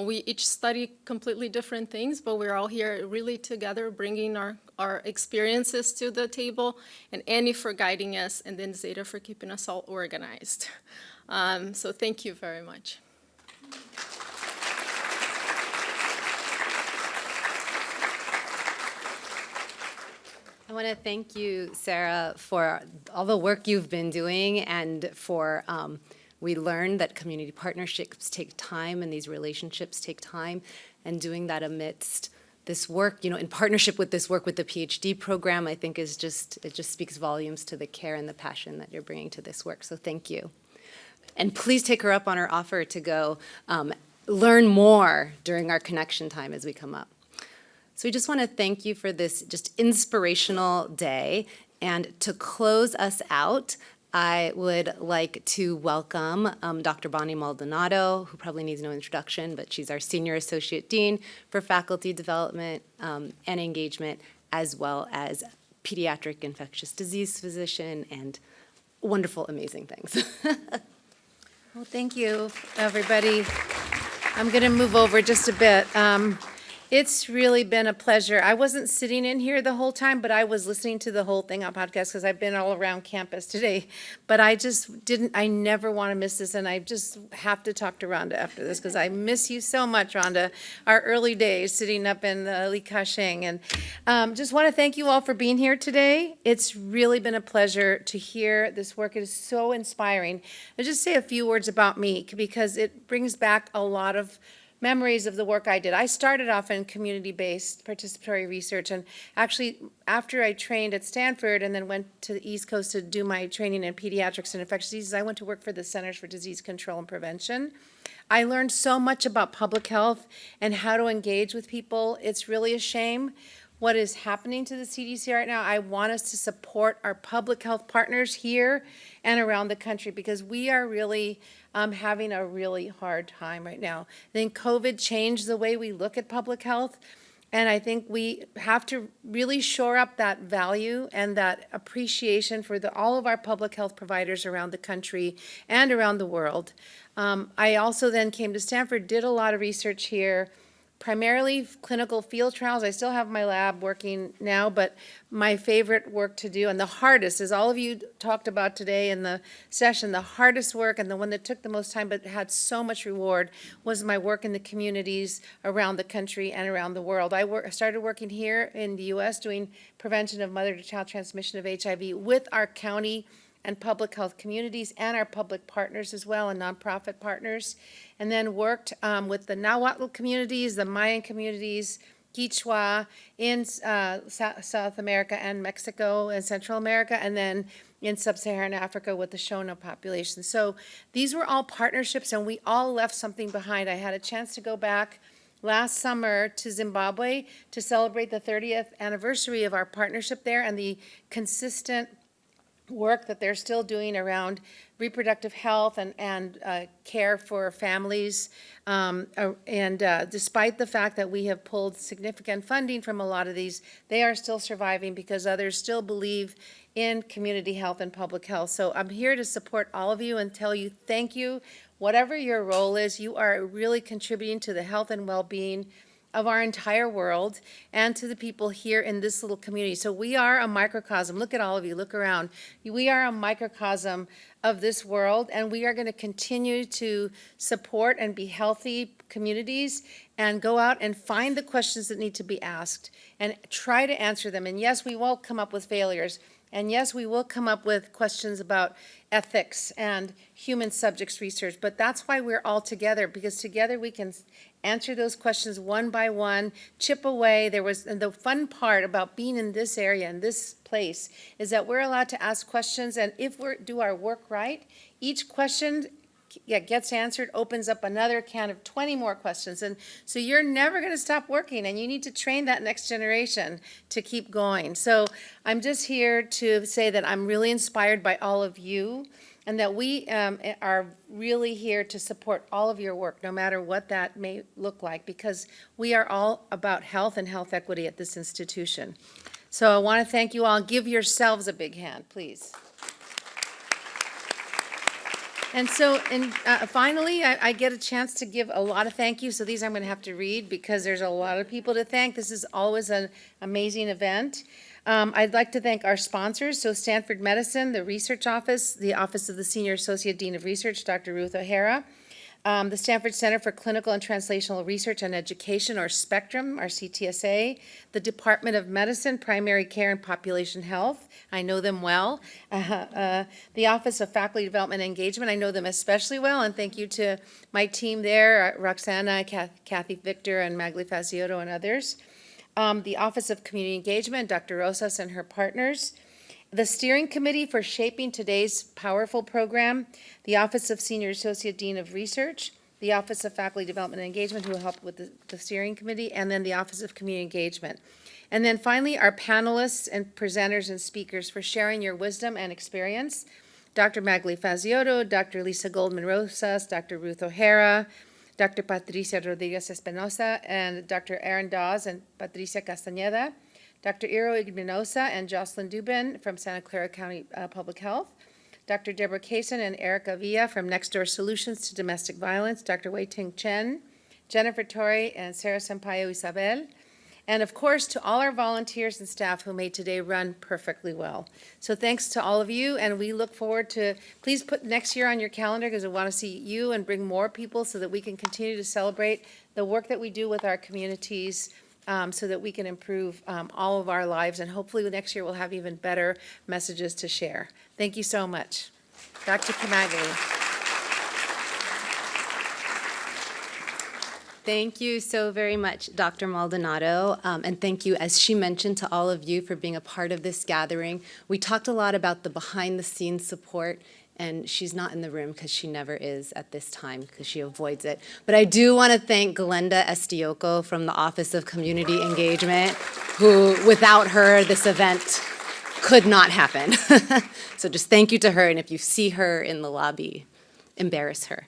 We each study completely different things, but we're all here really together, bringing our experiences to the table, and Annie for guiding us, and then Zeta for keeping us all organized. So thank you very much. I want to thank you, Sarah, for all the work you've been doing, and for we learned that community partnerships take time and these relationships take time, and doing that amidst this work, in partnership with this work with the PhD program, I think it just speaks volumes to the care and the passion that you're bringing to this work. So thank you. And please take her up on her offer to go learn more during our connection time as we come up. So we just want to thank you for this just inspirational day. And to close us out, I would like to welcome Dr. Bonnie Maldonado, who probably needs no introduction, but she's our Senior Associate Dean for Faculty Development and Engagement, as well as pediatric infectious disease physician, and wonderful, amazing things. Well, thank you, everybody. I'm going to move over just a bit. It's really been a pleasure. I wasn't sitting in here the whole time, but I was listening to the whole thing on podcast because I've been all around campus today. But I just didn't, I never want to miss this, and I just have to talk to Rhonda after this because I miss you so much, Rhonda. Our early days sitting up in the Li Ka-shing. And just want to thank you all for being here today. It's really been a pleasure to hear this work. It is so inspiring. I'll just say a few words about me because it brings back a lot of memories of the work I did. I started off in community-based participatory research, and actually after I trained at Stanford and then went to the East Coast to do my training in pediatrics and infectious diseases, I went to work for the Centers for Disease Control and Prevention. I learned so much about public health and how to engage with people. It's really a shame what is happening to the CDC right now. I want us to support our public health partners here and around the country because we are really having a really hard time right now. I think COVID changed the way we look at public health, and I think we have to really shore up that value and that appreciation for all of our public health providers around the country and around the world. I also then came to Stanford, did a lot of research here, primarily clinical field trials. I still have my lab working now, but my favorite work to do, and the hardest, as all of you talked about today in the session, the hardest work and the one that took the most time but had so much reward was my work in the communities around the country and around the world. I started working here in the U.S. doing prevention of mother-to-child transmission of HIV with our county and public health communities and our public partners as well and nonprofit partners, and then worked with the Nahuatl communities, the Mayan communities, Quichua in South America and Mexico and Central America, and then in Sub-Saharan Africa with the Shona population. So these were all partnerships, and we all left something behind. I had a chance to go back last summer to Zimbabwe to celebrate the 30th anniversary of our partnership there and the consistent work that they're still doing around reproductive health and care for families. Despite the fact that we have pulled significant funding from a lot of these, they are still surviving because others still believe in community health and public health. So I'm here to support all of you and tell you thank you. Whatever your role is, you are really contributing to the health and well-being of our entire world and to the people here in this little community. So we are a microcosm. Look at all of you, look around. We are a microcosm of this world, and we are going to continue to support and be healthy communities and go out and find the questions that need to be asked and try to answer them. And yes, we will come up with failures. And yes, we will come up with questions about ethics and human subjects research, but that's why we're all together, because together we can answer those questions one by one, chip away. And the fun part about being in this area, in this place, is that we're allowed to ask questions, and if we do our work right, each question gets answered, opens up another can of 20 more questions. And so you're never going to stop working, and you need to train that next generation to keep going. So I'm just here to say that I'm really inspired by all of you, and that we are really here to support all of your work, no matter what that may look like, because we are all about health and health equity at this institution. So I want to thank you all. Give yourselves a big hand, please. And so, finally, I get a chance to give a lot of thank yous. So these I'm going to have to read because there's a lot of people to thank. This is always an amazing event. I'd like to thank our sponsors. So Stanford Medicine, the Research Office, the Office of the Senior Associate Dean of Research, Dr. Ruth O'Hara, the Stanford Center for Clinical and Translational Research and Education, or Spectrum, our CTSA, the Department of Medicine, Primary Care and Population Health. I know them well. The Office of Faculty Development and Engagement, I know them especially well, and thank you to my team there, Roxana, Kathy Victor, and Magali Fassiotto, and others. The Office of Community Engagement, Dr. Rosas and her partners. The Steering Committee for shaping today's powerful program, the Office of Senior Associate Dean of Research, the Office of Faculty Development and Engagement, who helped with the Steering Committee, and then the Office of Community Engagement. And then finally, our panelists and presenters and speakers for sharing your wisdom and experience. Dr. Magali Fassiotto, Dr. Lisa Goldman Rosas, Dr. Ruth O'Hara, Dr. Patricia Rodriguez Espinosa, and Dr. Aaron Dawes and Patricia Castañeda. Dr. Irogue Igbinosa and Jocelyn Dubin from Santa Clara County Public Health, Dr. Debra Kaysen and Erica Villa from Next Door Solutions to Domestic Violence, Dr. Wei-ting Chen, Jennifer Torai, and Sarah Sampaio Izabel, and of course to all our volunteers and staff who made today run perfectly well. So thanks to all of you, and we look forward to, please put next year on your calendar because we want to see you and bring more people so that we can continue to celebrate the work that we do with our communities so that we can improve all of our lives, and hopefully next year we'll have even better messages to share. Thank you so much. Dr. Magali. Thank you so very much, Dr. Maldonado, and thank you, as she mentioned, to all of you for being a part of this gathering. We talked a lot about the behind-the-scenes support, and she's not in the room because she never is at this time because she avoids it. But I do want to thank Glenda Estioco from the Office of Community Engagement, who, without her, this event could not happen. So just thank you to her, and if you see her in the lobby, embarrass her.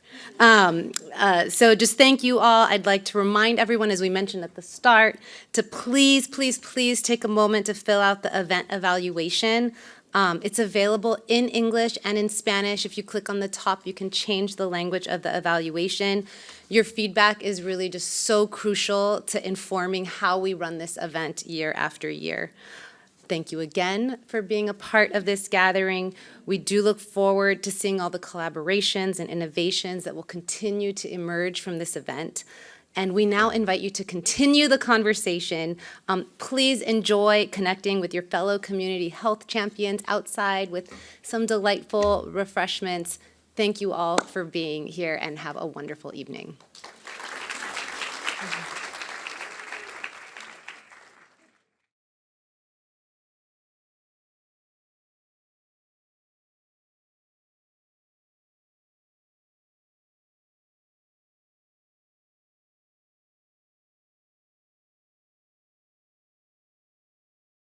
So just thank you all. I'd like to remind everyone, as we mentioned at the start, to please, please, please take a moment to fill out the event evaluation. It's available in English and in Spanish. If you click on the top, you can change the language of the evaluation. Your feedback is really just so crucial to informing how we run this event year after year. Thank you again for being a part of this gathering. We do look forward to seeing all the collaborations and innovations that will continue to emerge from this event. And we now invite you to continue the conversation. Please enjoy connecting with your fellow community health champions outside with some delightful refreshments. Thank you all for being here and have a wonderful evening.